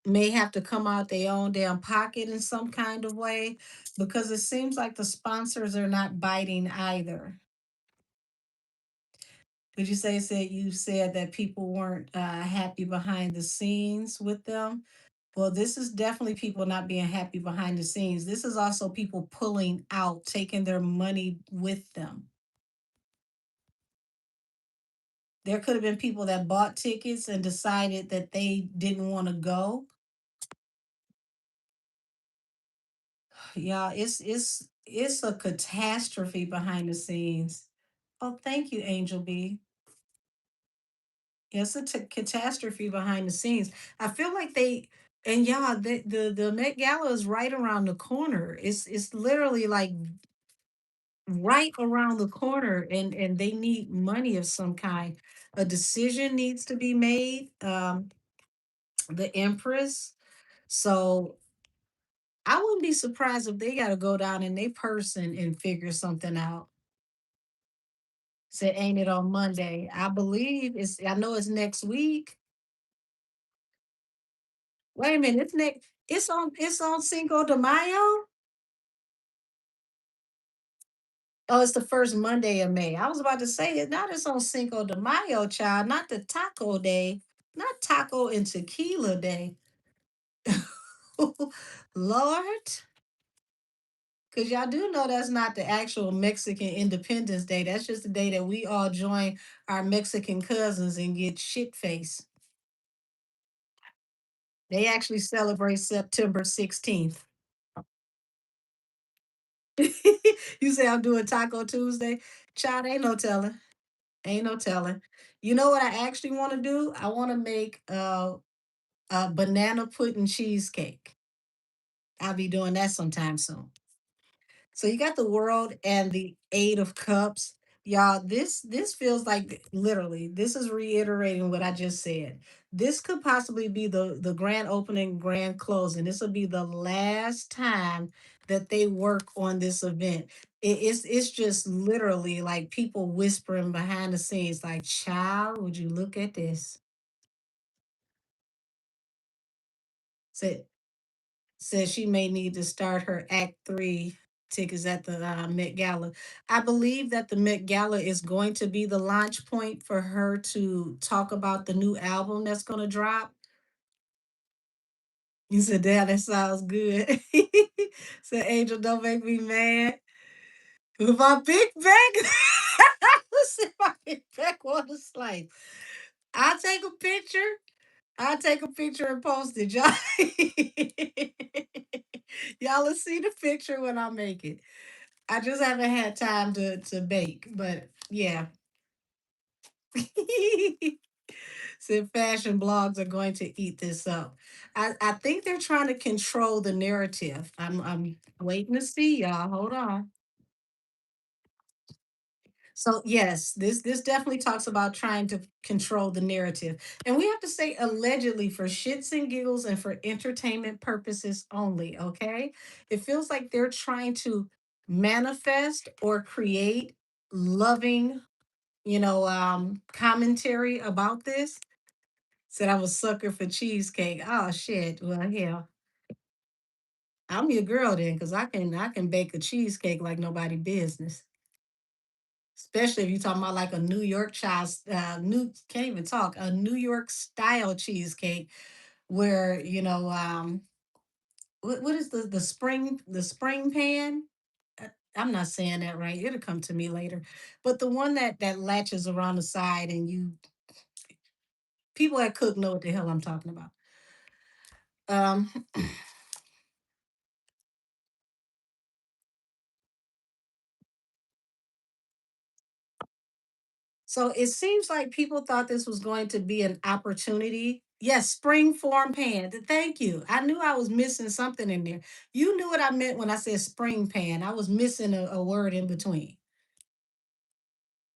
may have to come out their own damn pocket in some kind of way because it seems like the sponsors are not biting either. Would you say said you said that people weren't happy behind the scenes with them? Well, this is definitely people not being happy behind the scenes. This is also people pulling out, taking their money with them. There could have been people that bought tickets and decided that they didn't want to go. Yeah, it's a catastrophe behind the scenes. Oh, thank you, Angel B. It's a catastrophe behind the scenes. I feel like they and yeah, the Met Gala is right around the corner. It's literally like right around the corner, and they need money of some kind. A decision needs to be made. The Empress. So I wouldn't be surprised if they got to go down in their person and figure something out. Said, ain't it on Monday? I believe it's. I know it's next week. Wait a minute, it's next. It's on Cinco de Mayo. Oh, it's the first Monday of May. I was about to say it. Not it's on Cinco de Mayo, child. Not the Taco Day. Not Taco and Tequila Day. Lord, because y'all do know that's not the actual Mexican Independence Day. That's just the day that we all join our Mexican cousins and get shit faced. They actually celebrate September 16th. You say I'm doing Taco Tuesday? Child, ain't no telling. Ain't no telling. You know what I actually want to do? I want to make a banana pudding cheesecake. I'll be doing that sometime soon. So you got the world and the eight of cups. Y'all, this feels like literally this is reiterating what I just said. This could possibly be the grand opening, grand closing. This will be the last time that they work on this event. It's just literally like people whispering behind the scenes, like, child, would you look at this? Say says she may need to start her Act Three tickets at the Met Gala. I believe that the Met Gala is going to be the launch point for her to talk about the new album that's going to drop. You said, "Damn, that sounds good." Said, "Angel, don't make me mad." With my big back, listen, my big back on the slice. I'll take a picture. I'll take a picture and post it, y'all. Y'all will see the picture when I make it. I just haven't had time to bake, but yeah. Said fashion blogs are going to eat this up. I think they're trying to control the narrative. I'm waiting to see y'all. Hold on. So yes, this definitely talks about trying to control the narrative. And we have to say allegedly for shits and giggles and for entertainment purposes only, okay? It feels like they're trying to manifest or create loving, commentary about this. Said I was sucker for cheesecake. Oh shit. Well, hell, I'm your girl then, cause I can bake a cheesecake like nobody business. Especially if you're talking about like a New York child, new can't even talk, a New York style cheesecake where what is the spring pan? I'm not saying that right. It'll come to me later, but the one that latches around the side and you people that cook know what the hell I'm talking about. Um, so it seems like people thought this was going to be an opportunity. Yes, spring form pan. Thank you. I knew I was missing something in there. You knew what I meant when I said spring pan. I was missing a word in between.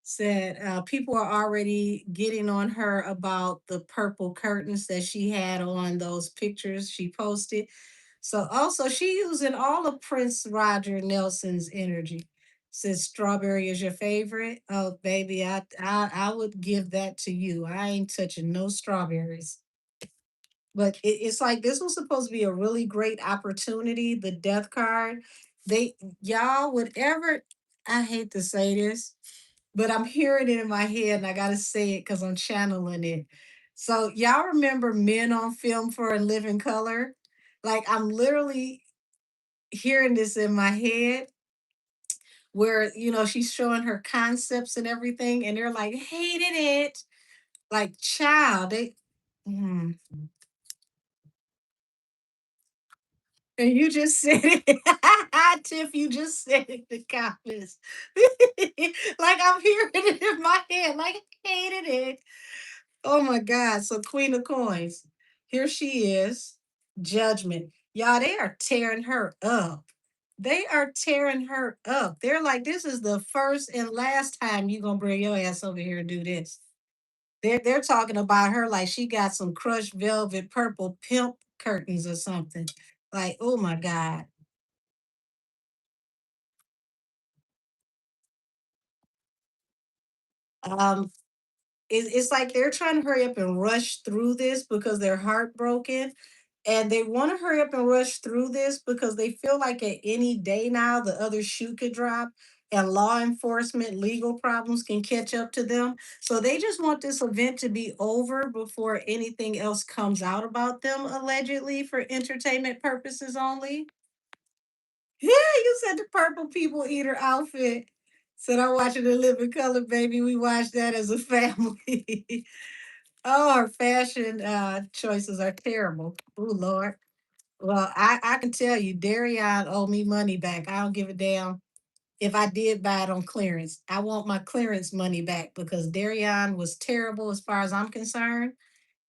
Said people are already getting on her about the purple curtains that she had on those pictures she posted. So also she using all of Prince Roger Nelson's energy. Says strawberry is your favorite. Oh baby, I would give that to you. I ain't touching no strawberries. But it's like this was supposed to be a really great opportunity. The death card, they y'all would ever. I hate to say this, but I'm hearing it in my head, and I gotta say it because I'm channeling it. So y'all remember Men on Film for a Living Color? Like I'm literally hearing this in my head where she's showing her concepts and everything, and they're like hated it. Like child, they. Mm. And you just said it. Tiff, you just said it in the comments. Like I'm hearing it in my head. Like I hated it. Oh my God. So Queen of Coins. Here she is. Judgment. Y'all, they are tearing her up. They are tearing her up. They're like, this is the first and last time you gonna bring your ass over here and do this. They're talking about her like she got some crushed velvet purple pimp curtains or something. Like, oh my God. Um, it's like they're trying to hurry up and rush through this because they're heartbroken. And they want to hurry up and rush through this because they feel like at any day now the other shoe could drop and law enforcement legal problems can catch up to them. So they just want this event to be over before anything else comes out about them, allegedly for entertainment purposes only. Yeah, you said the purple people eater outfit. Said I'm watching the living color, baby. We watched that as a family. Oh, our fashion choices are terrible. Oh Lord. Well, I can tell you, Darion owe me money back. I don't give a damn if I did buy it on clearance. I want my clearance money back because Darion was terrible as far as I'm concerned.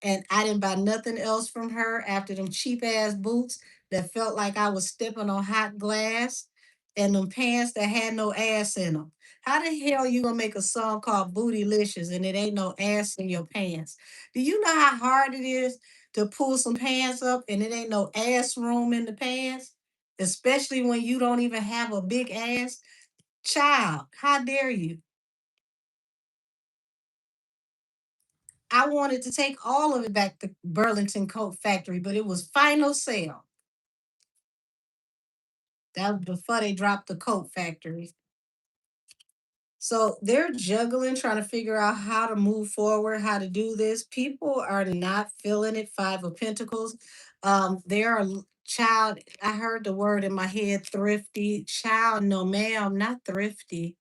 And I didn't buy nothing else from her after them cheap ass boots that felt like I was stepping on hot glass and them pants that had no ass in them. How the hell you gonna make a song called Bootylicious and it ain't no ass in your pants? Do you know how hard it is to pull some pants up and it ain't no ass room in the pants? Especially when you don't even have a big ass. Child, how dare you? I wanted to take all of it back to Burlington Coat Factory, but it was final sale. That was before they dropped the coat factory. So they're juggling, trying to figure out how to move forward, how to do this. People are not feeling it. Five of Pentacles. They are child. I heard the word in my head, thrifty. Child, no, ma'am, not thrifty.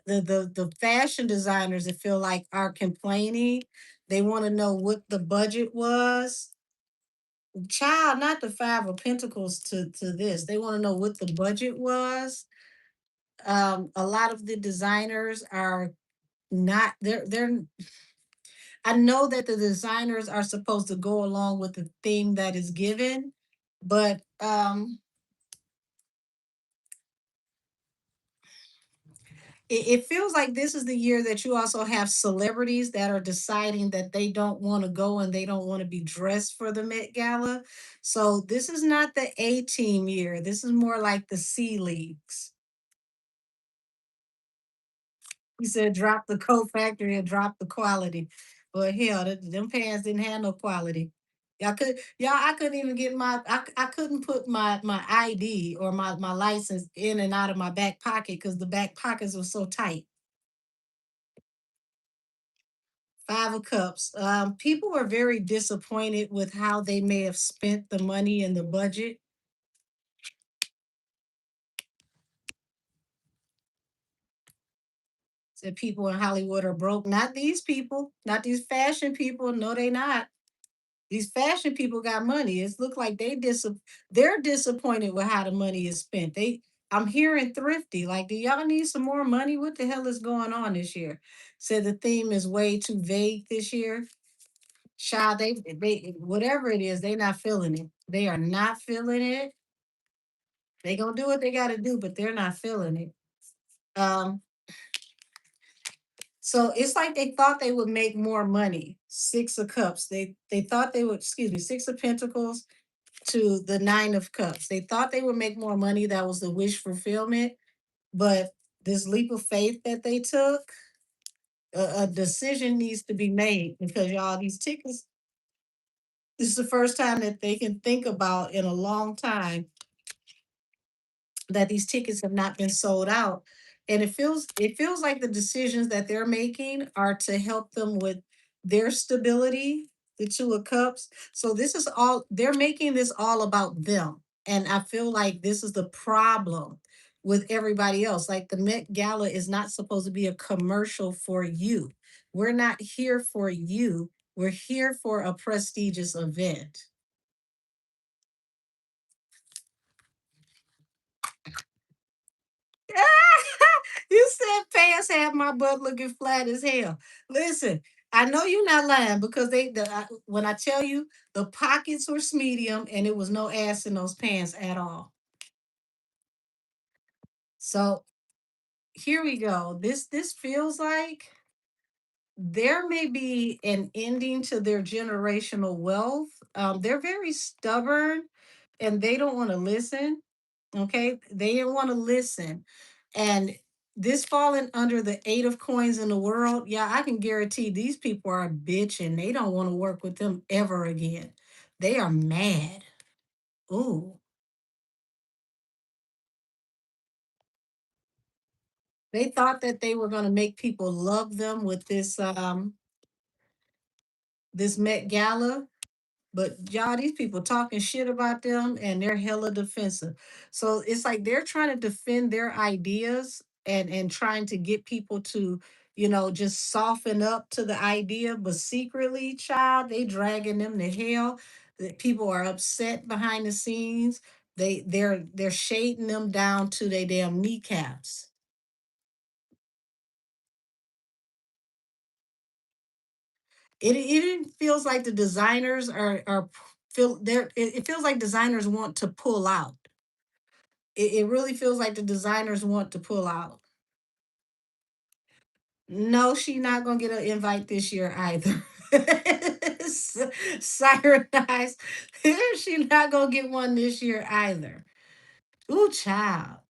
The fashion designers that feel like are complaining. They want to know what the budget was. Child, not the Five of Pentacles to this. They want to know what the budget was. A lot of the designers are not they're I know that the designers are supposed to go along with the theme that is given, but it feels like this is the year that you also have celebrities that are deciding that they don't want to go and they don't want to be dressed for the Met Gala. So this is not the A team year. This is more like the C leagues. He said drop the coat factory and drop the quality. Well, hell, them pants didn't have no quality. I couldn't even get I couldn't put my ID or my license in and out of my back pocket because the back pockets were so tight. Five of Cups. People are very disappointed with how they may have spent the money and the budget. Said people in Hollywood are broke. Not these people, not these fashion people. No, they not. These fashion people got money. It's look like they're disappointed with how the money is spent. I'm hearing thrifty. Like, do y'all need some more money? What the hell is going on this year? Said the theme is way too vague this year. Child, they whatever it is, they not feeling it. They are not feeling it. They gonna do what they gotta do, but they're not feeling it. Um, so it's like they thought they would make more money. Six of Cups. They thought they would, excuse me, Six of Pentacles, to the Nine of Cups. They thought they would make more money. That was the wish fulfillment. But this leap of faith that they took, a decision needs to be made because y'all, these tickets, this is the first time that they can think about in a long time that these tickets have not been sold out. And it feels like the decisions that they're making are to help them with their stability, the Two of Cups. So this is all they're making this all about them. And I feel like this is the problem with everybody else. Like the Met Gala is not supposed to be a commercial for you. We're not here for you. We're here for a prestigious event. You said pants have my butt looking flat as hell. Listen, I know you're not lying because when I tell you the pockets were medium and it was no ass in those pants at all. So here we go. This feels like there may be an ending to their generational wealth. They're very stubborn and they don't want to listen. Okay, they didn't want to listen. And this falling under the eight of coins in the world, yeah, I can guarantee these people are a bitch and they don't want to work with them ever again. They are mad. Ooh. They thought that they were gonna make people love them with this Met Gala. But y'all, these people talking shit about them and they're hella defensive. So it's like they're trying to defend their ideas and trying to get people to, just soften up to the idea. But secretly, child, they dragging them to hell. The people are upset behind the scenes. They're shading them down to their damn kneecaps. It feels like the designers are feel there. It feels like designers want to pull out. It really feels like the designers want to pull out. No, she not gonna get an invite this year either. Siren eyes. She not gonna get one this year either. Ooh, child.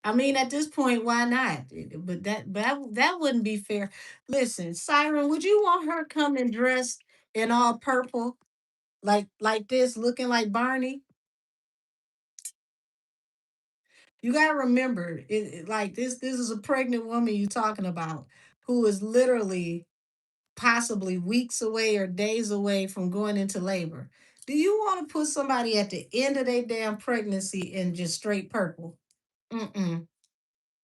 I mean, at this point, why not? But that wouldn't be fair. Listen, Siren, would you want her coming dressed in all purple, like this, looking like Barney? You gotta remember, like this is a pregnant woman you talking about who is literally possibly weeks away or days away from going into labor. Do you want to put somebody at the end of their damn pregnancy in just straight purple? Mm-mm.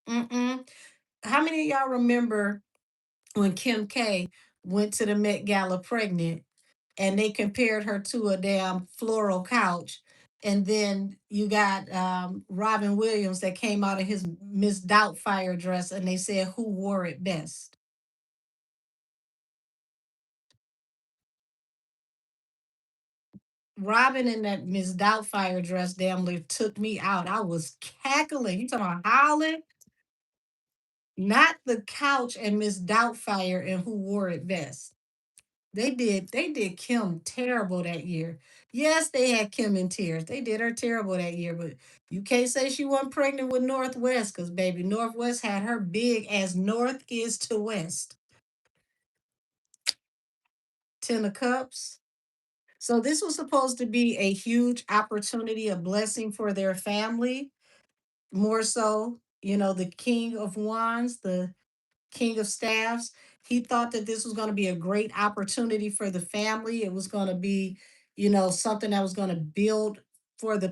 Mm-mm. How many of y'all remember when Kim K went to the Met Gala pregnant and they compared her to a damn floral couch? And then you got Robin Williams that came out of his Miss Doubtfire dress and they said who wore it best. Robin in that Miss Doubtfire dress damn near took me out. I was cackling. You talking about howling? Not the couch and Miss Doubtfire and who wore it best. They did Kim terrible that year. Yes, they had Kim in tears. They did her terrible that year, but you can't say she wasn't pregnant with Northwest because baby, Northwest had her big as North is to West. Ten of Cups. So this was supposed to be a huge opportunity, a blessing for their family. More so, the King of Wands, the King of Staffs. He thought that this was going to be a great opportunity for the family. It was going to be, something that was going to build for the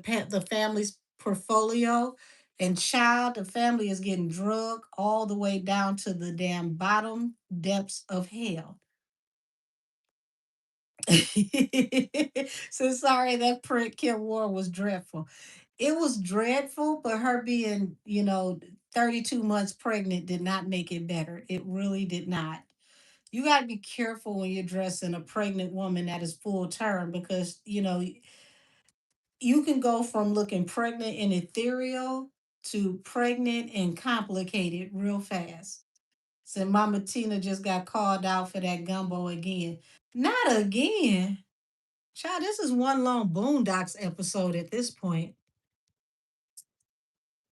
family's portfolio. And child, the family is getting drugged all the way down to the damn bottom depths of hell. So sorry that print Kim War was dreadful. It was dreadful, but her being, 32 months pregnant did not make it better. It really did not. You got to be careful when you're dressing a pregnant woman that is full term because, you can go from looking pregnant and ethereal to pregnant and complicated real fast. So Mama Tina just got called out for that gumbo again. Not again. Child, this is one long Boondocks episode at this point.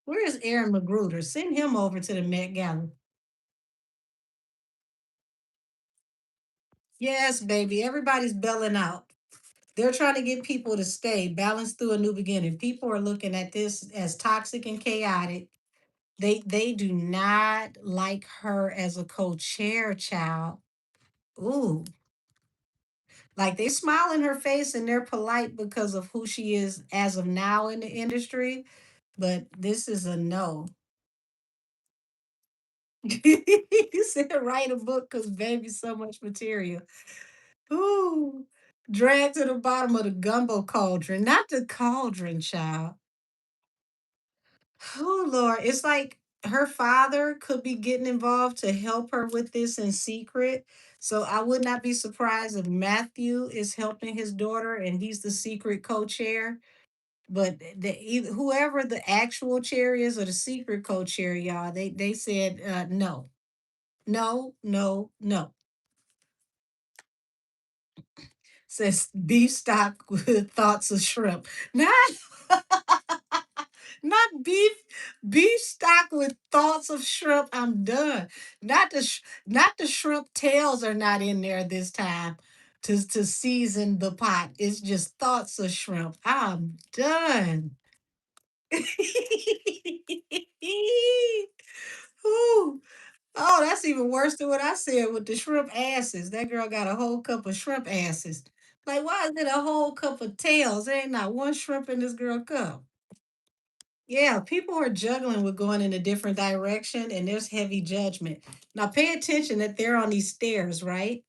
Where is Aaron Magruder? Send him over to the Met Gala. Yes, baby. Everybody's belling out. They're trying to get people to stay, balance through a new beginning. People are looking at this as toxic and chaotic. They do not like her as a co-chair, child. Ooh. Like they smile in her face and they're polite because of who she is as of now in the industry. But this is a no. You said write a book because baby, so much material. Ooh. Dragged to the bottom of the gumbo cauldron. Not the cauldron, child. Oh Lord. It's like her father could be getting involved to help her with this in secret. So I would not be surprised if Matthew is helping his daughter and he's the secret co-chair. But whoever the actual chair is or the secret co-chair, y'all, they said no, no, no, no. Says beef stock with thoughts of shrimp. Not not beef stock with thoughts of shrimp. I'm done. Not the shrimp tails are not in there this time to season the pot. It's just thoughts of shrimp. I'm done. Ooh. Oh, that's even worse than what I said with the shrimp asses. That girl got a whole cup of shrimp asses. Like, why is it a whole cup of tails? There ain't not one shrimp in this girl cup. Yeah, people are juggling with going in a different direction, and there's heavy judgment. Now, pay attention that they're on these stairs, right?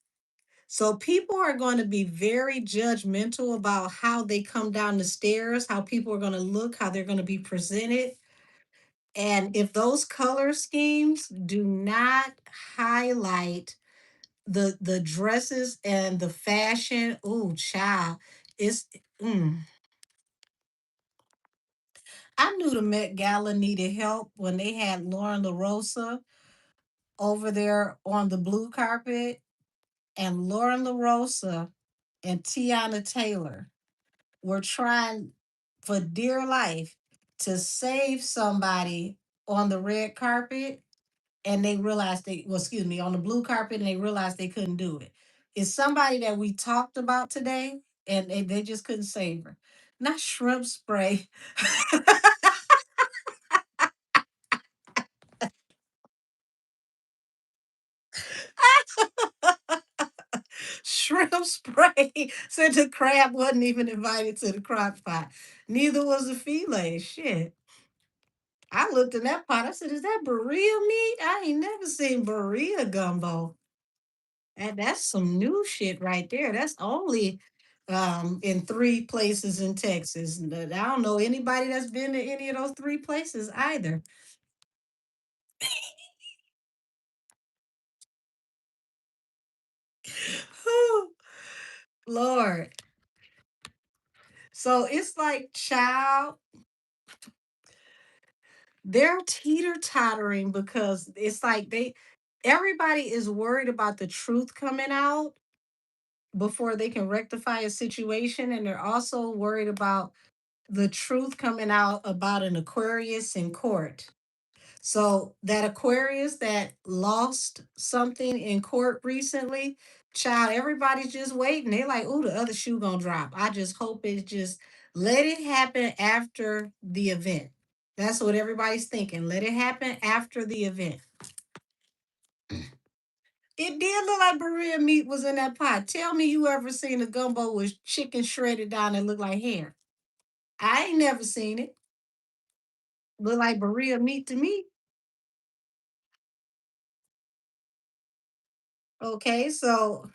So, people are going to be very judgmental about how they come down the stairs, how people are going to look, how they're going to be presented. And if those color schemes do not highlight the dresses and the fashion, oh child, it's mm. I knew the Met Gala needed help when they had Lauren LaRosa over there on the blue carpet, and Lauren LaRosa and Tiana Taylor were trying for dear life to save somebody on the red carpet, and they realized excuse me, on the blue carpet, and they realized they couldn't do it. It's somebody that we talked about today, and they just couldn't save her. Not shrimp spray. Shrimp spray. Said the crab wasn't even invited to the crock pot. Neither was the fillet. Shit. I looked in that pot. I said, is that Berea meat? I ain't never seen Berea gumbo. And that's some new shit right there. That's only in three places in Texas. I don't know anybody that's been to any of those three places either. Whew, Lord. So it's like, child, they're teeter tottering because it's like everybody is worried about the truth coming out before they can rectify a situation. And they're also worried about the truth coming out about an Aquarius in court. So that Aquarius that lost something in court recently, child, everybody's just waiting. They're like, oh, the other shoe gonna drop. I just hope it just let it happen after the event. That's what everybody's thinking. Let it happen after the event. It did look like Berea meat was in that pot. Tell me you ever seen a gumbo with chicken shredded down that looked like hair. I ain't never seen it. Look like Berea meat to me. Okay, so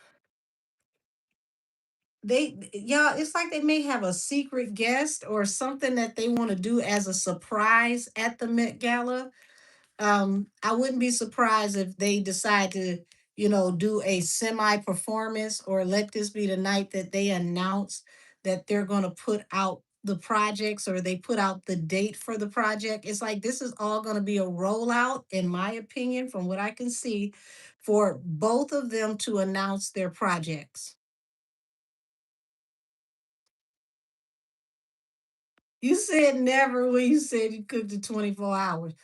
y'all, it's like they may have a secret guest or something that they want to do as a surprise at the Met Gala. I wouldn't be surprised if they decide to, do a semi performance or let this be the night that they announce that they're going to put out the projects or they put out the date for the project. It's like this is all going to be a rollout, in my opinion, from what I can see, for both of them to announce their projects. You said never when you said you cooked it 24 hours.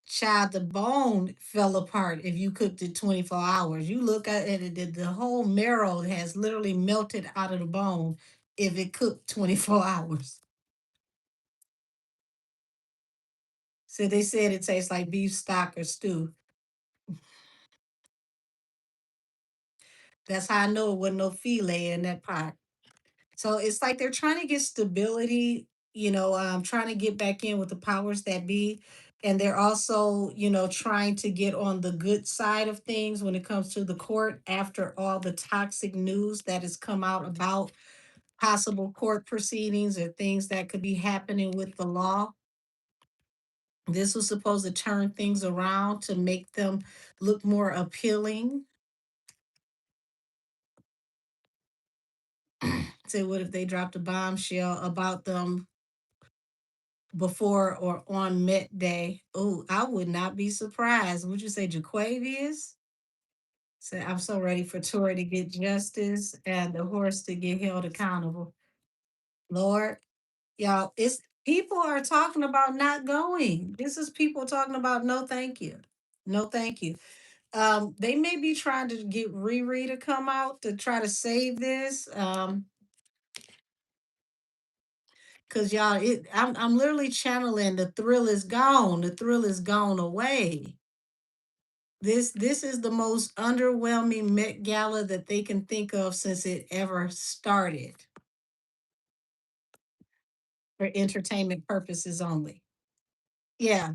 Child, the bone fell apart if you cooked it 24 hours. You look at it, the whole marrow has literally melted out of the bone if it cooked 24 hours. So they said it tastes like beef stock or stew. That's how I know it wasn't no filet in that pot. So it's like they're trying to get stability, trying to get back in with the powers that be. And they're also, trying to get on the good side of things when it comes to the court after all the toxic news that has come out about possible court proceedings or things that could be happening with the law. This was supposed to turn things around to make them look more appealing. Say, what if they dropped a bombshell about them before or on Met Day? Oh, I would not be surprised. Would you say Jaquavius? Say, I'm so ready for Tori to get justice and the horse to get held accountable. Lord, y'all, it's people are talking about not going. This is people talking about no thank you. No thank you. They may be trying to get Riri to come out to try to save this. Cause y'all, I'm literally channeling the thrill is gone. The thrill is gone away. This is the most underwhelming Met Gala that they can think of since it ever started for entertainment purposes only. Yeah,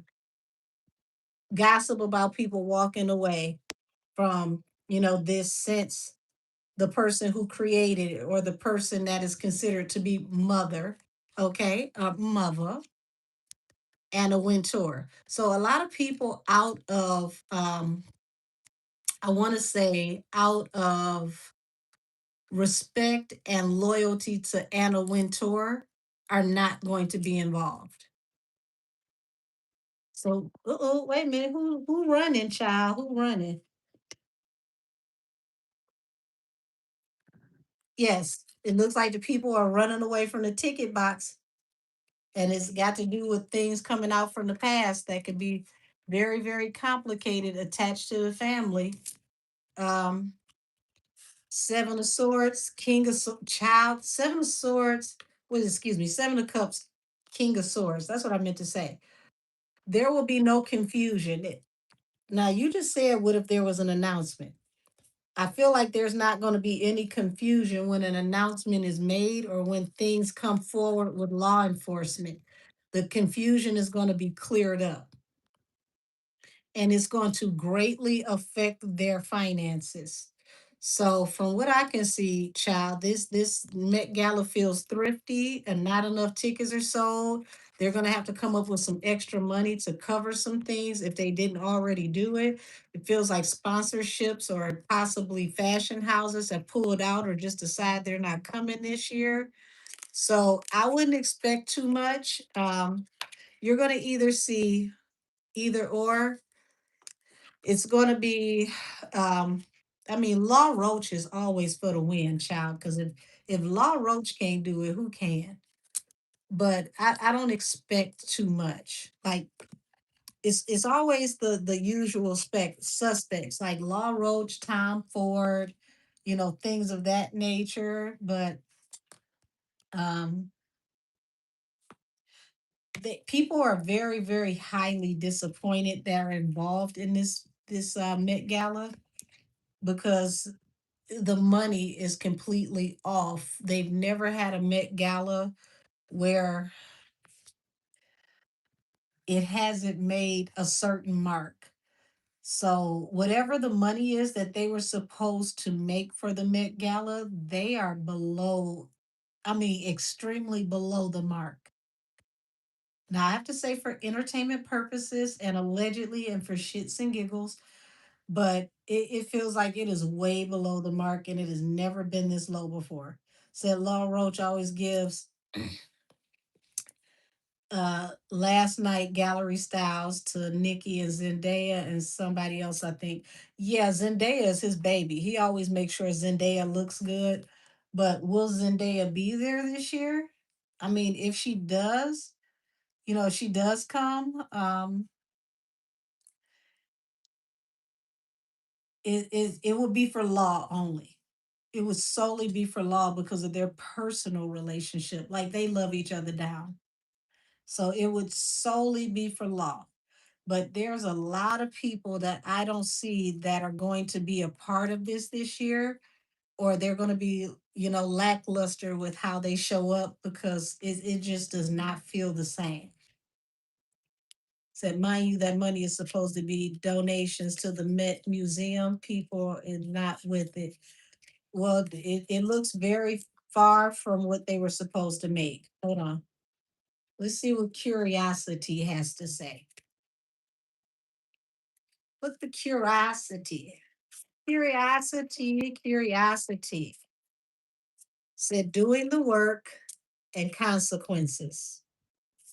gossip about people walking away from, this since the person who created it or the person that is considered to be mother, okay, a mother and a winter. So a lot of people out of I want to say out of respect and loyalty to Anna Wintour are not going to be involved. So, wait a minute, who running, child? Who running? Yes, it looks like the people are running away from the ticket box, and it's got to do with things coming out from the past that could be very, very complicated attached to the family. Um, Seven of Swords, King of Child, Seven of Swords. Well, excuse me, Seven of Cups, King of Swords. That's what I meant to say. There will be no confusion. Now, you just said, what if there was an announcement? I feel like there's not going to be any confusion when an announcement is made or when things come forward with law enforcement. The confusion is going to be cleared up and it's going to greatly affect their finances. So from what I can see, child, this Met Gala feels thrifty and not enough tickets are sold. They're gonna have to come up with some extra money to cover some things if they didn't already do it. It feels like sponsorships or possibly fashion houses have pulled out or just decide they're not coming this year. So I wouldn't expect too much. You're gonna either see either or it's gonna be, I mean, Law Roach is always for the win, child. Because if Law Roach can't do it, who can? But I don't expect too much. Like it's always the usual suspects like Law Roach, Tom Ford, things of that nature. But um, people are very very highly disappointed that are involved in this Met Gala because the money is completely off. They've never had a Met Gala where it hasn't made a certain mark. So, whatever the money is that they were supposed to make for the Met Gala, they are below, I mean, extremely below the mark. Now, I have to say, for entertainment purposes and allegedly and for shits and giggles, but it feels like it is way below the mark and it has never been this low before. Said Law Roach always gives last night gallery styles to Nikki and Zendaya and somebody else, I think. Yeah, Zendaya is his baby. He always makes sure Zendaya looks good. But will Zendaya be there this year? I mean, if she does, she does come, it would be for law only. It would solely be for law because of their personal relationship. Like they love each other down. So it would solely be for law. But there's a lot of people that I don't see that are going to be a part of this year, or they're going to be, lackluster with how they show up because it just does not feel the same. Said, mind you, that money is supposed to be donations to the Met Museum. People is not with it. Well, it looks very far from what they were supposed to make. Hold on. Let's see what curiosity has to say. What's the curiosity? Curiosity. Said doing the work and consequences.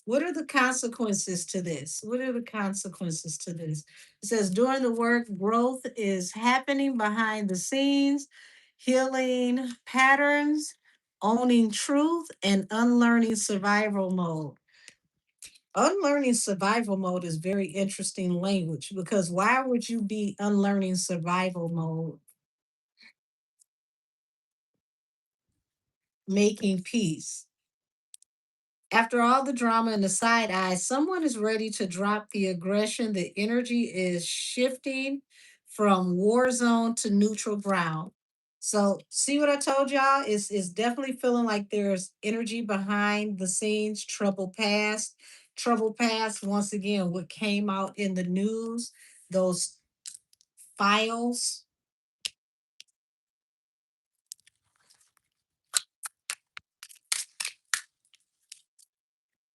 What are the consequences to this? What are the consequences to this? It says during the work, growth is happening behind the scenes, healing patterns, owning truth, and unlearning survival mode. Unlearning survival mode is very interesting language because why would you be unlearning survival mode? Making peace. After all the drama and the side eyes, someone is ready to drop the aggression. The energy is shifting from war zone to neutral ground. So, see what I told y'all? Is definitely feeling like there's energy behind the scenes, trouble past. Trouble past, once again, what came out in the news, those files.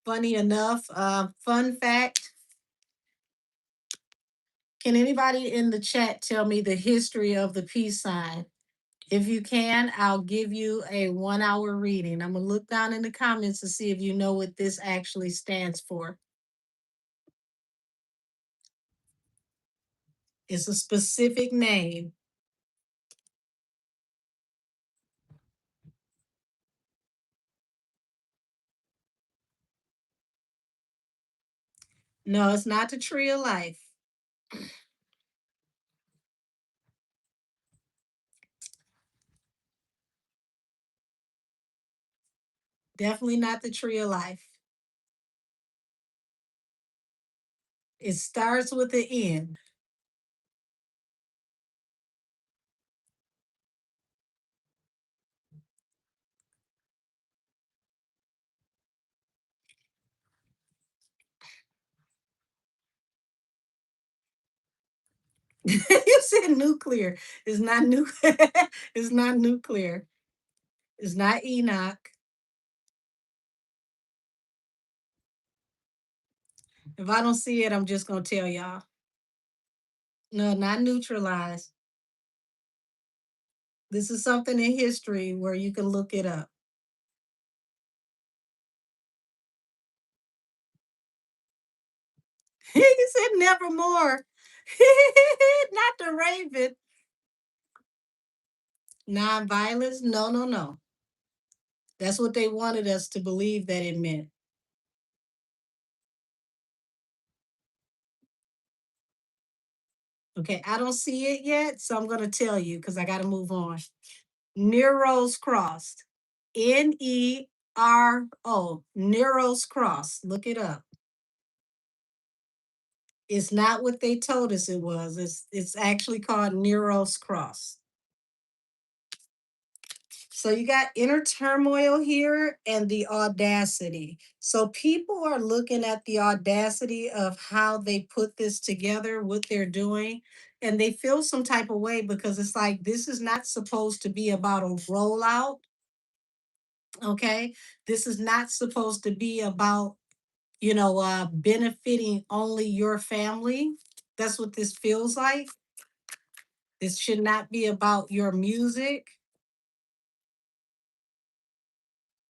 Funny enough, fun fact, can anybody in the chat tell me the history of the peace sign? If you can, I'll give you a 1 hour reading. I'm going to look down in the comments to see if you know what this actually stands for. It's a specific name. No, it's not the tree of life. Definitely not the tree of life. It starts with the N. You said nuclear. It's not it's not nuclear. It's not Enoch. If I don't see it, I'm just gonna tell y'all. No, not neutralize. This is something in history where you can look it up. He said nevermore. Not the raven. Non-violence? No, no, no. That's what they wanted us to believe that it meant. Okay, I don't see it yet, so I'm going to tell you because I got to move on. Nero's crossed. Nero. Nero's cross. Look it up. It's not what they told us it was. It's actually called Nero's cross. So you got inner turmoil here and the audacity. So people are looking at the audacity of how they put this together, what they're doing, and they feel some type of way because it's like this is not supposed to be about a rollout. Okay. This is not supposed to be about, benefiting only your family. That's what this feels like. This should not be about your music.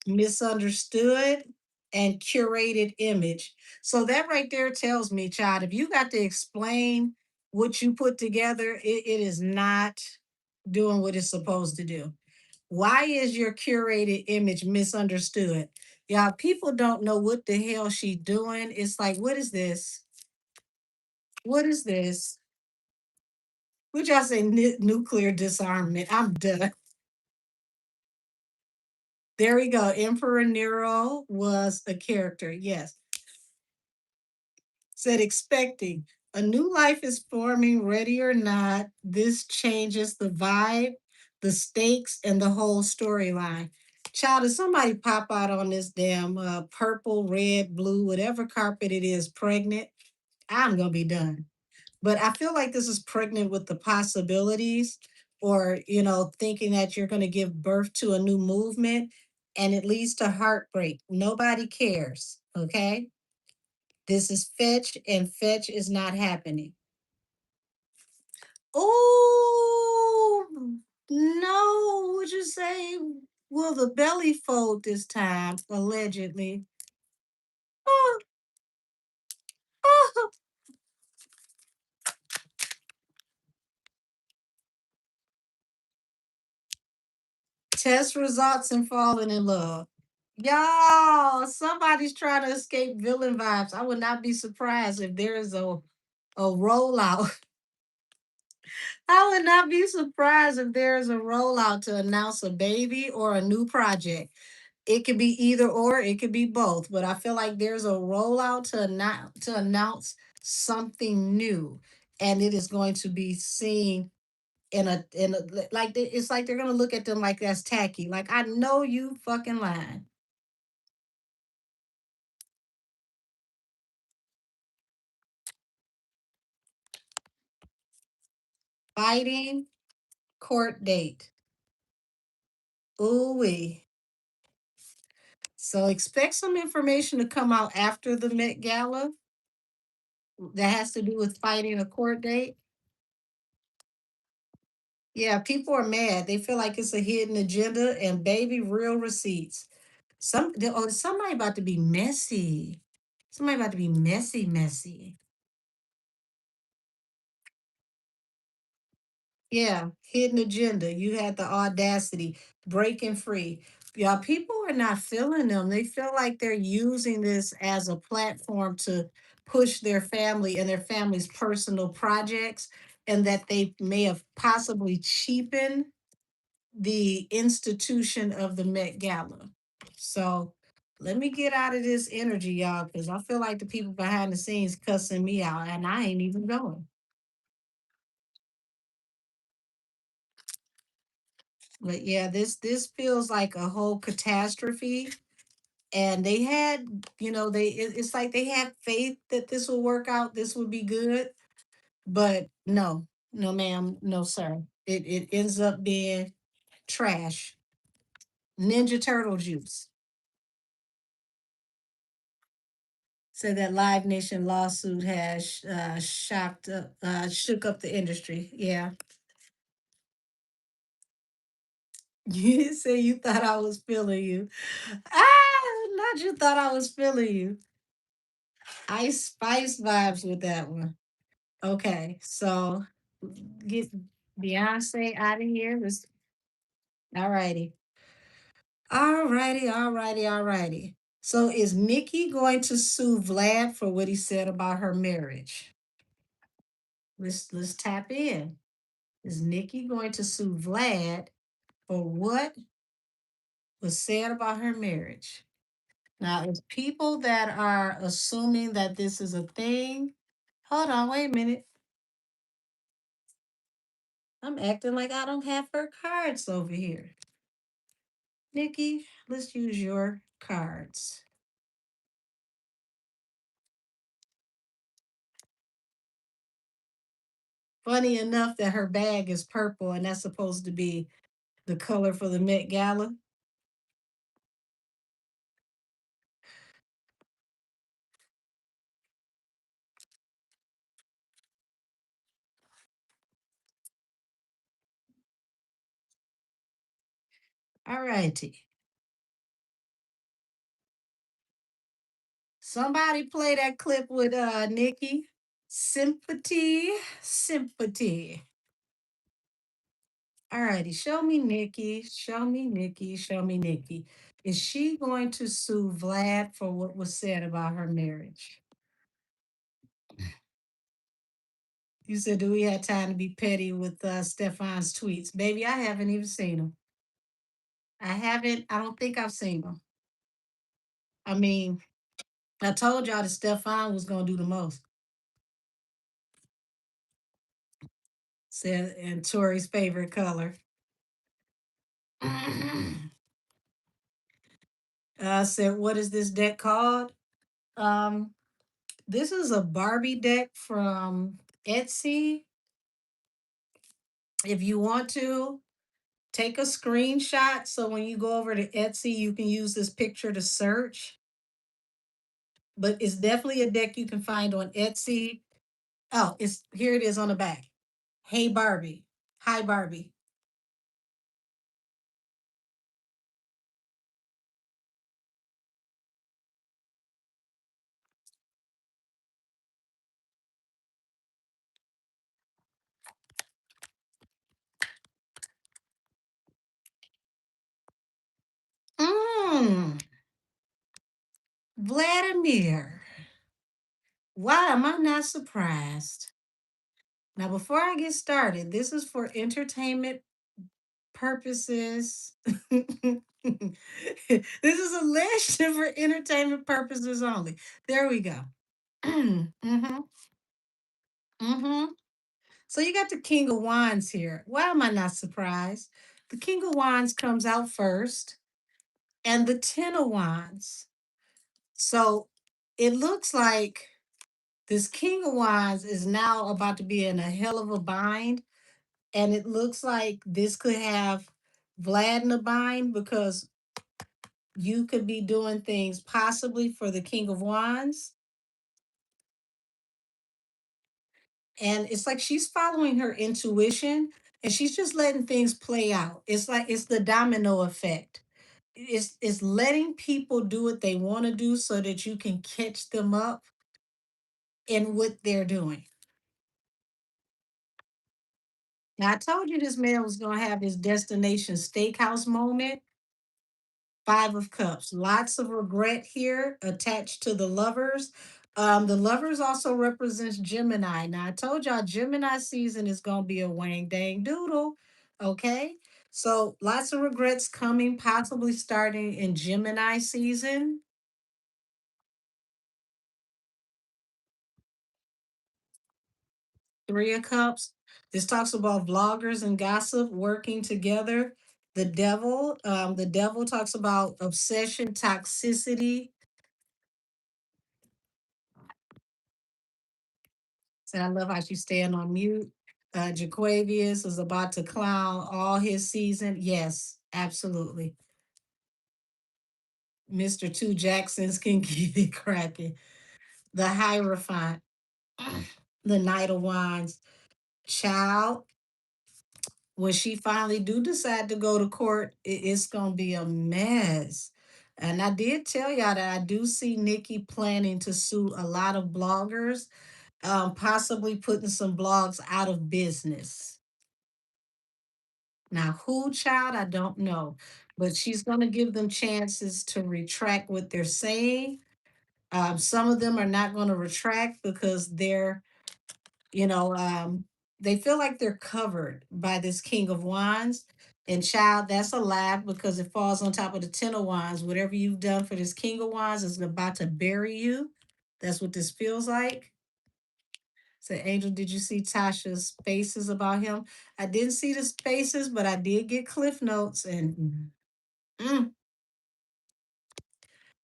Misunderstood and curated image. So that right there tells me, child, if you got to explain what you put together, it is not doing what it's supposed to do. Why is your curated image misunderstood? Yeah, people don't know what the hell she doing. It's like, what is this? What is this? Would y'all say nuclear disarmament? I'm done. There we go. Emperor Nero was a character. Yes. Said expecting. A new life is forming, ready or not. This changes the vibe, the stakes, and the whole storyline. Child, if somebody pop out on this damn purple, red, blue, whatever carpet it is, pregnant, I'm gonna be done. But I feel like this is pregnant with the possibilities, or thinking that you're gonna give birth to a new movement, and it leads to heartbreak. Nobody cares. Okay. This is fetch, and fetch is not happening. Oh, no. Would you say, will the belly fold this time, allegedly? Oh, oh. Test results and falling in love. Y'all, somebody's trying to escape villain vibes. I would not be surprised if there is a rollout. I would not be surprised if there is a rollout to announce a baby or a new project. It could be either or, it could be both. But I feel like there's a rollout to announce something new, and it is going to be seen in a like it's like they're gonna look at them like that's tacky. Like, I know you fucking lying. Fighting court date. Ooh wee. So expect some information to come out after the Met Gala that has to do with fighting a court date. Yeah, people are mad. They feel like it's a hidden agenda, and baby, real receipts. Somebody about to be messy. Somebody about to be messy, messy. Yeah, hidden agenda. You had the audacity, breaking free. Yeah, people are not feeling them. They feel like they're using this as a platform to push their family and their family's personal projects, and that they may have possibly cheapened the institution of the Met Gala. So let me get out of this energy, y'all, because I feel like the people behind the scenes cussing me out, and I ain't even going. But yeah, this feels like a whole catastrophe. And they had, it's like they had faith that this will work out, this will be good. But no, no, ma'am, no, sir. It ends up being trash. Ninja Turtle juice. So that Live Nation lawsuit has shook up the industry. Yeah. You didn't say you thought I was feeling you. Not you thought I was feeling you. Ice Spice vibes with that one. Okay, so get Beyonce out of here. All righty. All righty, all righty, all righty. So is Nikki going to sue Vlad for what he said about her marriage? Let's tap in. Is Nikki going to sue Vlad for what was said about her marriage? Now, it's people that are assuming that this is a thing. Hold on, wait a minute. I'm acting like I don't have her cards over here. Nikki, let's use your cards. Funny enough that her bag is purple, and that's supposed to be the color for the Met Gala. All righty. Somebody play that clip with Nikki. Sympathy, sympathy. All righty. Show me Nikki. Show me Nikki. Show me Nikki. Is she going to sue Vlad for what was said about her marriage? You said, do we have time to be petty with Stefan's tweets? Baby, I haven't even seen them. I haven't, I don't think I've seen them. I mean, I told y'all that Stefan was going to do the most. Said, and Tori's favorite color. Said, what is this deck called? Um, this is a Barbie deck from Etsy. If you want to, take a screenshot so when you go over to Etsy, you can use this picture to search. But it's definitely a deck you can find on Etsy. Oh, it's here it is on the back. Hey Barbie. Hi Barbie. Mmm. Vladimir. Why am I not surprised? Now, before I get started, this is for entertainment purposes. This is a legend for entertainment purposes only. There we go. Mm-hmm. Mm-hmm. So you got the King of Wands here. Why am I not surprised? The King of Wands comes out first, and the Ten of Wands. So it looks like this King of Wands is now about to be in a hell of a bind. And it looks like this could have Vlad in a bind because you could be doing things possibly for the King of Wands. And it's like she's following her intuition and she's just letting things play out. It's like it's the domino effect. It's letting people do what they want to do so that you can catch them up in what they're doing. Now I told you this man was gonna have his destination steakhouse moment. Five of Cups. Lots of regret here attached to the lovers. The lovers also represents Gemini. Now I told y'all Gemini season is gonna be a wang dang doodle. Okay. So lots of regrets coming, possibly starting in Gemini season. Three of Cups. This talks about vloggers and gossip working together. The devil talks about obsession, toxicity. So I love how she's staying on mute. Jaquavius is about to clown all his season. Yes, absolutely. Mr. Two Jacksons can keep it cracking. The Hierophant, the Knight of Wands. Child, when she finally do decide to go to court, it's gonna be a mess. And I did tell y'all that I do see Nikki planning to sue a lot of bloggers, possibly putting some blogs out of business. Now, who, child, I don't know, but she's going to give them chances to retract what they're saying. Some of them are not going to retract because you know, they feel like they're covered by this King of Wands. And child, that's a lie because it falls on top of the Ten of Wands. Whatever you've done for this King of Wands is about to bury you. That's what this feels like. So, Angel, did you see Tasha's spaces about him? I didn't see the spaces, but I did get cliff notes, and mm,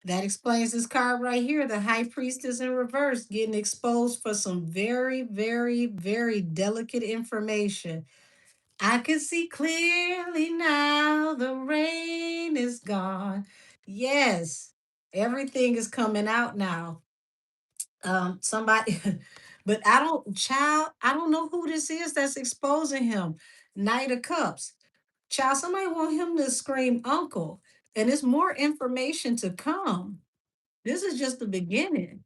that explains this card right here. The High Priestess in reverse, getting exposed for some very, very, very delicate information. I can see clearly now. The rain is gone. Yes, everything is coming out now. Somebody, but I don't know who this is that's exposing him. Knight of Cups. Child, somebody want him to scream uncle. And it's more information to come. This is just the beginning.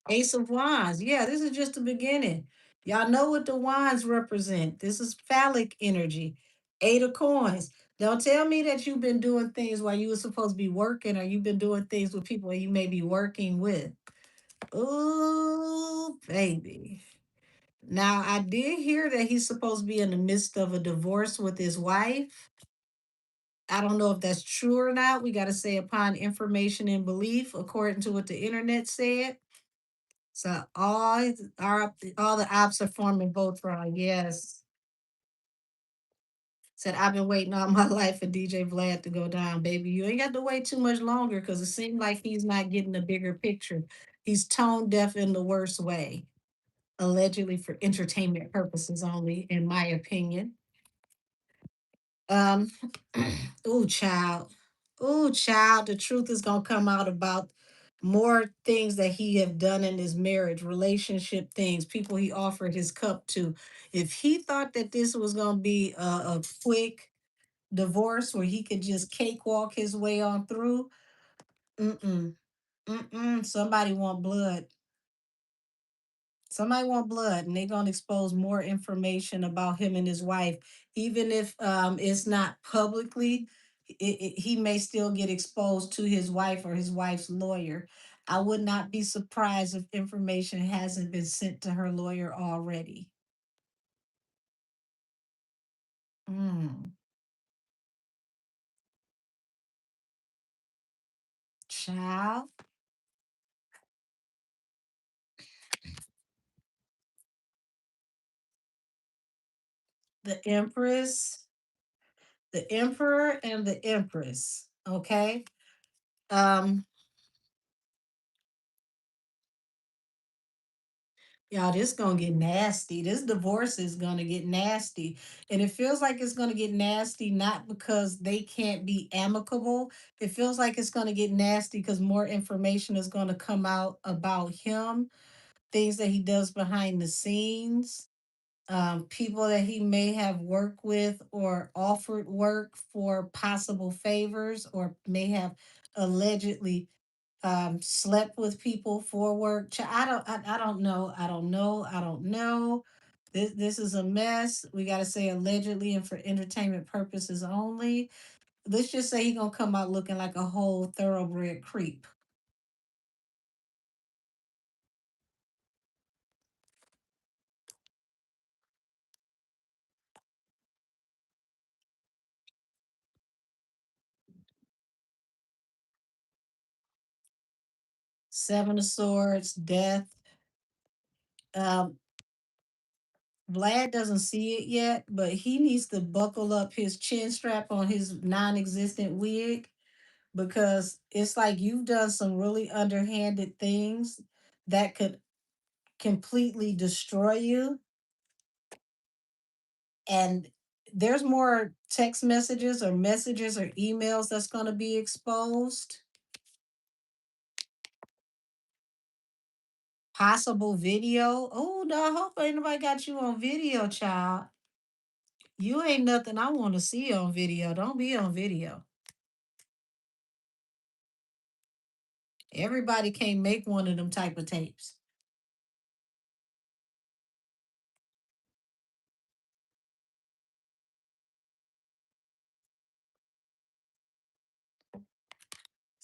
Ace of Wands. Yeah, this is just the beginning. Y'all know what the wands represent. This is phallic energy. Eight of Coins. Don't tell me that you've been doing things while you were supposed to be working, or you've been doing things with people you may be working with. Ooh, baby. Now, I did hear that he's supposed to be in the midst of a divorce with his wife. I don't know if that's true or not. We got to say upon information and belief, according to what the internet said. So all the ops are forming both wrong. Yes. Said I've been waiting all my life for DJ Vlad to go down, baby. You ain't got to wait too much longer because it seems like he's not getting the bigger picture. He's tone deaf in the worst way, allegedly for entertainment purposes only, in my opinion. Um, oh child, oh child, the truth is gonna come out about more things that he have done in his marriage, relationship things, people he offered his cup to. If he thought that this was gonna be a quick divorce where he could just cakewalk his way on through, mm-mm, mm-mm. Somebody want blood, and they're gonna expose more information about him and his wife, even if it's not publicly. He may still get exposed to his wife or his wife's lawyer. I would not be surprised if information hasn't been sent to her lawyer already. Mm, child, the Empress, the Emperor, and the Empress. Okay. Um, Y'all, this gonna get nasty. This divorce is gonna get nasty. And it feels like it's gonna get nasty not because they can't be amicable. It feels like it's gonna get nasty because more information is gonna come out about him, things that he does behind the scenes, people that he may have worked with or offered work for possible favors, or may have allegedly slept with people for work. I don't know. I don't know. This is a mess. We got to say allegedly and for entertainment purposes only. Let's just say he gonna come out looking like a whole thoroughbred creep. 7 of Swords, Death. Um, Vlad doesn't see it yet, but he needs to buckle up his chin strap on his non-existent wig, because it's like you've done some really underhanded things that could completely destroy you. And there's more text messages or emails that's going to be exposed. Possible video. Oh, no, I hope ain't nobody got you on video, child. You ain't nothing I want to see on video. Don't be on video. Everybody can't make one of them type of tapes.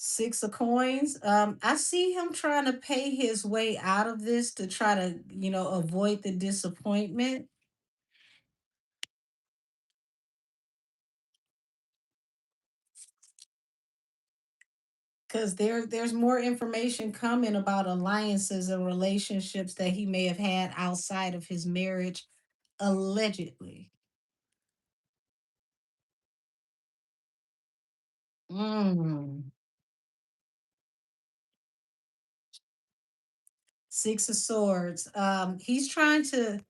6 of Coins. I see him trying to pay his way out of this to try to, avoid the disappointment. Because there's more information coming about alliances and relationships that he may have had outside of his marriage, allegedly. Mm. 6 of Swords. He's trying to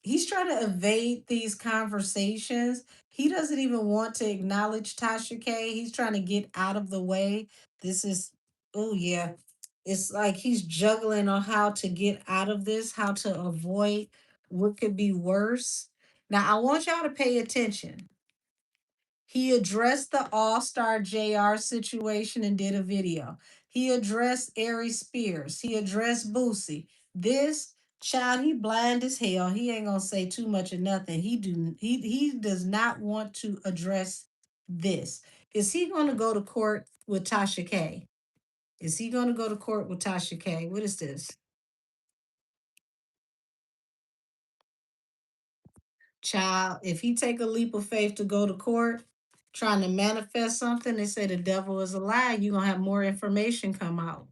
evade these conversations. He doesn't even want to acknowledge Tasha K. He's trying to get out of the way. This is, oh yeah, it's like he's juggling on how to get out of this, how to avoid what could be worse. Now, I want y'all to pay attention. He addressed the All Star JR situation and did a video. He addressed Ari Spears. He addressed Boosie. This child, he blind as hell. He ain't gonna say too much of nothing. He does not want to address this. Is he going to go to court with Tasha K? Is he going to go to court with Tasha K? What is this? Child, if he take a leap of faith to go to court trying to manifest something, they say the devil is a lie. You're going to have more information come out.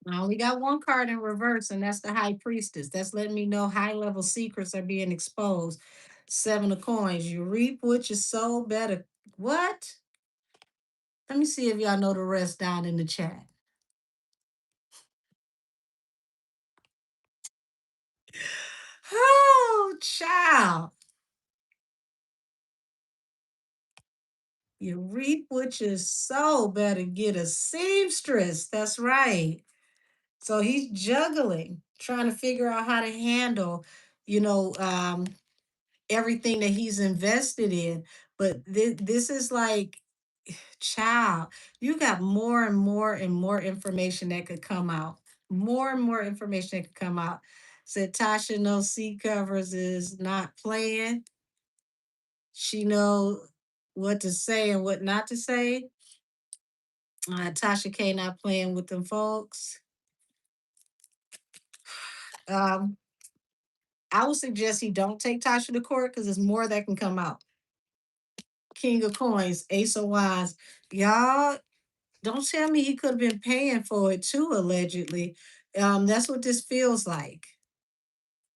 I only got one card in reverse, and that's the high priestess. That's letting me know high level secrets are being exposed. Seven of coins. You reap what you sow better. What? Let me see if y'all know the rest down in the chat. Oh, child. You reap what you sow. Better get a seamstress. That's right. So he's juggling, trying to figure out how to handle, you know, everything that he's invested in. But this is like, child, you got more and more and more information that could come out. More and more information that could come out. Said Tasha knows seat covers is not playing. She know what to say and what not to say. Tasha K not playing with them folks. Um, I would suggest he don't take Tasha to court because there's more that can come out. King of Coins, Ace of Wands. Y'all, don't tell me he could have been paying for it too, allegedly. That's what this feels like.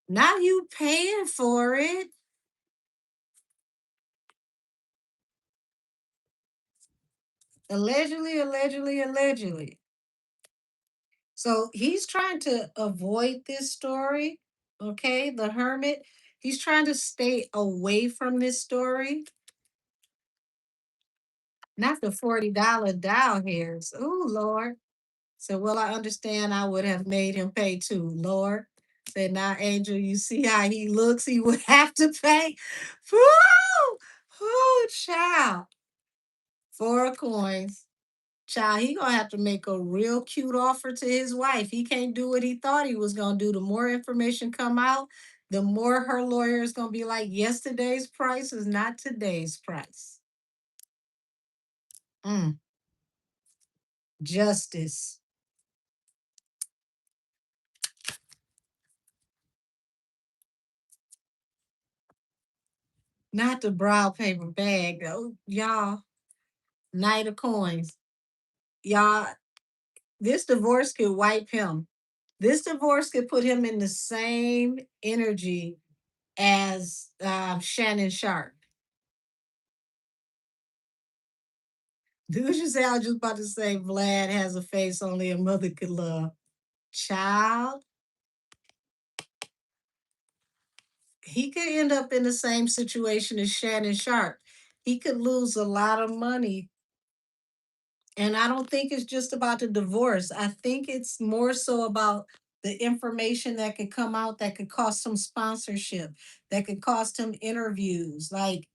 Not you paying for it. Allegedly, allegedly, allegedly. So he's trying to avoid this story. Okay, the hermit. He's trying to stay away from this story. Not the $40 down here. Oh, Lord. So, well, I understand I would have made him pay too. Lord said, now, Angel, you see how he looks, he would have to pay. Woo! Woo, child. Four of coins. Child, he gonna have to make a real cute offer to his wife. He can't do what he thought he was gonna do. The more information come out, the more her lawyer is gonna be like, yesterday's price is not today's price. Mm, justice. Not the brow paper bag, though. Y'all, Knight of Coins. Y'all, this divorce could wipe him. This divorce could put him in the same energy as Shannon Sharp. Dude, you say I was just about to say Vlad has a face only a mother could love. Child, he could end up in the same situation as Shannon Sharp. He could lose a lot of money. And I don't think it's just about the divorce. I think it's more so about the information that could come out that could cost him sponsorship, that could cost him interviews. Like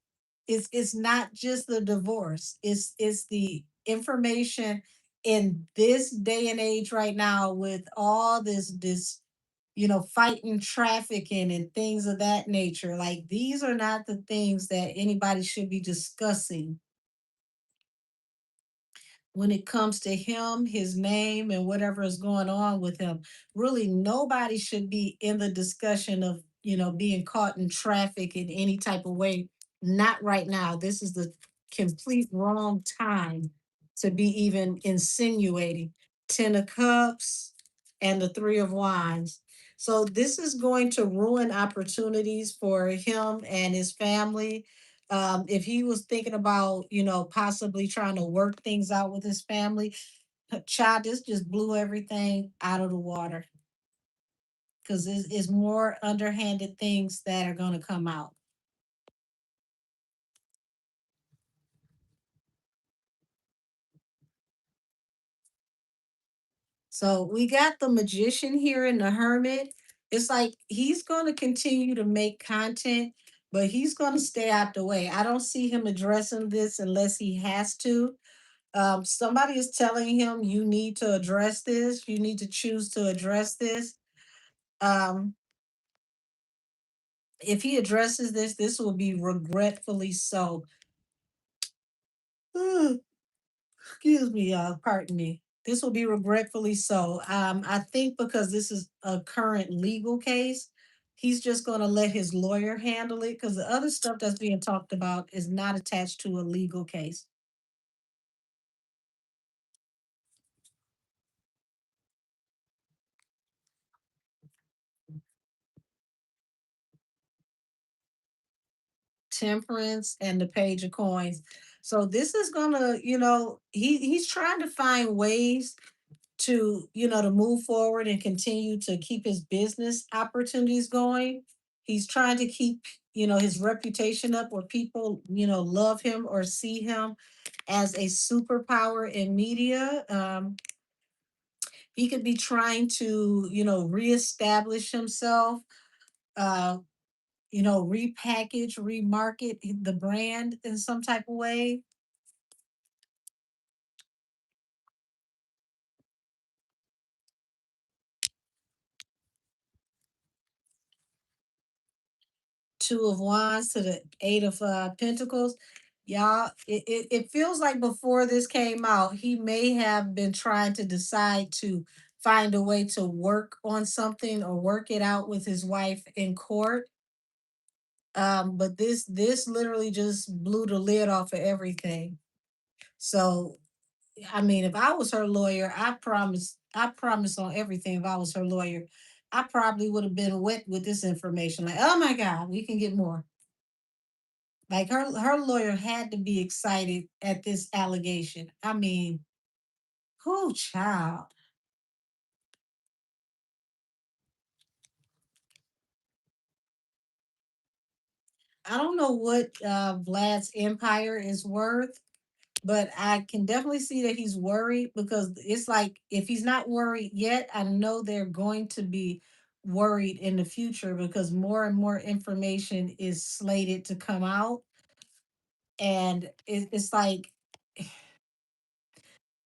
it's not just the divorce. It's the information in this day and age right now with all this fighting trafficking and things of that nature. Like these are not the things that anybody should be discussing when it comes to him, his name, and whatever is going on with him. Really, nobody should be in the discussion of, being caught in traffic in any type of way. Not right now. This is the complete wrong time to be even insinuating. Ten of Cups and the Three of Wands. So this is going to ruin opportunities for him and his family. If he was thinking about, possibly trying to work things out with his family, child, this just blew everything out of the water because it's more underhanded things that are going to come out. So we got the magician here in the hermit. It's like he's going to continue to make content, but he's going to stay out the way. I don't see him addressing this unless he has to. Somebody is telling him you need to address this. You need to choose to address this. Um, if he addresses this, this will be regretfully so. Excuse me, pardon me. This will be regretfully so. I think because this is a current legal case, he's just going to let his lawyer handle it because the other stuff that's being talked about is not attached to a legal case. Temperance and the page of coins. So this is gonna, he's trying to find ways to, to move forward and continue to keep his business opportunities going. He's trying to keep, his reputation up where people, love him or see him as a superpower in media. He could be trying to, reestablish himself, uh, repackage, remarket the brand in some type of way. Two of Wands to the Eight of Pentacles. Y'all, it feels like before this came out, he may have been trying to decide to find a way to work on something or work it out with his wife in court. But this literally just blew the lid off of everything. So I mean, if I was her lawyer, I promise on everything. If I was her lawyer, I probably would have been wet with this information. Like, oh my God, we can get more. Like her lawyer had to be excited at this allegation. I mean, who child? I don't know what Vlad's empire is worth, but I can definitely see that he's worried because it's like if he's not worried yet, I know they're going to be worried in the future because more and more information is slated to come out. And it's like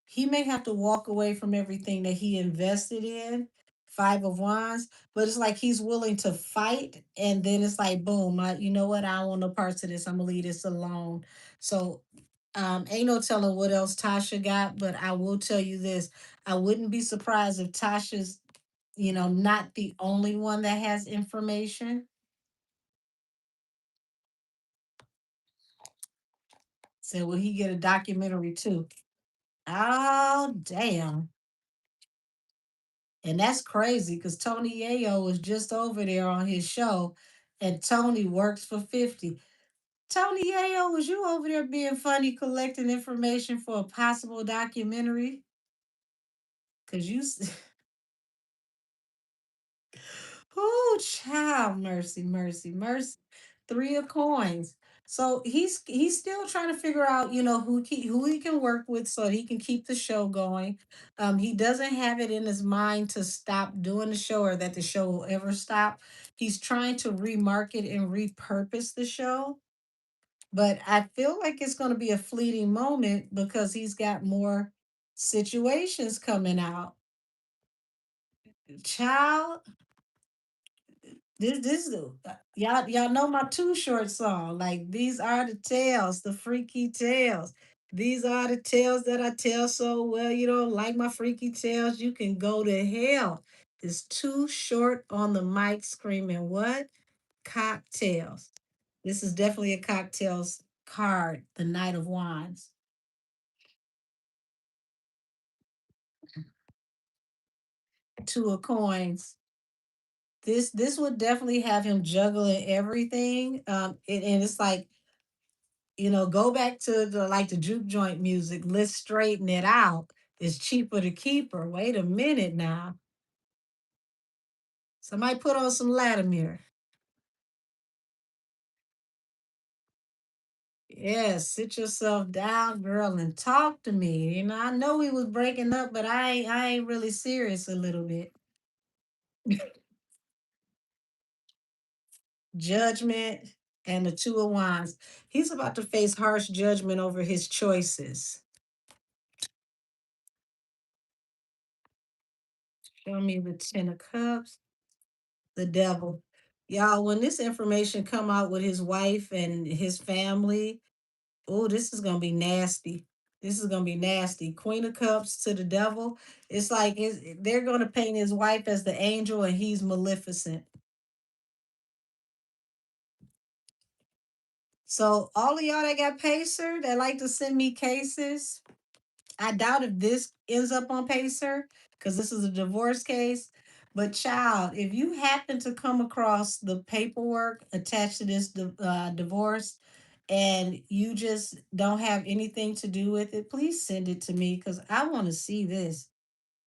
he may have to walk away from everything that he invested in, Five of Wands, but it's like he's willing to fight. And then it's like, boom, you know what? I don't want no parts of this. I'm going to leave this alone. So, ain't no telling what else Tasha got, but I will tell you this. I wouldn't be surprised if Tasha's, not the only one that has information. So, will he get a documentary too? Oh, damn. And that's crazy because Tony Yayo was just over there on his show, and Tony works for 50. Tony Yayo, was you over there being funny, collecting information for a possible documentary? Because oh, child, mercy, mercy, mercy. Three of coins. So he's still trying to figure out, who he can work with so he can keep the show going. He doesn't have it in his mind to stop doing the show or that the show will ever stop. He's trying to remarket and repurpose the show, but I feel like it's going to be a fleeting moment because he's got more situations coming out. Child, y'all know my Too Short song. Like these are the tales, the freaky tales. These are the tales that I tell so well. You don't like my freaky tales, you can go to hell. It's Too Short on the mic screaming what? Cocktails. This is definitely a cocktails card, the Knight of Wands. Two of coins. This would definitely have him juggling everything. And it's like, go back to the juke joint music. Let's straighten it out. It's cheaper to keep her. Wait a minute now. Somebody put on some Latimer. Yes, sit yourself down, girl, and talk to me. I know we was breaking up, but I ain't really serious a little bit. Judgment and the Two of Wands. He's about to face harsh judgment over his choices. Show me the Ten of Cups. The devil. Y'all, when this information come out with his wife and his family, oh, this is gonna be nasty. This is gonna be nasty. Queen of Cups to the devil. It's like they're gonna paint his wife as the angel and he's Maleficent. So all of y'all that got Pacer that like to send me cases, I doubt if this ends up on Pacer because this is a divorce case. But child, if you happen to come across the paperwork attached to this divorce and you just don't have anything to do with it, please send it to me because I want to see this.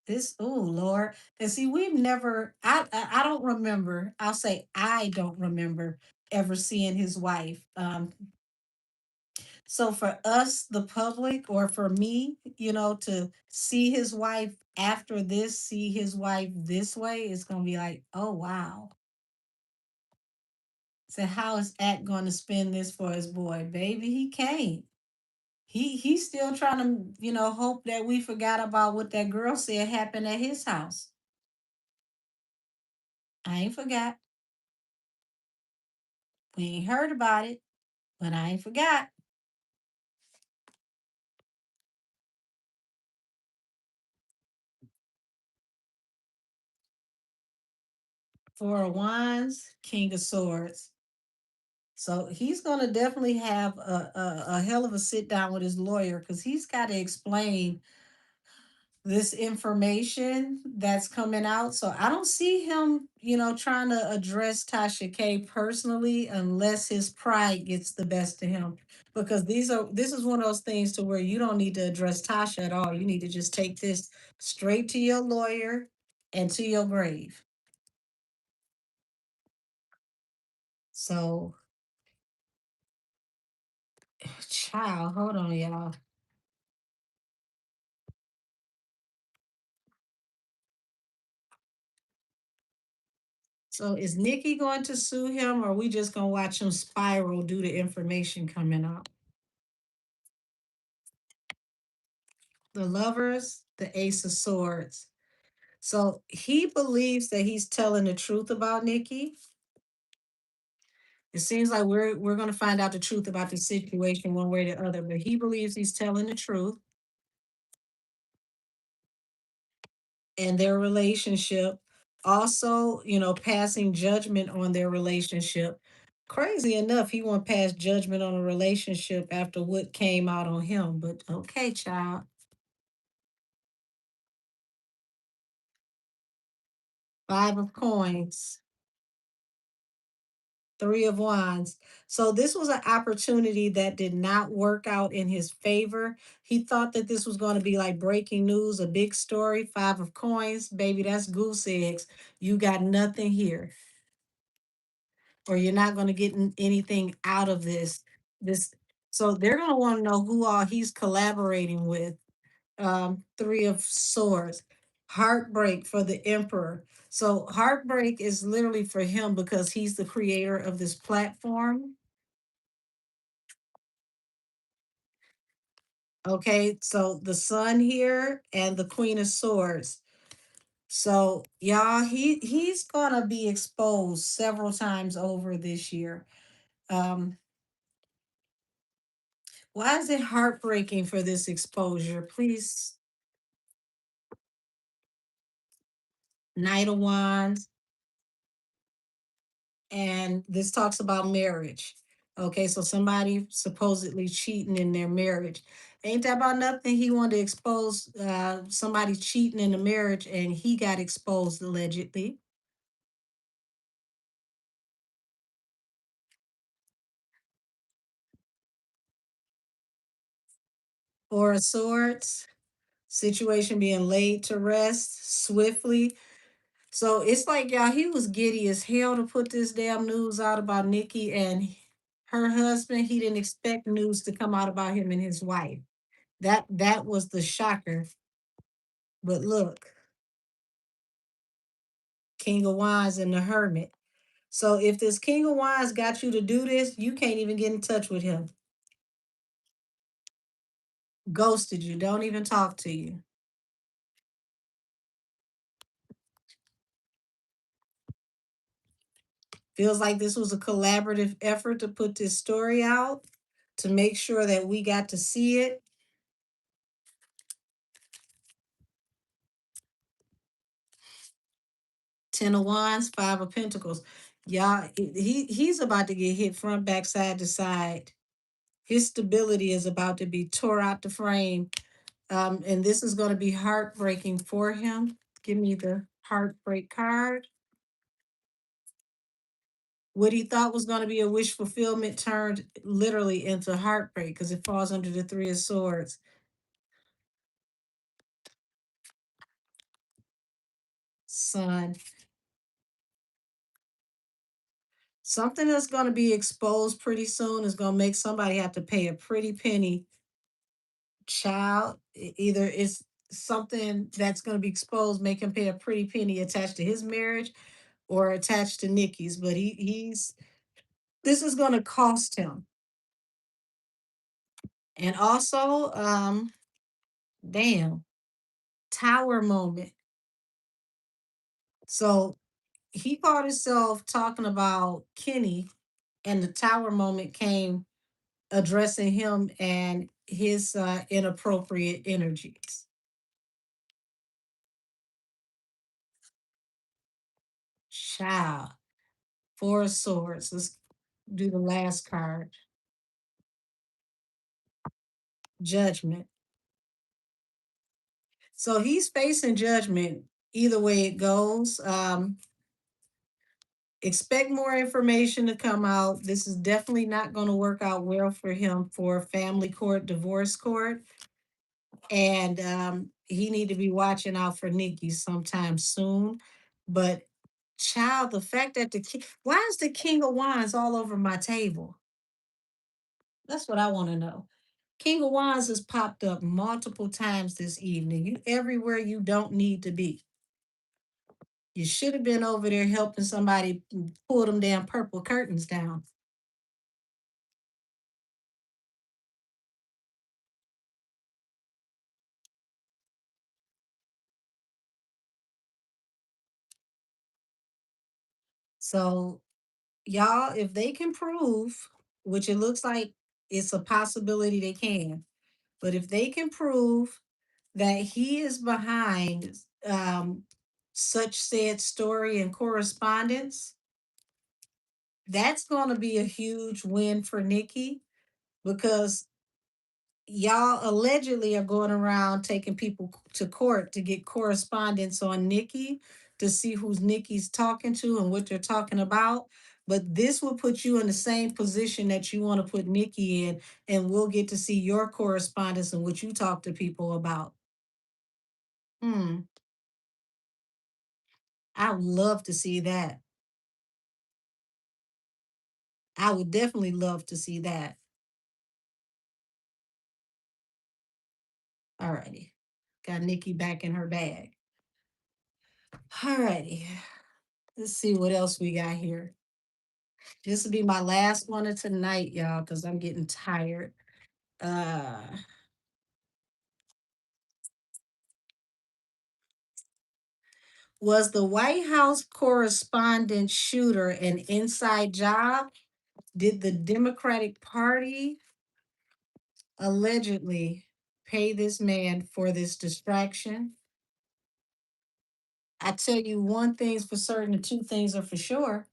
This, oh Lord. And see, we've never, I don't remember, I'll say I don't remember ever seeing his wife. So for us, the public, or for me, to see his wife after this, see his wife this way, it's gonna be like, oh wow. So how is Act gonna spin this for his boy? Baby, he can't. He's still trying to, hope that we forgot about what that girl said happened at his house. I ain't forgot. We ain't heard about it, but I ain't forgot. Four of Wands, King of Swords. So he's going to definitely have a hell of a sit down with his lawyer because he's got to explain this information that's coming out. So I don't see him, trying to address Tasha K personally unless his pride gets the best of him. Because this is one of those things to where you don't need to address Tasha at all. You need to just take this straight to your lawyer and to your grave. So, child, hold on, y'all. So is Nikki going to sue him, or are we just gonna watch him spiral due to information coming out? The lovers, the ace of swords. So he believes that he's telling the truth about Nikki. It seems like we're gonna find out the truth about the situation one way or the other, but he believes he's telling the truth and their relationship. Also, passing judgment on their relationship. Crazy enough, he won't pass judgment on a relationship after what came out on him. But okay, child. Five of coins, three of wands. So this was an opportunity that did not work out in his favor. He thought that this was going to be like breaking news, a big story. Five of coins, baby, that's goose eggs. You got nothing here, or you're not going to get anything out of this. This, so they're going to want to know who all he's collaborating with. Three of swords, heartbreak for the emperor. So heartbreak is literally for him because he's the creator of this platform. Okay, so the sun here and the queen of swords. So y'all, he's gonna be exposed several times over this year. um why is it heartbreaking for this exposure, please? Knight of wands, and this talks about marriage. Okay, so somebody supposedly cheating in their marriage. Ain't that about nothing? He wanted to expose somebody cheating in the marriage, and he got exposed allegedly. Four of swords, situation being laid to rest swiftly. So it's like, y'all, he was giddy as hell to put this damn news out about Nikki and her husband. He didn't expect news to come out about him and his wife. That was the shocker. But look, King of Wands and the Hermit. So if this King of Wands got you to do this, you can't even get in touch with him. Ghosted you, don't even talk to you. Feels like this was a collaborative effort to put this story out to make sure that we got to see it. Ten of Wands, Five of Pentacles. Y'all, he's about to get hit front, back, side to side. His stability is about to be tore out the frame. And this is going to be heartbreaking for him. Give me the heartbreak card. What he thought was going to be a wish fulfillment turned literally into heartbreak because it falls under the Three of Swords. Son. Something that's going to be exposed pretty soon is going to make somebody have to pay a pretty penny. Child, either it's something that's going to be exposed, make him pay a pretty penny attached to his marriage or attached to Nikki's. But he's this is going to cost him. And also, damn, tower moment. So he caught himself talking about Kenny, and the tower moment came addressing him and his inappropriate energies. Child, Four of Swords. Let's do the last card. Judgment. So he's facing judgment either way it goes. Expect more information to come out. This is definitely not going to work out well for him for family court, divorce court. And he need to be watching out for Nikki sometime soon. But child, the fact that why is the King of Wands all over my table? That's what I want to know. King of Wands has popped up multiple times this evening. You everywhere you don't need to be. You should have been over there helping somebody pull them damn purple curtains down. So, y'all, if they can prove, which it looks like it's a possibility they can, but if they can prove that he is behind such said story and correspondence, that's going to be a huge win for Nikki because y'all allegedly are going around taking people to court to get correspondence on Nikki to see who's Nikki's talking to and what they're talking about. But this will put you in the same position that you want to put Nikki in, and we'll get to see your correspondence and what you talk to people about. Hmm. I would love to see that. I would definitely love to see that. All righty. Got Nikki back in her bag. All righty. Let's see what else we got here. This will be my last one of tonight, y'all, because I'm getting tired. Uh was the White House correspondent shooter an inside job? Did the Democratic Party allegedly pay this man for this distraction? I tell you one thing's for certain and two things are for sure.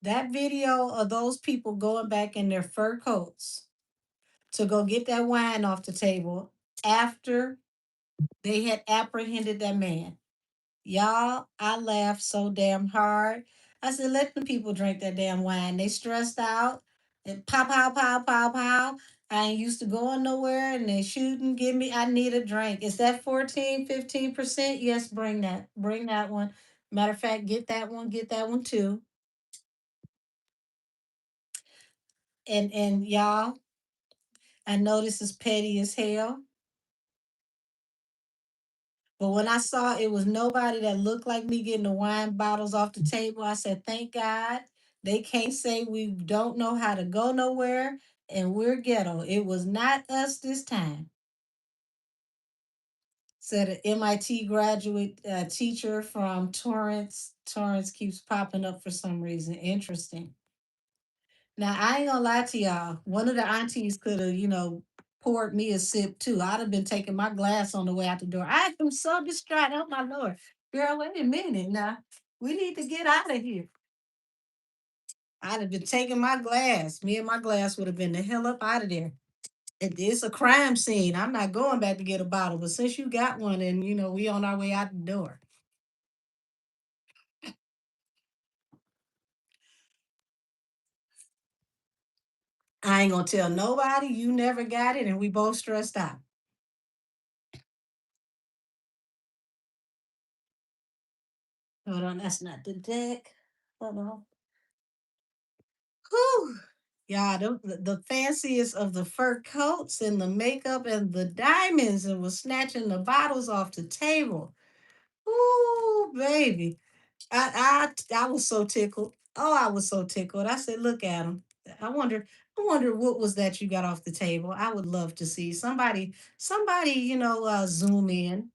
That video of those people going back in their fur coats to go get that wine off the table after they had apprehended that man. Y'all, I laughed so damn hard. I said, let the people drink that damn wine. They stressed out. And pow, pow, pow, pow, pow. I ain't used to going nowhere and they shooting. Give me, I need a drink. Is that 14, 15%? Yes, bring that. Bring that one. Matter of fact, get that one too. And y'all, I know this is petty as hell. But when I saw it was nobody that looked like me getting the wine bottles off the table, I said, thank God. They can't say we don't know how to go nowhere and we're ghetto. It was not us this time. Said an MIT graduate teacher from Torrance. Torrance keeps popping up for some reason. Interesting. Now I ain't gonna lie to y'all. One of the aunties could have, poured me a sip too. I'd have been taking my glass on the way out the door. I am so distraught. Oh my lord, girl, wait a minute now. We need to get out of here. I'd have been taking my glass. Me and my glass would have been the hell up out of there. It's a crime scene. I'm not going back to get a bottle, but since you got one, and we on our way out the door. I ain't gonna tell nobody. You never got it, and we both stressed out. Hold on, that's not the deck. Hold on. Whew. Yeah, the fanciest of the fur coats and the makeup and the diamonds, and was snatching the bottles off the table. Ooh, baby. I was so tickled. Oh, I was so tickled. I said, look at him. I wonder, I wonder what was that you got off the table. I would love to see somebody, zoom in.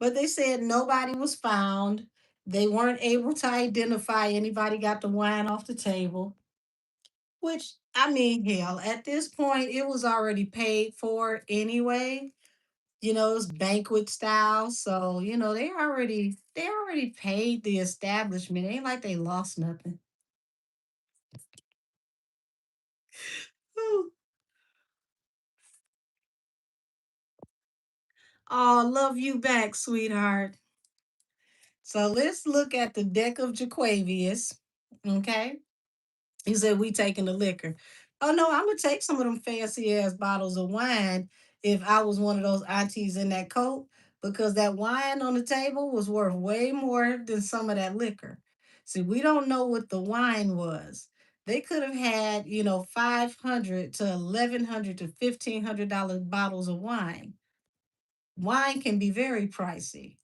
But they said nobody was found. They weren't able to identify anybody got the wine off the table. Which, I mean, hell, at this point, it was already paid for anyway. It's banquet style. So, they already paid the establishment. Ain't like they lost nothing. Ooh. Oh, love you back, sweetheart. So let's look at the deck of Jaquavius. Okay. He said, we taking the liquor. Oh no, I'm gonna take some of them fancy ass bottles of wine if I was one of those aunties in that coat, because that wine on the table was worth way more than some of that liquor. See, we don't know what the wine was. They could have had, 500 to 1100 to $1,500 bottles of wine. Wine can be very pricey.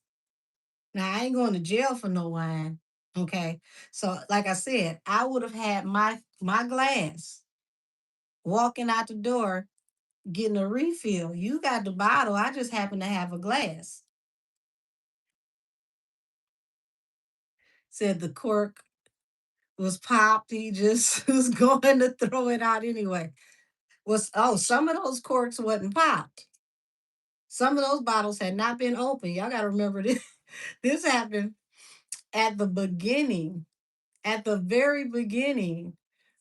Now I ain't going to jail for no wine. Okay. So like I said, I would have had my glass walking out the door, getting a refill. You got the bottle. I just happen to have a glass. Said the cork was popped. He just was going to throw it out anyway. Some of those corks wasn't popped. Some of those bottles had not been opened. Y'all gotta remember this. This happened at the beginning, at the very beginning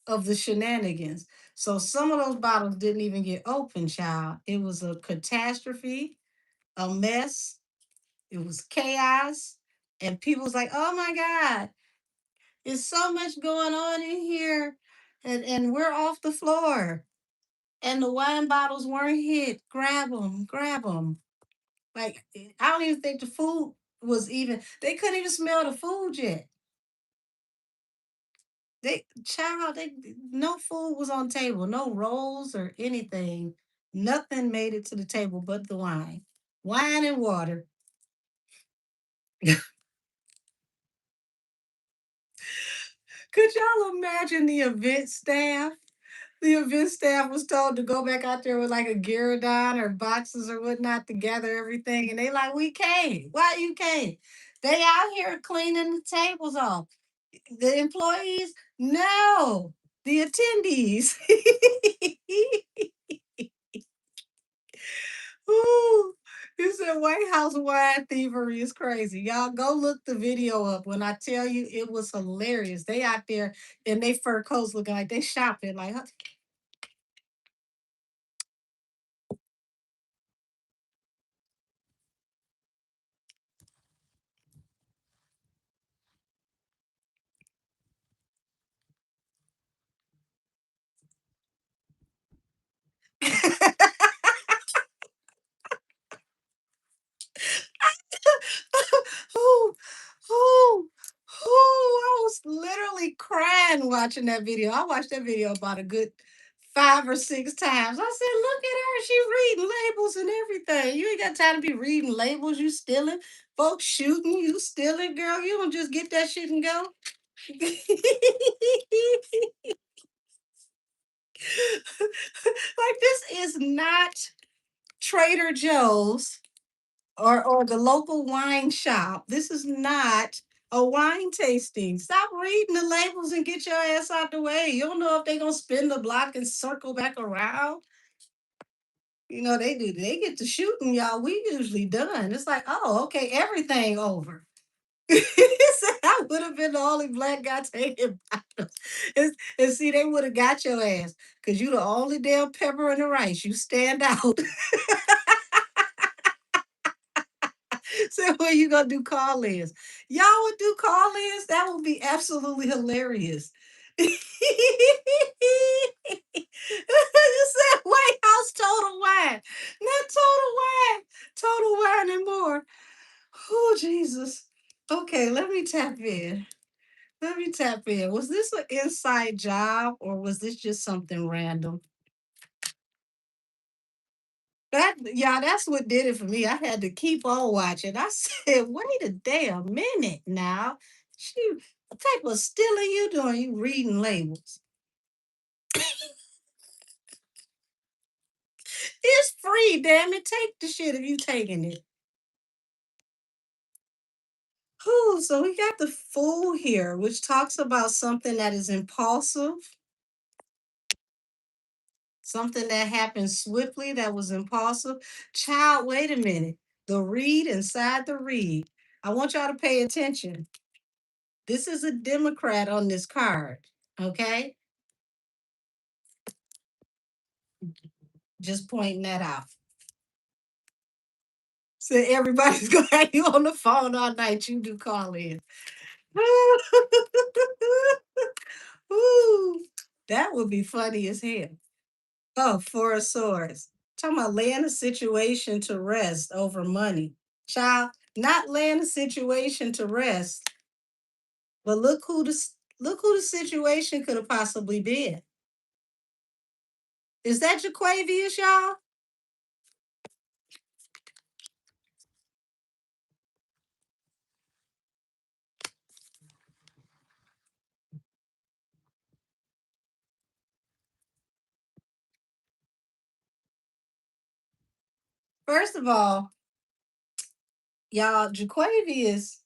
of the shenanigans. So some of those bottles didn't even get opened, child. It was a catastrophe, a mess. It was chaos. And people was like, oh my God, there's so much going on in here. And we're off the floor. And the wine bottles weren't hit. Grab them, grab them. Like, I don't even think the food was even, they couldn't even smell the food yet. No food was on table, no rolls or anything. Nothing made it to the table but the wine. Wine and water. Could y'all imagine the event staff? The event staff was told to go back out there with like a Gyrodon or boxes or whatnot to gather everything. And they like, we came. Why you came? They out here cleaning the tables off. The employees? No. The attendees. Ooh, you said White House wine thievery is crazy. Y'all go look the video up. When I tell you it was hilarious. They out there in they fur coats looking like they shopping. Like, huh? Ooh, ooh, ooh, I was literally crying watching that video. I watched that video about a good 5 or 6 times. I said, look at her. She reading labels and everything. You ain't got time to be reading labels. You stealing. Folks shooting. You stealing, girl. You don't just get that shit and go. Like, this is not Trader Joe's or the local wine shop. This is not a wine tasting. Stop reading the labels and get your ass out the way. You don't know if they're gonna spin the block and circle back around. You know, they do. They get to shooting, y'all. We usually done. It's like, oh, okay, everything over. He said I would have been the only black guy taking bottles. And see, they would have got your ass because you the only damn pepper in the rice. You stand out. So when you gonna do call-ins? Y'all would do call-ins? That would be absolutely hilarious. You said White House Total Wine. Not Total Wine. Total Wine and more. Oh, Jesus. Okay, let me tap in. Let me tap in. Was this an inside job or was this just something random? That yeah, that's what did it for me. I had to keep on watching. I said, wait a damn minute now. She what type of stealing you doing? You reading labels. It's free, damn it. Take the shit if you taking it. Whew, so we got the fool here, which talks about something that is impulsive, something that happened swiftly that was impulsive. Child, wait a minute. The read inside the read. I want y'all to pay attention. This is a Democrat on this card. Okay? Just pointing that out. So everybody's gonna have you on the phone all night. You do call in. Ooh, that would be funny as hell. Oh, Four of Swords. Talking about laying a situation to rest over money. Child, not laying a situation to rest, but look who the situation could have possibly been. Is that Jaquavius, y'all? First of all, y'all, Jaquavius,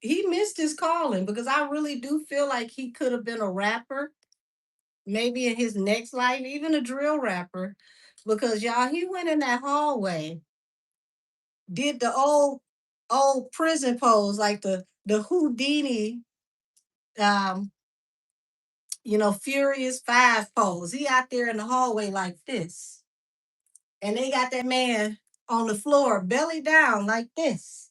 he missed his calling because I really do feel like he could have been a rapper, maybe in his next life, even a drill rapper. Because y'all, he went in that hallway, did the old prison pose, like the Houdini, um, Furious Five pose. He out there in the hallway like this, and they got that man on the floor, belly down like this,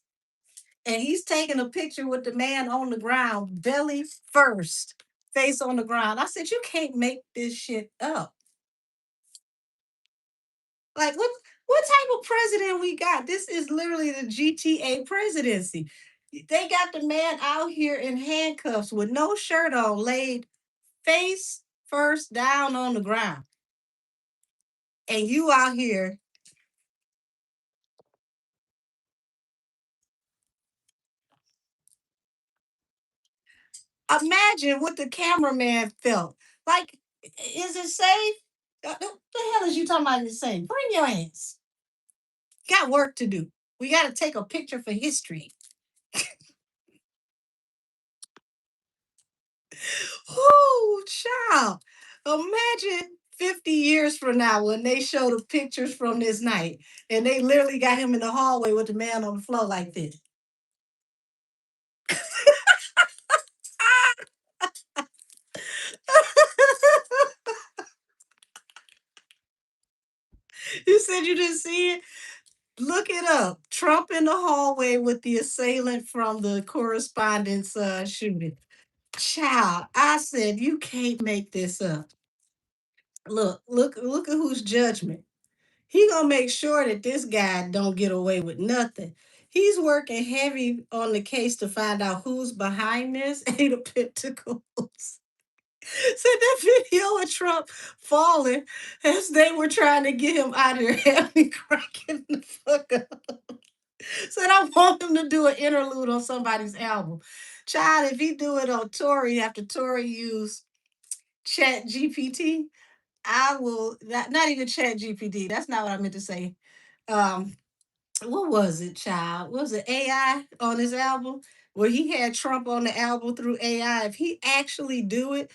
and he's taking a picture with the man on the ground, belly first, face on the ground. I said, you can't make this shit up. Like what type of president we got? This is literally the GTA presidency. They got the man out here in handcuffs with no shirt on, laid face first down on the ground. And you out here, imagine what the cameraman felt. Like, is it safe? The hell is you talking about is safe? Bring your ass. Got work to do. We got to take a picture for history. Oh, child. Imagine 50 years from now when they show the pictures from this night and they literally got him in the hallway with the man on the floor like this. You said you didn't see it? Look it up. Trump in the hallway with the assailant from the correspondence shooting. Child, I said you can't make this up. Look at whose judgment. He gonna make sure that this guy don't get away with nothing. He's working heavy on the case to find out who's behind this. Ain't a Pentacles. Said that video of Trump falling as they were trying to get him out of here had me cracking the fuck up. Said I want him to do an interlude on somebody's album. Child, if he do it on Tory after Tory use Chat GPT, I will not even Chat GPT. That's not what I meant to say. Um, What was it, child? Was it AI on his album? Where he had Trump on the album through AI. If he actually do it,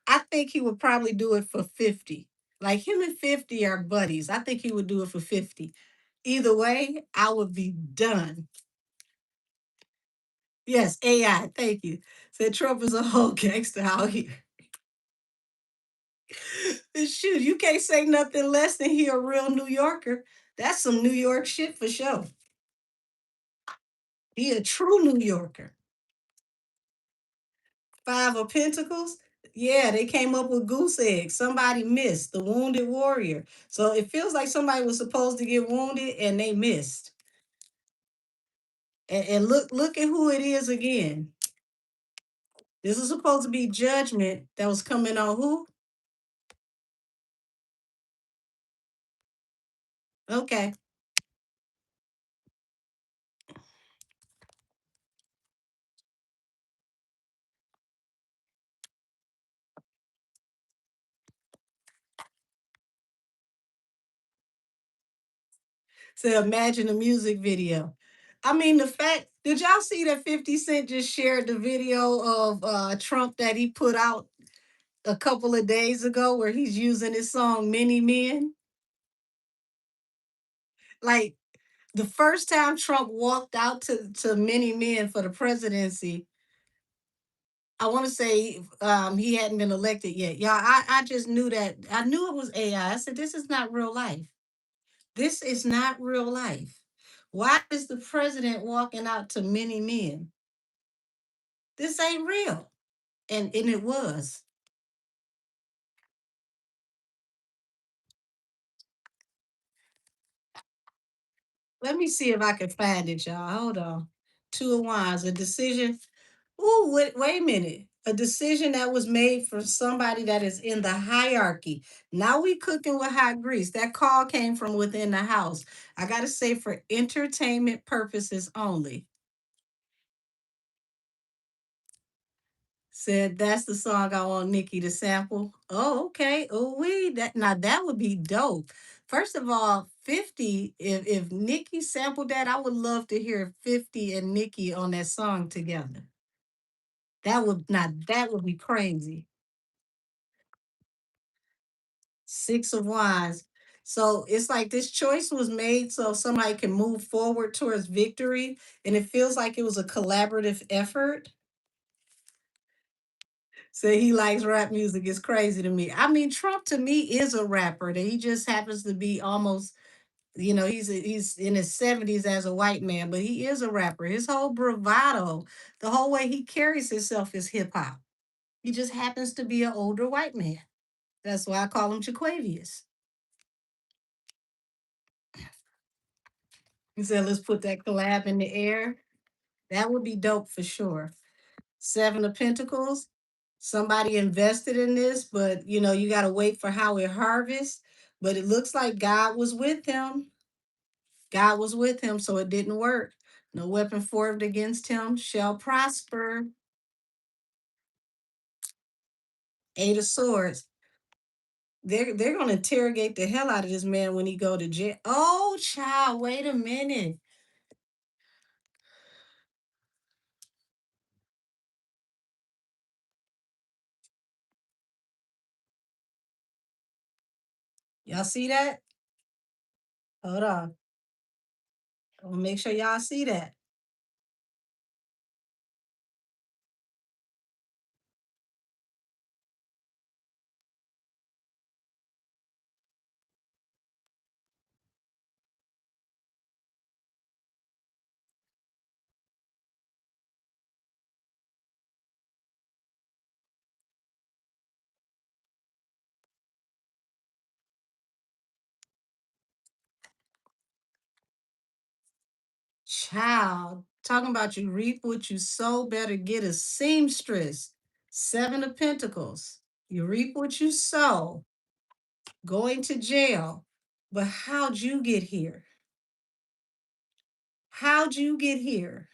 I think he would probably do it for 50. Like him and 50 are buddies. I think he would do it for 50. Either way, I would be done. Yes, AI. Thank you. Said Trump is a whole gangster out here. Shoot, you can't say nothing less than he a real New Yorker. That's some New York shit for sure. He a true New Yorker. Five of Pentacles. Yeah, they came up with goose eggs. Somebody missed the wounded warrior. So it feels like somebody was supposed to get wounded and they missed. And look at who it is again. This is supposed to be judgment that was coming on who? Okay. So imagine a music video. I mean, the fact, did y'all see that 50 Cent just shared the video of Trump that he put out a couple of days ago where he's using his song Many Men? Like the first time Trump walked out to Many Men for the presidency, I want to say he hadn't been elected yet. Y'all, I just knew that. I knew it was AI. I said, this is not real life. This is not real life. Why is the president walking out to Many Men? This ain't real. And it was. Let me see if I can find it, y'all. Hold on. Two of Wands, a decision. Ooh, wait a minute. A decision that was made for somebody that is in the hierarchy. Now we cooking with hot grease. That call came from within the house. I gotta say for entertainment purposes only. Said that's the song I want Nikki to sample. Oh, okay. Oh, we that now that would be dope. First of all, 50, if Nikki sampled that, I would love to hear 50 and Nikki on that song together. That would be crazy. Six of Wands. So it's like this choice was made so somebody can move forward towards victory. And it feels like it was a collaborative effort. So he likes rap music. It's crazy to me. I mean, Trump to me is a rapper. That he just happens to be almost, he's in his 70s as a white man, but he is a rapper. His whole bravado, the whole way he carries himself is hip hop. He just happens to be an older white man. That's why I call him Jaquavius. He said, let's put that collab in the air. That would be dope for sure. Seven of Pentacles. Somebody invested in this, but you got to wait for how it harvests. But it looks like God was with him. God was with him, so it didn't work. No weapon formed against him shall prosper. Eight of Swords. They're gonna interrogate the hell out of this man when he go to jail. Oh, child, wait a minute. Y'all see that? Hold on. I'm gonna make sure y'all see that. Child, talking about you reap what you sow, better get a seamstress. Seven of Pentacles. You reap what you sow, going to jail. But how'd you get here? How'd you get here?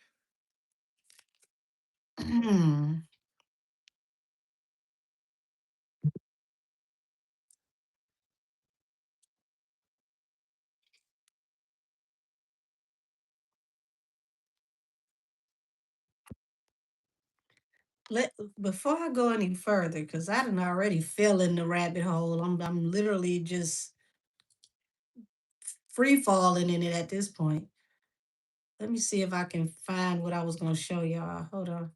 let before I go any further, because I done already fell in the rabbit hole. I'm literally just free falling in it at this point. Let me see if I can find what I was gonna show y'all. Hold on.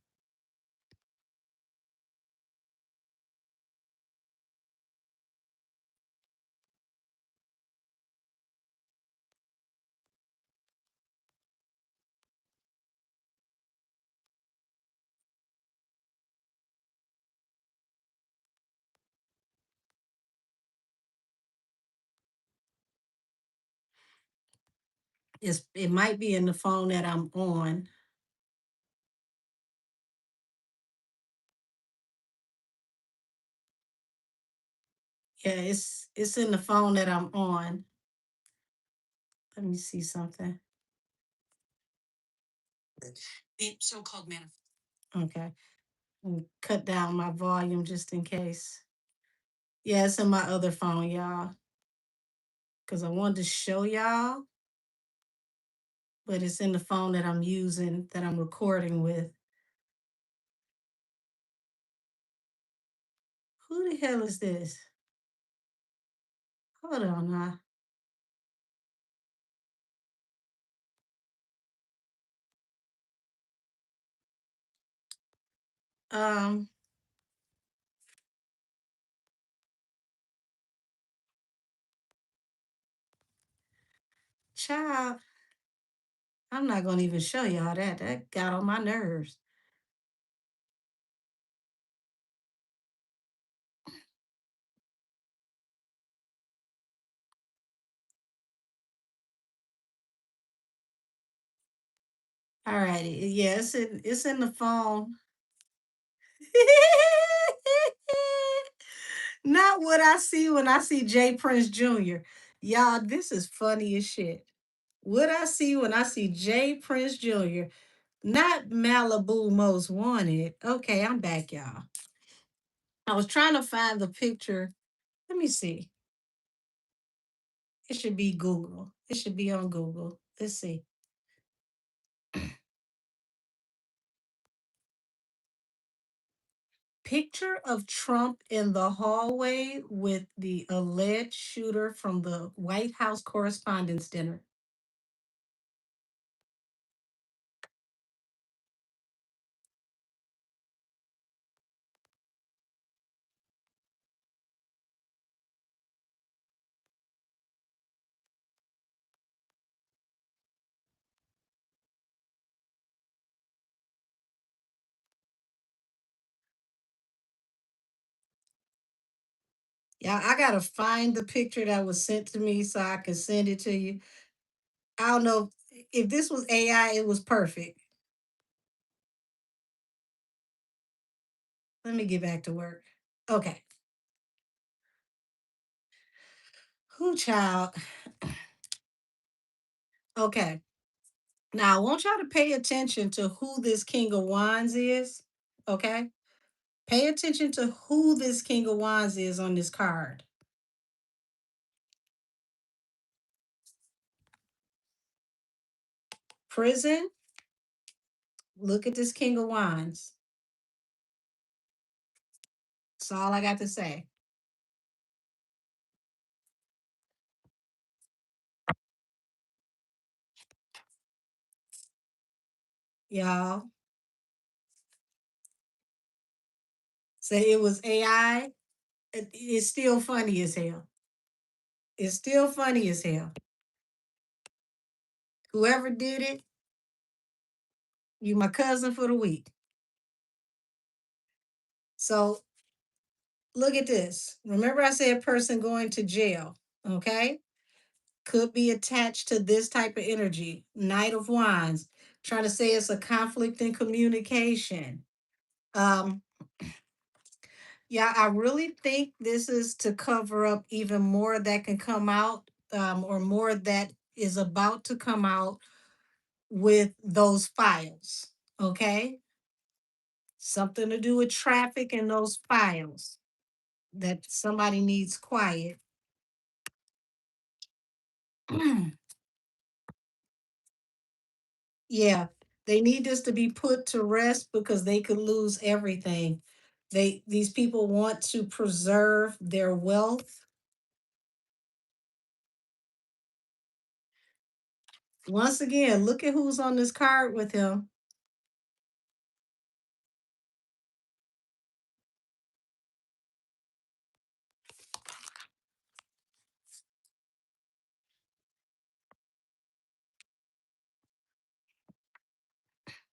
It might be in the phone that I'm on. Yeah, it's in the phone that I'm on. Let me see something. The so-called manifest. Okay. Let me cut down my volume just in case. Yeah, it's in my other phone, y'all. Because I wanted to show y'all, but it's in the phone that I'm using, that I'm recording with. Who the hell is this? Hold on now. Um, Child, I'm not gonna even show y'all that. That got on my nerves. All righty. Yeah, it's in the phone. Not what I see when I see Jay Prince Jr. Y'all, this is funny as shit. What I see when I see Jay Prince Jr., not Malibu Most Wanted. Okay, I'm back, y'all. I was trying to find the picture. Let me see. It should be Google. It should be on Google. Let's see. Picture of Trump in the hallway with the alleged shooter from the White House Correspondents' Dinner. Yeah, I gotta find the picture that was sent to me so I can send it to you. I don't know if this was AI, it was perfect. Let me get back to work. Okay. Who child? Okay. Now I want y'all to pay attention to who this King of Wands is. Okay. Pay attention to who this King of Wands is on this card. Prison. Look at this King of Wands. That's all I got to say. Y'all. Say it was AI. It's still funny as hell. It's still funny as hell. Whoever did it, you my cousin for the week. So look at this. Remember I said person going to jail, okay? Could be attached to this type of energy. Knight of Wands. Trying to say it's a conflict in communication. Um, yeah, I really think this is to cover up even more that can come out, or more that is about to come out with those files. Okay. Something to do with traffic and those files that somebody needs quiet. Yeah. They need this to be put to rest because they could lose everything. These people want to preserve their wealth. Once again, look at who's on this card with him.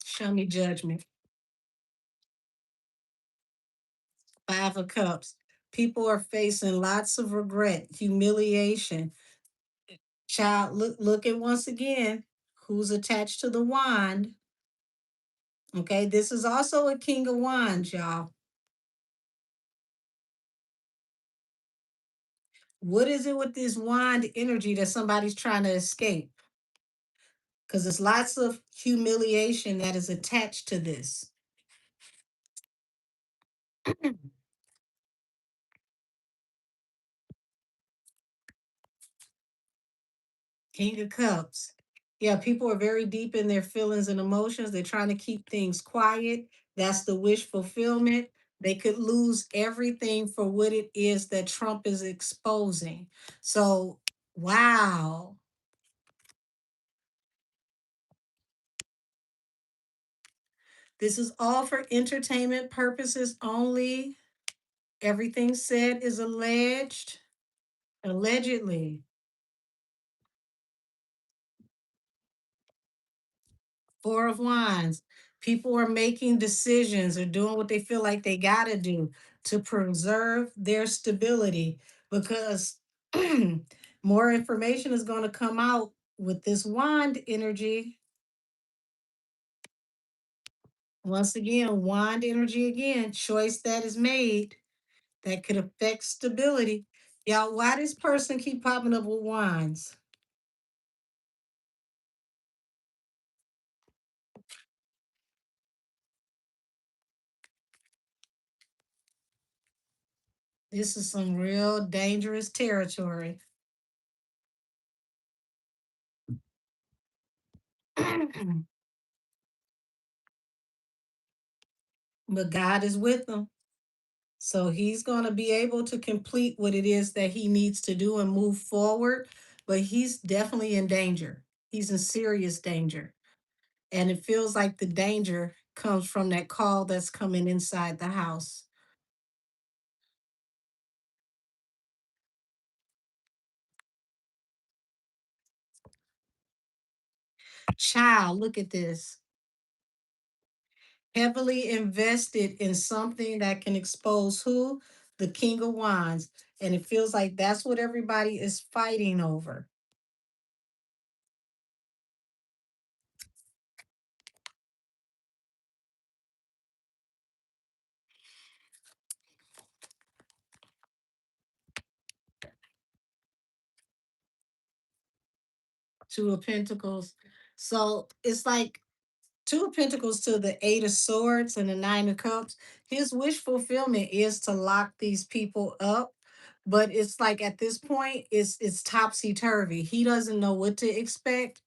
Show me judgment. Five of Cups. People are facing lots of regret, humiliation. Child, look at once again who's attached to the wand. Okay, this is also a King of Wands, y'all. What is it with this wand energy that somebody's trying to escape? Because there's lots of humiliation that is attached to this. King of Cups. Yeah, people are very deep in their feelings and emotions. They're trying to keep things quiet. That's the wish fulfillment. They could lose everything for what it is that Trump is exposing. So, wow. This is all for entertainment purposes only. Everything said is alleged. Allegedly. Four of Wands. People are making decisions or doing what they feel like they got to do to preserve their stability because more information is going to come out with this wand energy. Once again, wand energy again, choice that is made that could affect stability. Y'all, why this person keep popping up with wands? This is some real dangerous territory. But God is with them. So he's going to be able to complete what it is that he needs to do and move forward. But he's definitely in danger. He's in serious danger. And it feels like the danger comes from that call that's coming inside the house. Child, look at this. Heavily invested in something that can expose who? The King of Wands. And it feels like that's what everybody is fighting over. Two of Pentacles. So it's like Two of Pentacles to the Eight of Swords and the Nine of Cups. His wish fulfillment is to lock these people up. But it's like at this point, it's topsy turvy. He doesn't know what to expect.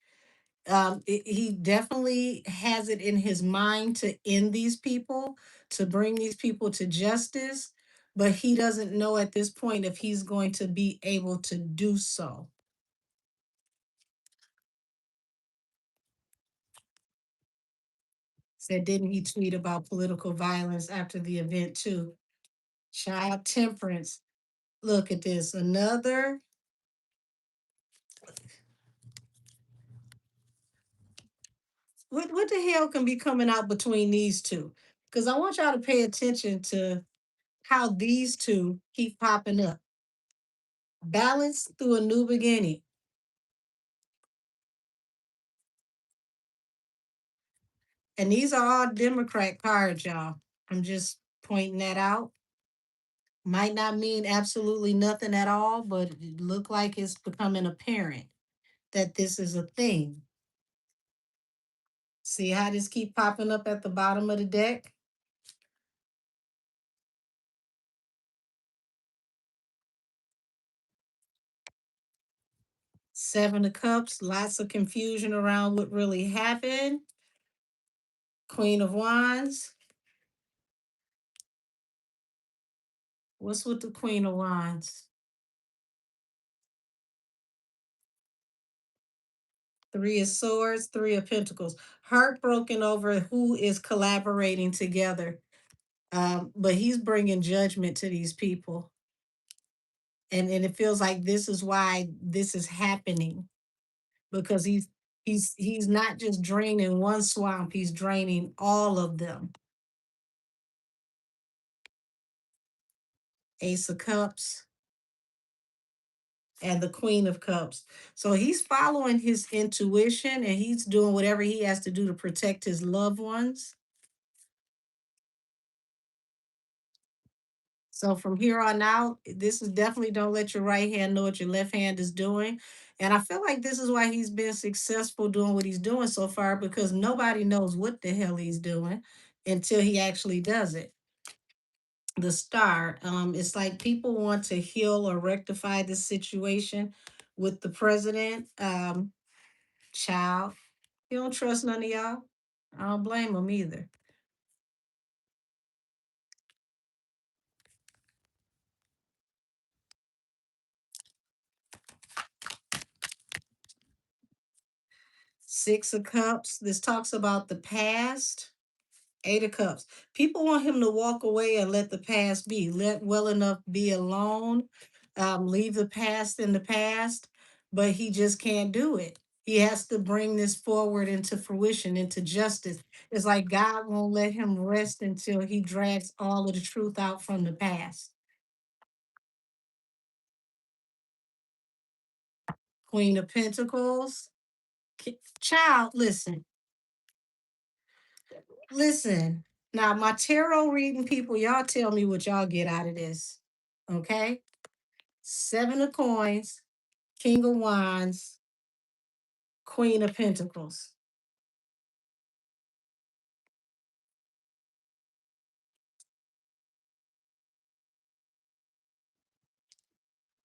He definitely has it in his mind to end these people, to bring these people to justice, but he doesn't know at this point if he's going to be able to do so. Said, didn't he tweet about political violence after the event too? Child temperance. Look at this. Another. What the hell can be coming out between these two? Because I want y'all to pay attention to how these two keep popping up. Balance through a new beginning. And these are all Democrat cards, y'all. I'm just pointing that out. Might not mean absolutely nothing at all, but it look like it's becoming apparent that this is a thing. See how this keep popping up at the bottom of the deck? Seven of Cups, lots of confusion around what really happened. Queen of Wands. What's with the Queen of Wands? Three of Swords, Three of Pentacles. Heartbroken over who is collaborating together. But he's bringing judgment to these people. And it feels like this is why this is happening, because he's not just draining one swamp, he's draining all of them. Ace of Cups and the Queen of Cups. So he's following his intuition and he's doing whatever he has to do to protect his loved ones. So from here on out, this is definitely don't let your right hand know what your left hand is doing. And I feel like this is why he's been successful doing what he's doing so far, because nobody knows what the hell he's doing until he actually does it. The Star, it's like people want to heal or rectify the situation with the president. Child, he don't trust none of y'all. I don't blame him either. Six of Cups, this talks about the past. Eight of Cups. People want him to walk away and let the past be. Let well enough be alone. Leave the past in the past, but he just can't do it. He has to bring this forward into fruition, into justice. It's like God won't let him rest until he drags all of the truth out from the past. Queen of Pentacles. Child, listen, listen. Now, my tarot reading people, y'all tell me what y'all get out of this. Okay? Seven of Coins, King of Wands, Queen of Pentacles.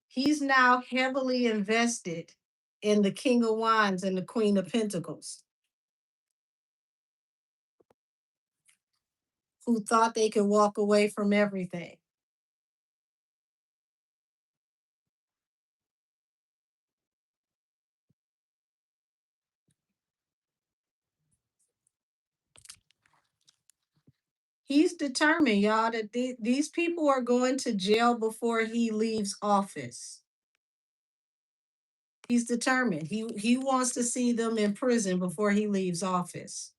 He's now heavily invested in the King of Wands and the Queen of Pentacles, who thought they could walk away from everything. He's determined, y'all, that these people are going to jail before he leaves office. He's determined. He wants to see them in prison before he leaves office.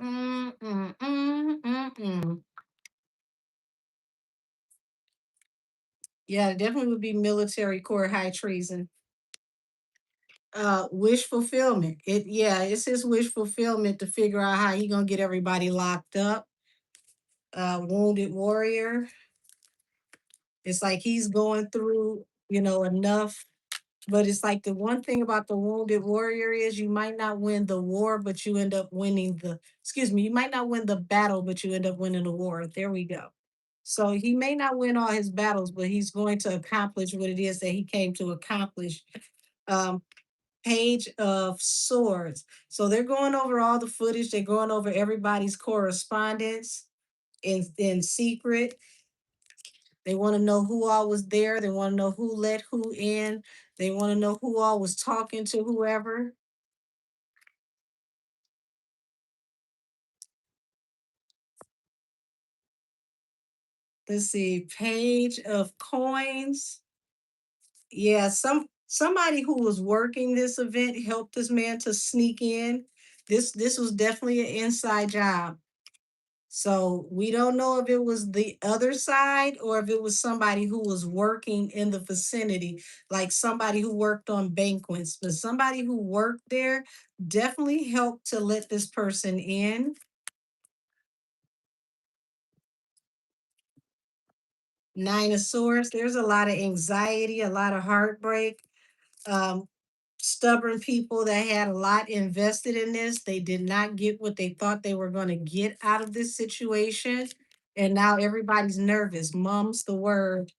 Mm, mm, mm, mm, mm. Yeah, it definitely would be military court high treason. Wish fulfillment. It's his wish fulfillment to figure out how he gonna get everybody locked up. Wounded warrior. It's like he's going through, enough. But it's like the one thing about the wounded warrior is you might not win the war, but you end up winning you might not win the battle, but you end up winning the war. There we go. So he may not win all his battles, but he's going to accomplish what it is that he came to accomplish. Um, Page of Swords. So they're going over all the footage. They're going over everybody's correspondence in secret. They want to know who all was there. They want to know who let who in. They want to know who all was talking to whoever. Let's see, Page of Coins. Yeah, somebody who was working this event helped this man to sneak in. This was definitely an inside job. So we don't know if it was the other side or if it was somebody who was working in the vicinity, like somebody who worked on banquets, but somebody who worked there definitely helped to let this person in. Nine of Swords, there's a lot of anxiety, a lot of heartbreak. Um, stubborn people that had a lot invested in this. They did not get what they thought they were going to get out of this situation. And now everybody's nervous. Mum's the word.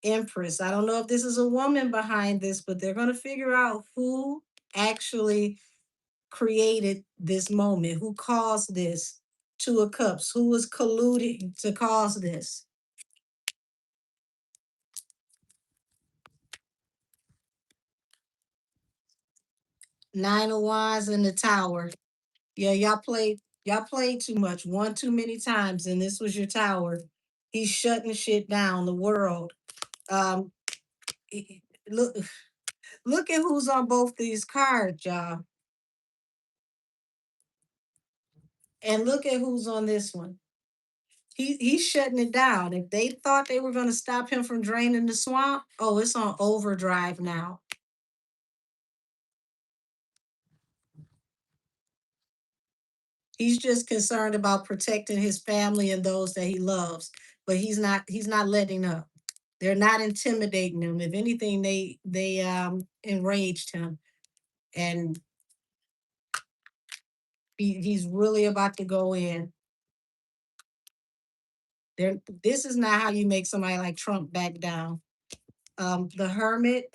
Empress. I don't know if this is a woman behind this, but they're going to figure out who actually created this moment, who caused this. Two of Cups, who was colluding to cause this. Nine of Wands in the Tower. Yeah, y'all played too much, one too many times, and this was your tower. He's shutting shit down, the world. Um, look, look at who's on both these cards, y'all, and look at who's on this one. He's shutting it down. If they thought they were going to stop him from draining the swamp, oh, it's on overdrive now. He's just concerned about protecting his family and those that he loves, but he's not letting up. They're not intimidating him. If anything, they enraged him, and he's really about to go in. There, this is not how you make somebody like Trump back down. The Hermit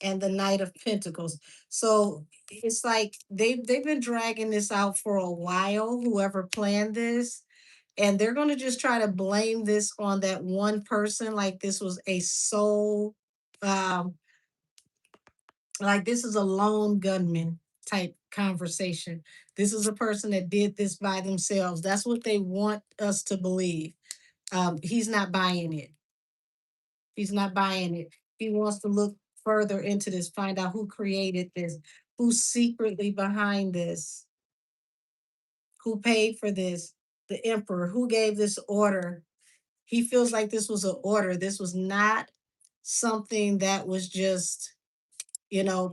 and the Knight of Pentacles. So it's like they've been dragging this out for a while. Whoever planned this, and they're going to just try to blame this on that one person, like this was a sole, um, like this is a lone gunman type conversation. This is a person that did this by themselves. That's what they want us to believe. He's not buying it. He's not buying it. He wants to look further into this, find out who created this, who's secretly behind this, who paid for this, the emperor, who gave this order. He feels like this was an order. This was not something that was just,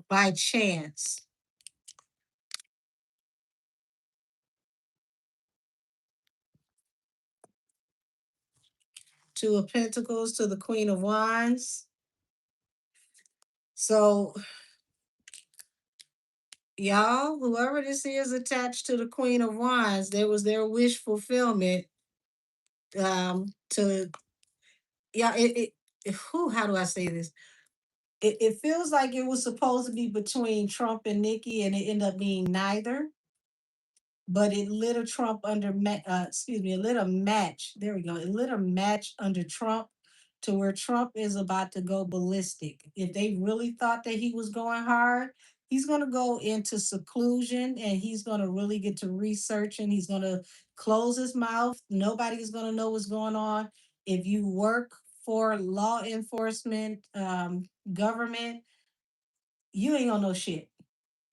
by chance. Two of Pentacles to the Queen of Wands. So, y'all, whoever this is attached to the Queen of Wands, there was their wish fulfillment. To Yeah, how do I say this? It feels like it was supposed to be between Trump and Nikki, and it ended up being neither. But it lit a Trump under, it lit a match. There we go. It lit a match under Trump to where Trump is about to go ballistic. If they really thought that he was going hard, he's going to go into seclusion and he's going to really get to researching. He's going to close his mouth. Nobody's going to know what's going on. If you work for law enforcement, government, you ain't gonna know shit.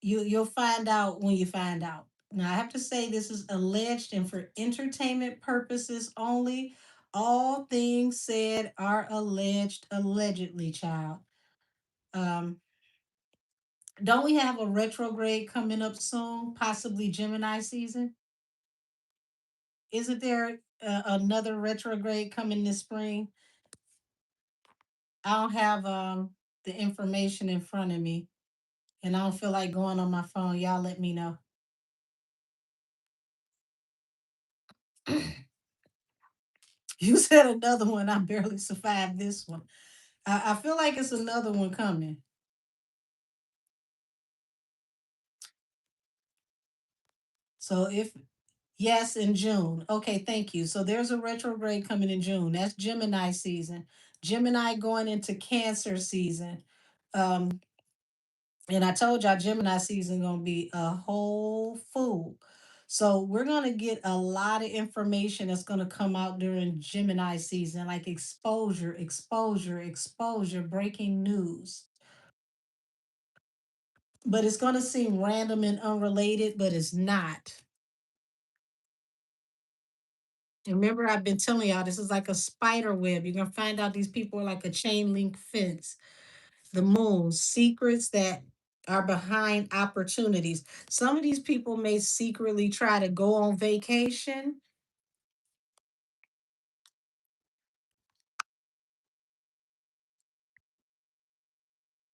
You'll find out when you find out. Now I have to say this is alleged and for entertainment purposes only. All things said are alleged, allegedly, child. Um, don't we have a retrograde coming up soon? Possibly Gemini season. Isn't there another retrograde coming this spring? I don't have the information in front of me, and I don't feel like going on my phone. Y'all let me know. You said another one. I barely survived this one. I feel like it's another one coming. So if yes, in June. Okay, thank you. So there's a retrograde coming in June. That's Gemini season. Gemini going into Cancer season. Um, and I told y'all Gemini season gonna be a whole fool. So we're gonna get a lot of information that's gonna come out during Gemini season, like exposure, exposure, exposure, breaking news. But it's gonna seem random and unrelated, but it's not. Remember, I've been telling y'all this is like a spider web. You're gonna find out these people are like a chain link fence. The moon, secrets that are behind opportunities. Some of these people may secretly try to go on vacation.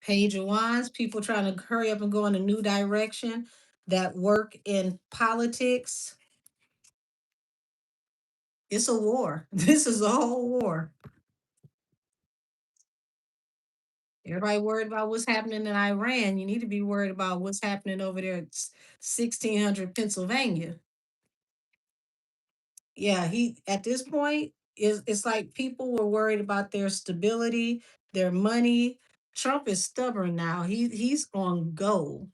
Page of Wands, people trying to hurry up and go in a new direction that work in politics. It's a war. This is a whole war. Everybody worried about what's happening in Iran. You need to be worried about what's happening over there at 1600 Pennsylvania. Yeah, he at this point is it's like people were worried about their stability, their money. Trump is stubborn now. He's on go.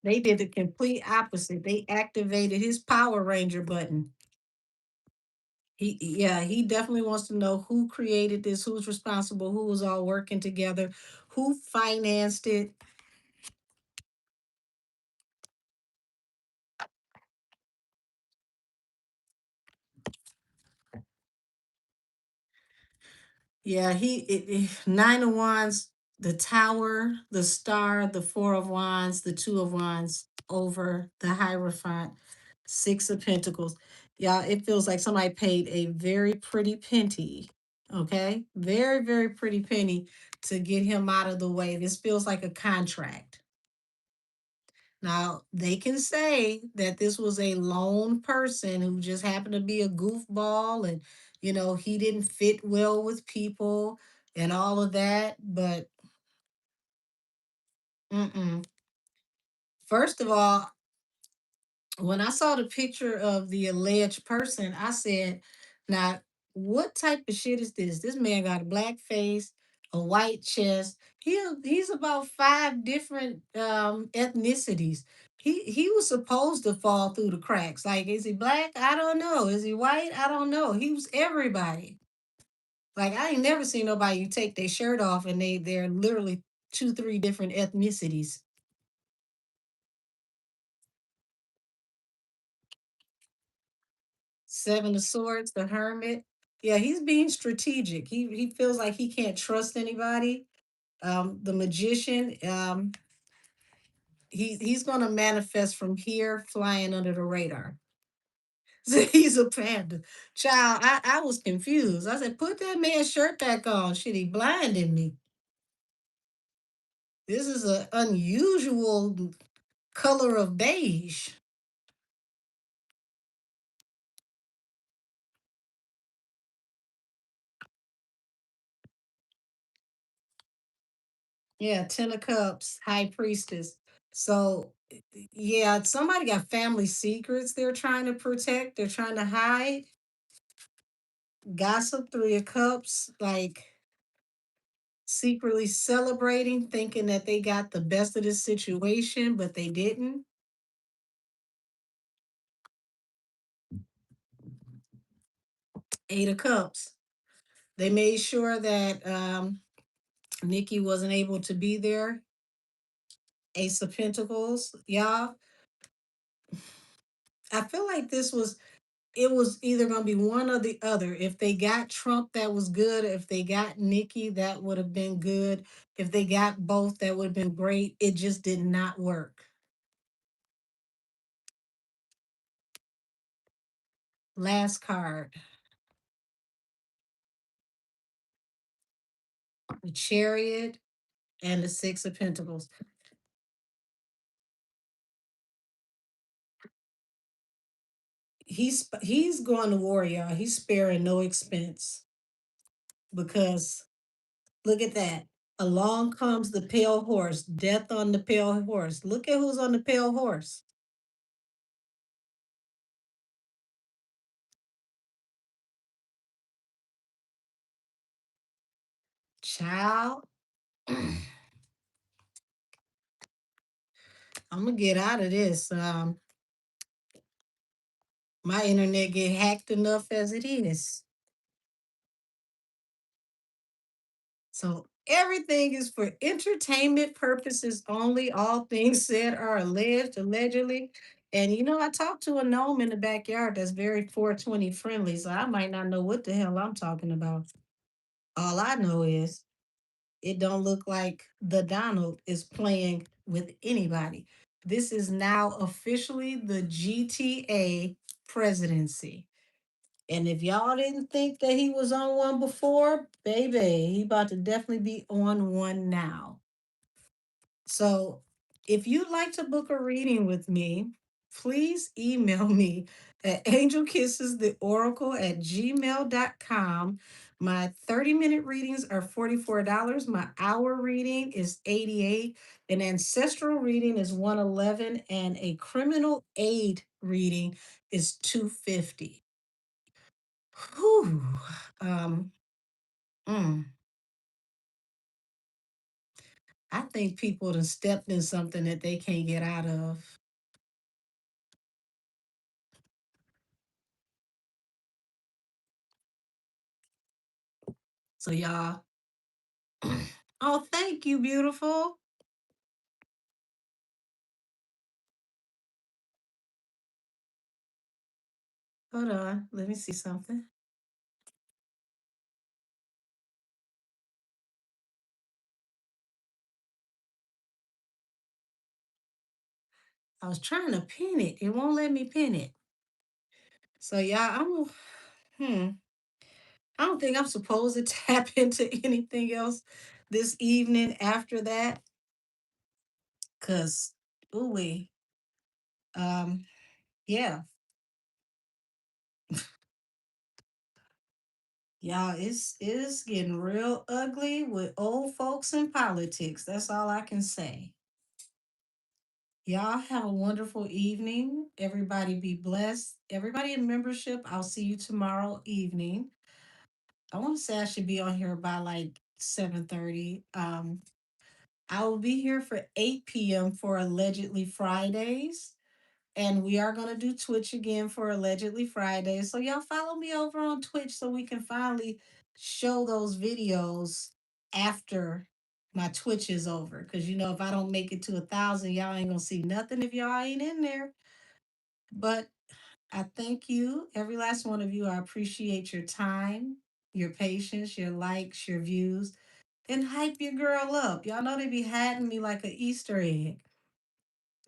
They did the complete opposite. They activated his Power Ranger button. Yeah, he definitely wants to know who created this, who's responsible, who was all working together, who financed it. Yeah, Nine of Wands, the Tower, the Star, the Four of Wands, the Two of Wands over the Hierophant, Six of Pentacles. Yeah, it feels like somebody paid a very pretty penny. Okay, very very pretty penny to get him out of the way. This feels like a contract. Now, they can say that this was a lone person who just happened to be a goofball and, he didn't fit well with people and all of that. But mm-mm. First of all, when I saw the picture of the alleged person, I said, now, what type of shit is this? This man got a black face, a white chest. He's about five different ethnicities. He was supposed to fall through the cracks. Like, is he black? I don't know. Is he white? I don't know. He was everybody. Like, I ain't never seen nobody you take their shirt off and they're literally two, three different ethnicities. Seven of Swords, the Hermit. Yeah, he's being strategic. He feels like he can't trust anybody. The Magician. He's gonna manifest from here, flying under the radar. So he's a panda. Child, I was confused. I said, put that man's shirt back on. Shit, he blinded me. This is an unusual color of beige. Yeah, Ten of Cups, High Priestess. So, yeah, somebody got family secrets they're trying to protect, they're trying to hide. Gossip, Three of Cups, like secretly celebrating, thinking that they got the best of this situation, but they didn't. Eight of Cups. They made sure that Nikki wasn't able to be there. Ace of Pentacles. Y'all, I feel like it was either going to be one or the other. If they got Trump, that was good. If they got Nikki, that would have been good. If they got both, that would have been great. It just did not work. Last card, the Chariot and the Six of Pentacles. He's going to war, y'all. He's sparing no expense because look at that. Along comes the pale horse, death on the pale horse. Look at who's on the pale horse. Child. I'm gonna get out of this. My internet get hacked enough as it is. So everything is for entertainment purposes only. All things said are alleged, allegedly. And I talked to a gnome in the backyard that's very 420 friendly, so I might not know what the hell I'm talking about. All I know is it don't look like the Donald is playing with anybody. This is now officially the GTA presidency. And if y'all didn't think that he was on one before, baby, he about to definitely be on one now. So if you'd like to book a reading with me, please email me at angelkissestheoracle@gmail.com. My 30-minute readings are $44. My hour reading is 88. An ancestral reading is 111, and a criminal aid reading is 250. Whew. Um, mm, I think people have stepped in something that they can't get out of. So y'all, oh, thank you, beautiful. Hold on, let me see something. I was trying to pin it. It won't let me pin it. So y'all, hmm. I don't think I'm supposed to tap into anything else this evening after that. Cause ooh wee. Um, yeah. Y'all, it's getting real ugly with old folks in politics. That's all I can say. Y'all have a wonderful evening. Everybody be blessed. Everybody in membership, I'll see you tomorrow evening. I want to say I should be on here by like 7:30. I will be here for 8 p.m. for Allegedly Fridays. And we are going to do Twitch again for Allegedly Fridays. So y'all follow me over on Twitch so we can finally show those videos after my Twitch is over. Because you know, if I don't make it to 1,000, y'all ain't gonna see nothing if y'all ain't in there. But I thank you, every last one of you. I appreciate your time, your patience, your likes, your views, and hype your girl up. Y'all know they be hiding me like an Easter egg.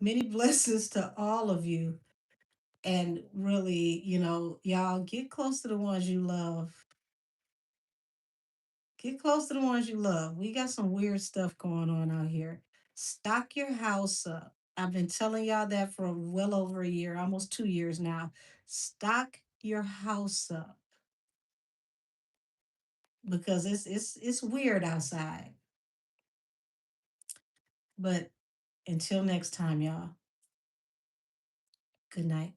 Many blessings to all of you. And really, y'all get close to the ones you love. Get close to the ones you love. We got some weird stuff going on out here. Stock your house up. I've been telling y'all that for well over a year, almost 2 years now. Stock your house up because it's weird outside. But until next time, y'all. Good night.